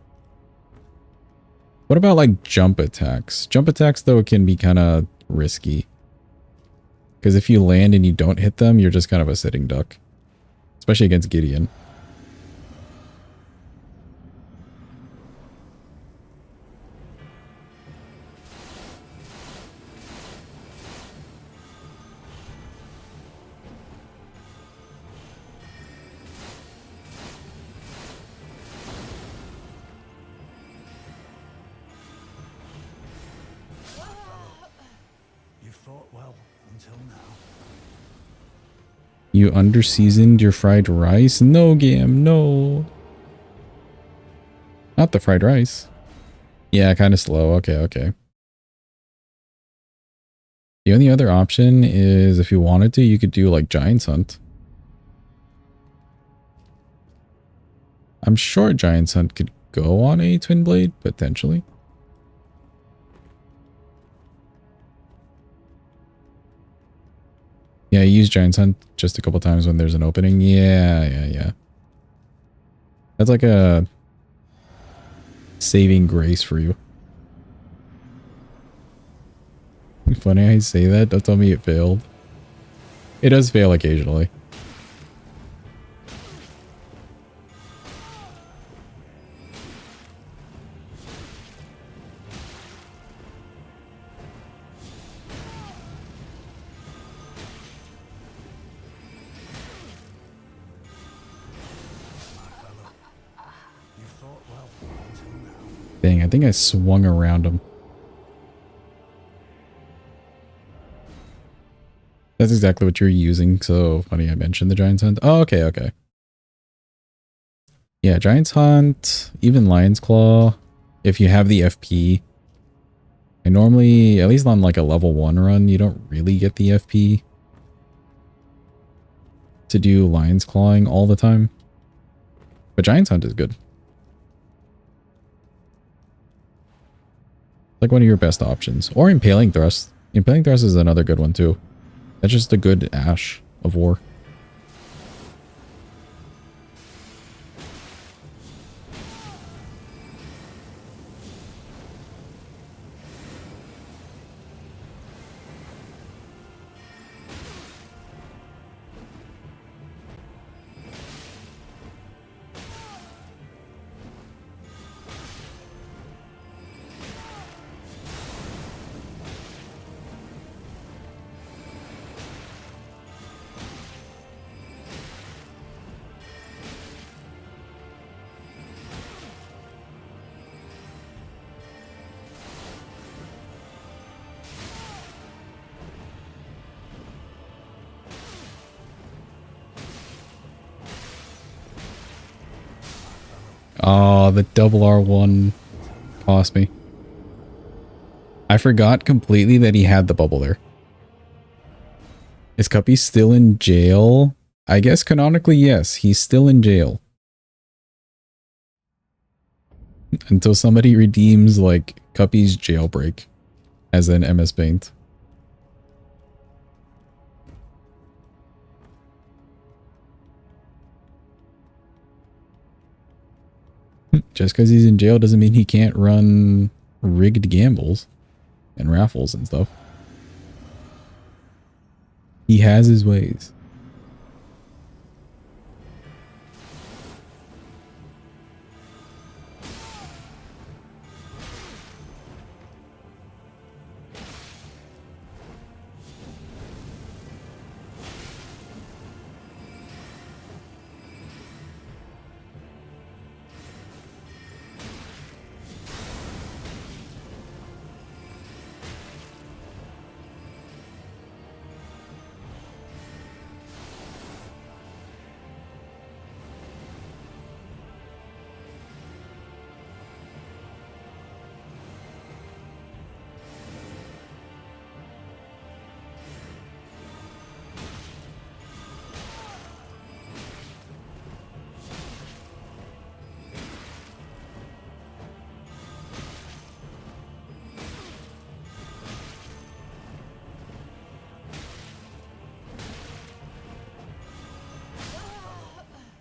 What about like jump attacks? Jump attacks though can be kind of risky. Because if you land and you don't hit them, you're just kind of a sitting duck. Especially against Gideon. You fought well until now. You underseasoned your fried rice? No, Gam, no. Not the fried rice. Yeah, kind of slow. Okay, okay. The only other option is if you wanted to, you could do like Giant's Hunt. I'm sure Giant's Hunt could go on a Twin Blade, potentially. Yeah, I use Giant's Hunt just a couple times when there's an opening. Yeah. That's like a saving grace for you. Funny how you say that. Don't tell me it failed. It does fail occasionally. You fought well until now. Dang, I think I swung around him. That's exactly what you're using. So funny I mentioned the Giant's Hunt. Oh, okay, okay. Yeah, Giant's Hunt, even Lion's Claw, if you have the FP. And normally, at least on like a level 1 run, you don't really get the FP to do Lion's Clawing all the time. But Giant's Hunt is good. Like one of your best options. Or Impaling Thrust. Impaling Thrust is another good one too. That's just a good Ash of War. Oh, the double R1 cost me. I forgot completely that he had the bubble there. Is Cuppy still in jail? I guess canonically, yes. He's still in jail. Until somebody redeems, like, Cuppy's jailbreak as an MS Paint. Just because he's in jail doesn't mean he can't run rigged gambles and raffles and stuff. He has his ways.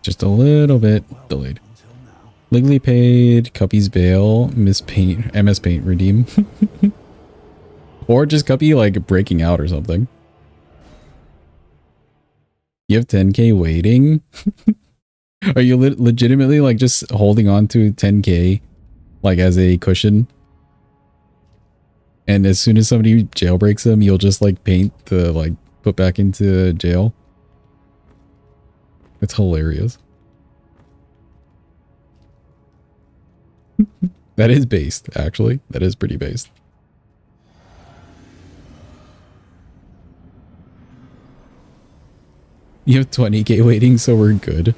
Just a little bit delayed. Until now. Legally paid, Cuppy's bail, Miss Paint, MS Paint redeem. Or just Cuppy like breaking out or something. You have 10k waiting? Are you legitimately like just holding on to 10k like as a cushion? And as soon as somebody jailbreaks them, you'll just like paint to like put back into jail? It's hilarious. That is based, actually. That is pretty based. You have 20k waiting, so we're good.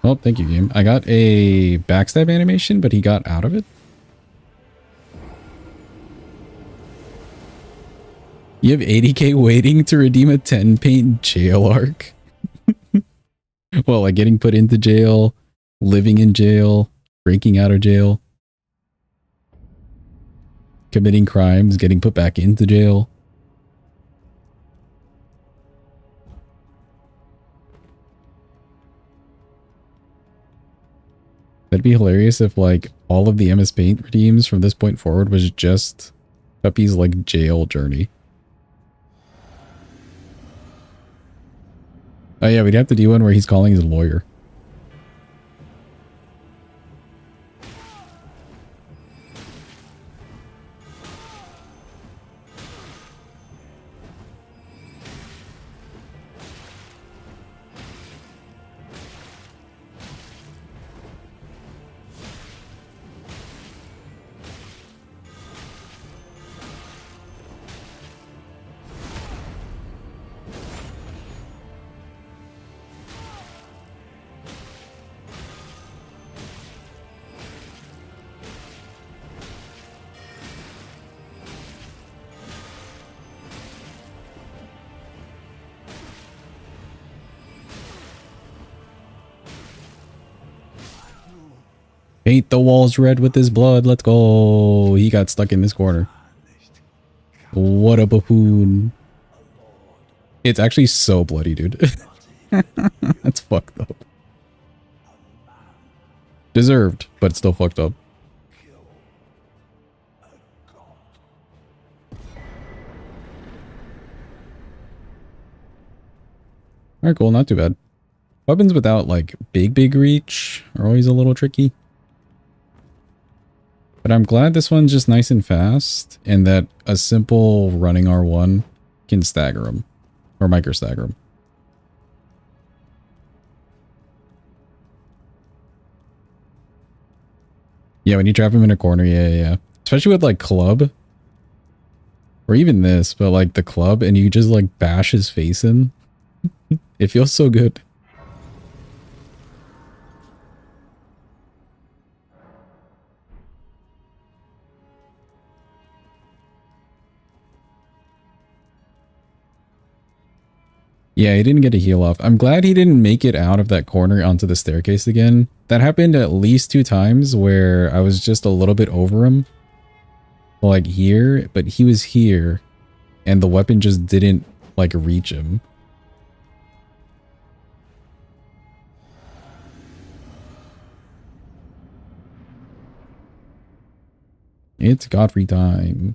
Oh, thank you, game. I got a backstab animation, but he got out of it. You have 80k waiting to redeem a 10 paint jail arc. Well, like getting put into jail, living in jail, breaking out of jail, committing crimes, getting put back into jail. That'd be hilarious if like all of the MS Paint redeems from this point forward was just Puppy's like jail journey. Oh yeah, we'd have to do one where he's calling his lawyer. Paint the walls red with his blood. Let's go. He got stuck in this corner. What a buffoon. It's actually so bloody, dude. That's fucked up. Deserved, but still fucked up. Alright, cool. Not too bad. Weapons without, like, big reach are always a little tricky. But I'm glad this one's just nice and fast, and that a simple running R1 can stagger him. Or micro stagger him. Yeah, when you trap him in a corner, yeah. Especially with, like, club. Or even this, but, like, the club, and you just, like, bash his face in. It feels so good. Yeah, he didn't get a heal off. I'm glad he didn't make it out of that corner onto the staircase again. That happened at least 2 times where I was just a little bit over him. Like here, but he was here and the weapon just didn't like reach him. It's Godfrey time.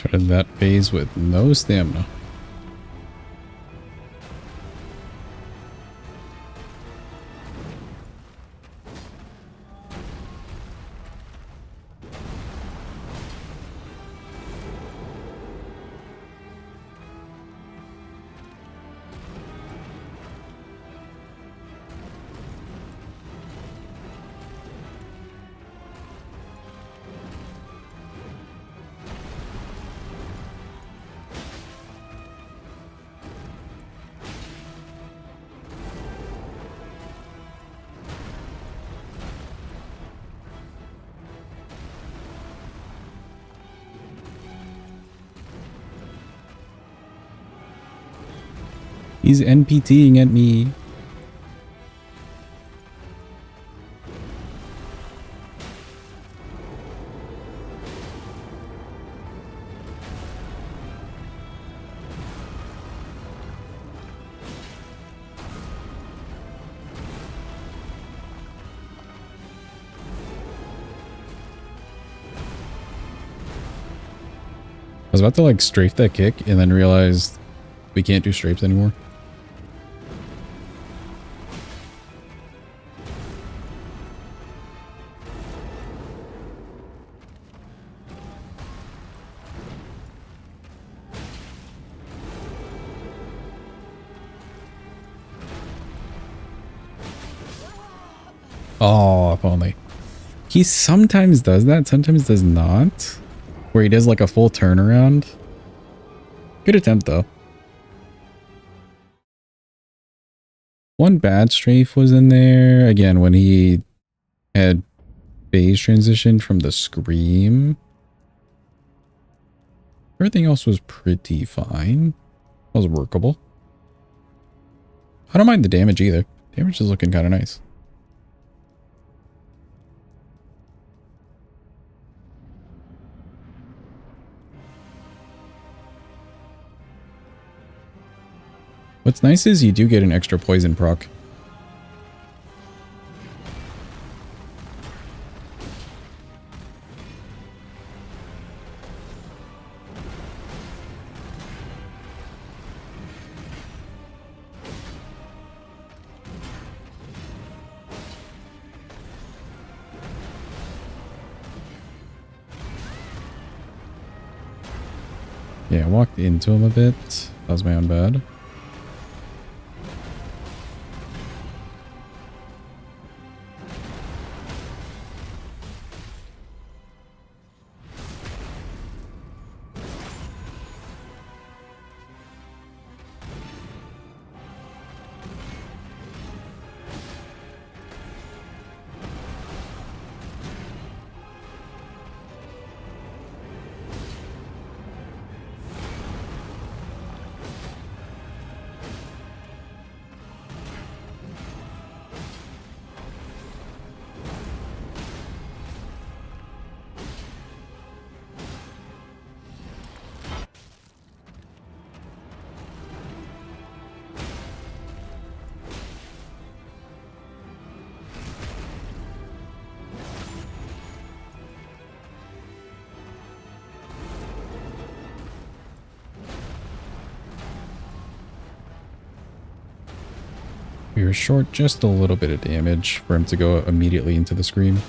Started that phase with no stamina. He's NPTing at me. I was about to like strafe that kick and then realized we can't do strafes anymore. Oh, if only. He sometimes does that, sometimes does not. Where he does like a full turnaround. Good attempt though. One bad strafe was in there. Again, when he had phase transition from the scream. Everything else was pretty fine. That was workable. I don't mind the damage either. Damage is looking kind of nice. What's nice is you do get an extra poison proc. Yeah, I walked into him a bit. That was my own bad. We were short just a little bit of damage for him to go immediately into the scream.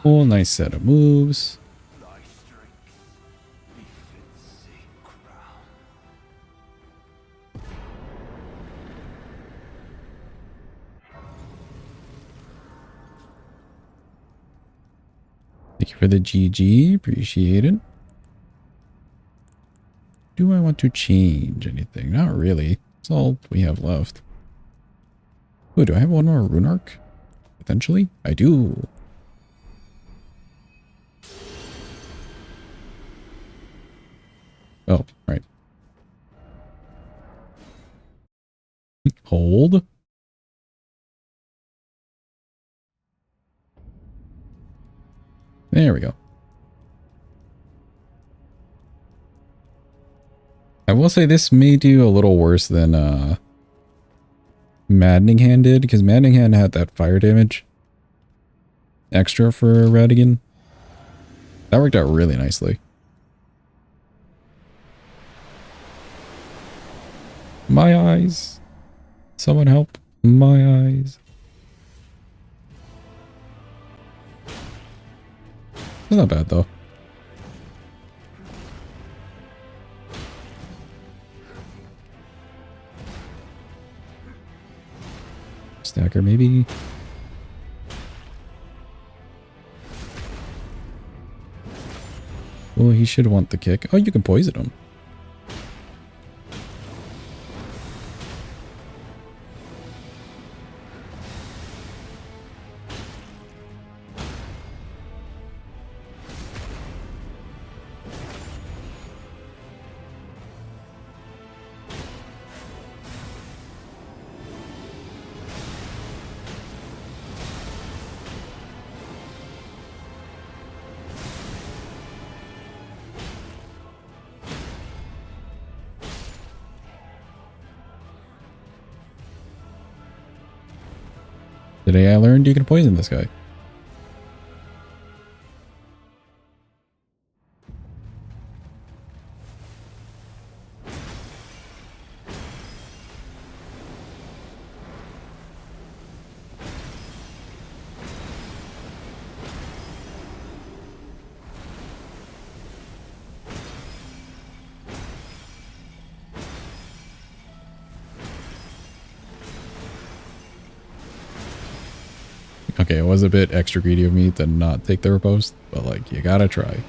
Oh, nice set of moves. Thank you for the GG. Appreciate it. Do I want to change anything? Not really. That's all we have left. Oh, do I have one more rune arc? Potentially? I do. Oh, right. Hold. There we go. I will say this may do a little worse than Maddening Hand did, because Maddening Hand had that fire damage extra for Radigan. That worked out really nicely. My eyes. Someone help. My eyes. It's not bad though. Stacker maybe. Well, he should want the kick. Oh, you can poison him. Today I learned you can poison this guy. Okay, it was a bit extra greedy of me to not take the riposte, but like, you gotta try.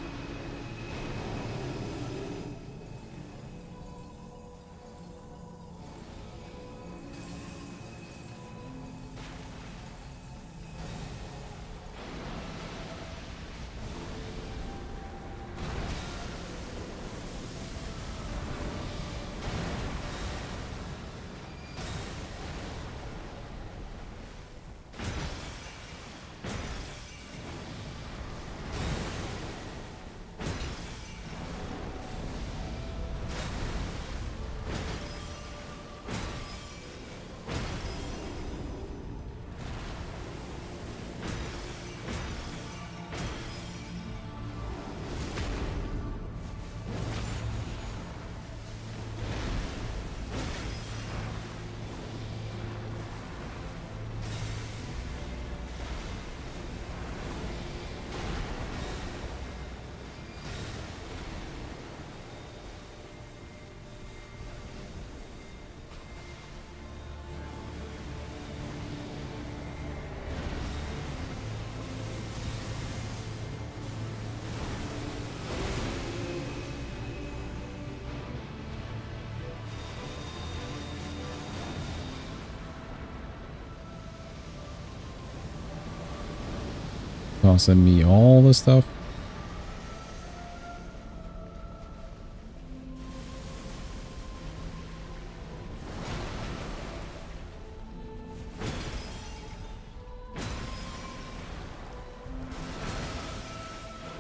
Tossing me all the stuff.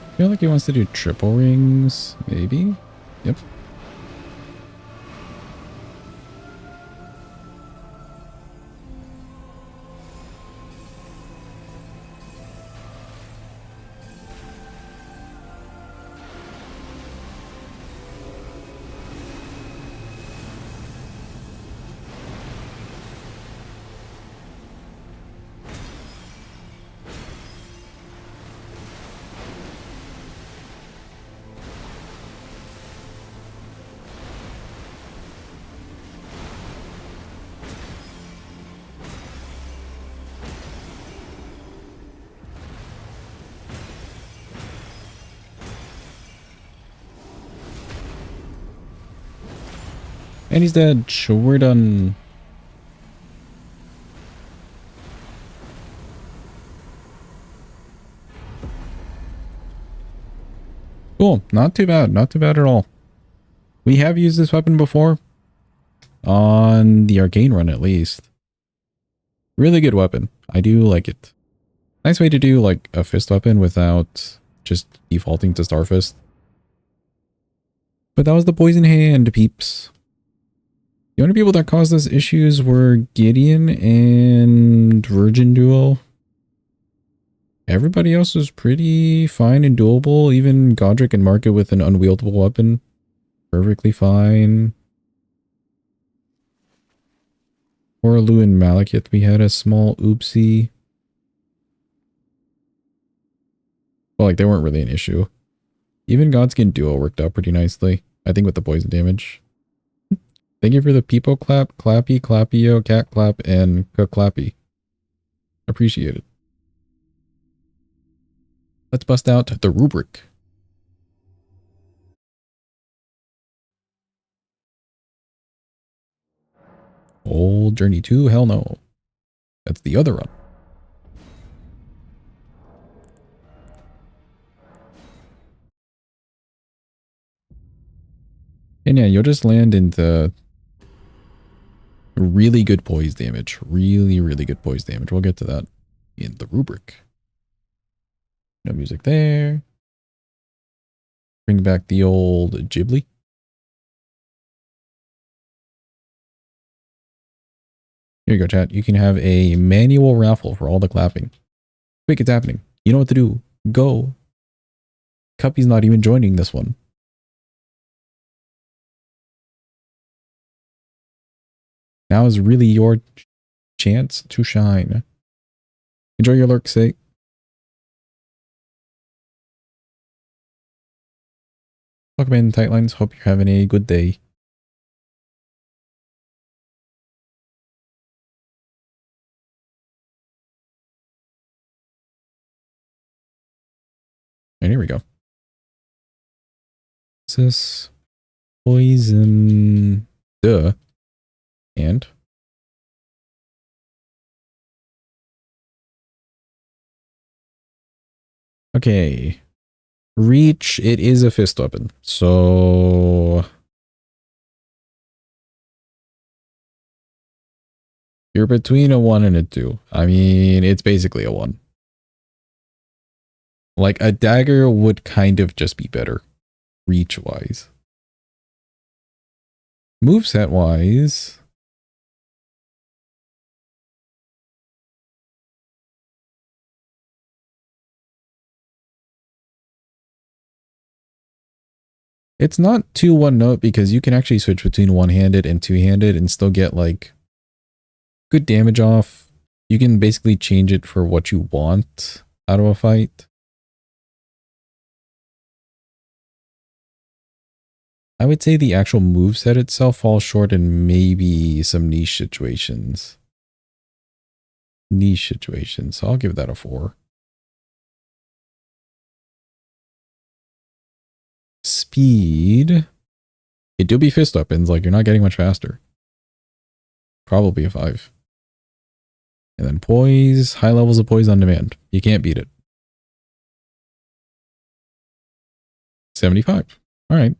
I feel like he wants to do triple rings, maybe? Yep. And he's dead. Sure, we're done. Cool. Not too bad. Not too bad at all. We have used this weapon before. On the arcane run, at least. Really good weapon. I do like it. Nice way to do like a fist weapon without just defaulting to Starfist. But that was the poison hand, peeps. The only people that caused us issues were Gideon and Virgin Duo. Everybody else was pretty fine and doable. Even Godric and Market with an unwieldable weapon. Perfectly fine. Orlu and Malekith, we had a small oopsie. Well, like, they weren't really an issue. Even Godskin Duo worked out pretty nicely. I think with the poison damage. Thank you for the Peepo Clap, Clappy, Clappio, Cat Clap, and Clappy. Appreciate it. Let's bust out the rubric. Old Journey 2? Hell no. That's the other run. And yeah, you'll just land into really good poise damage. Really, really good poise damage. We'll get to that in the rubric. No music there. Bring back the old Ghibli. Here you go, chat. You can have a manual raffle for all the clapping. Quick, it's happening. You know what to do. Go. Cuppy's not even joining this one. Now is really your chance to shine. Enjoy your lurk, say. Welcome in, Tightlines. Hope you're having a good day. And here we go. This poison. Duh. And okay. Reach, it is a fist weapon. So you're between a 1 and a 2. I mean, it's basically a 1. Like a dagger would kind of just be better reach wise. Moveset wise, it's not too one note because you can actually switch between one-handed and two-handed and still get like good damage off. You can basically change it for what you want out of a fight. I would say the actual moveset itself falls short in maybe some niche situations. So I'll give that a 4. Speed. It do be fist weapons, like you're not getting much faster. Probably a 5. And then poise, high levels of poise on demand. You can't beat it. 75. All right.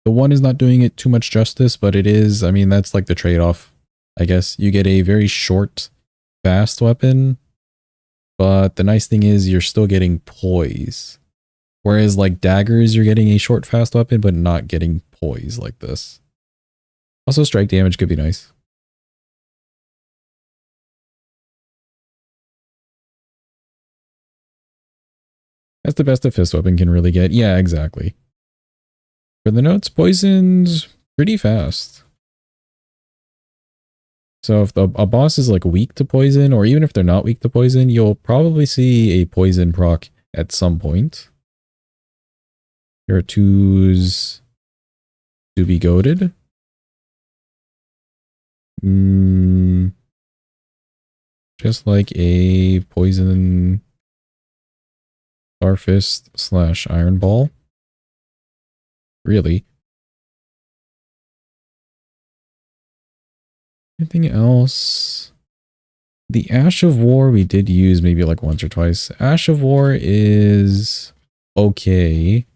The 1 is not doing it too much justice, but it is, I mean, that's like the trade-off, I guess. You get a very short, fast weapon, but the nice thing is you're still getting poise. Whereas like daggers, you're getting a short, fast weapon, but not getting poise like this. Also, strike damage could be nice. That's the best a fist weapon can really get. Yeah, exactly. For the notes, poison's pretty fast. So if a boss is like weak to poison, or even if they're not weak to poison, you'll probably see a poison proc at some point. Here are 2s to be goated. Just like a poison Starfist / Iron Ball. Really. Anything else? The Ash of War we did use maybe like once or twice. Ash of War is okay.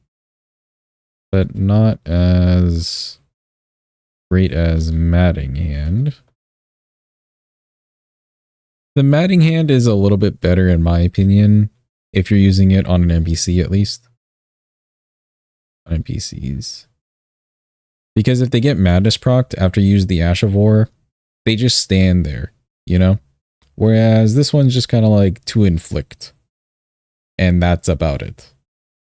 but not as great as Matting Hand. The Matting Hand is a little bit better in my opinion, if you're using it on an NPC at least. On NPCs. Because if they get Madness procced after you use the Ash of War, they just stand there, you know? Whereas this one's just kind of like to inflict. And that's about it.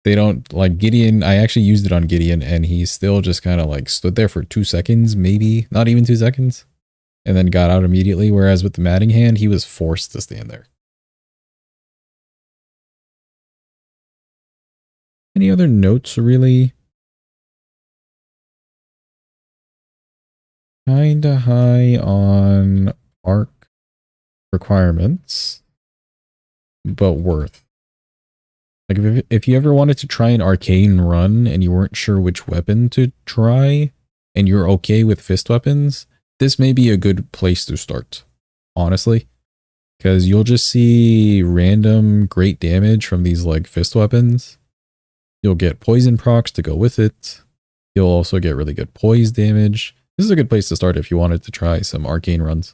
They don't, like Gideon, I actually used it on Gideon and he still just kind of like stood there for 2 seconds, maybe, not even 2 seconds. And then got out immediately, whereas with the Matting Hand, he was forced to stand there. Any other notes, really? Kinda high on arc requirements, but worth. Like if you ever wanted to try an arcane run and you weren't sure which weapon to try, and you're okay with fist weapons, this may be a good place to start, honestly. Because you'll just see random great damage from these like fist weapons. You'll get poison procs to go with it. You'll also get really good poise damage. This is a good place to start if you wanted to try some arcane runs.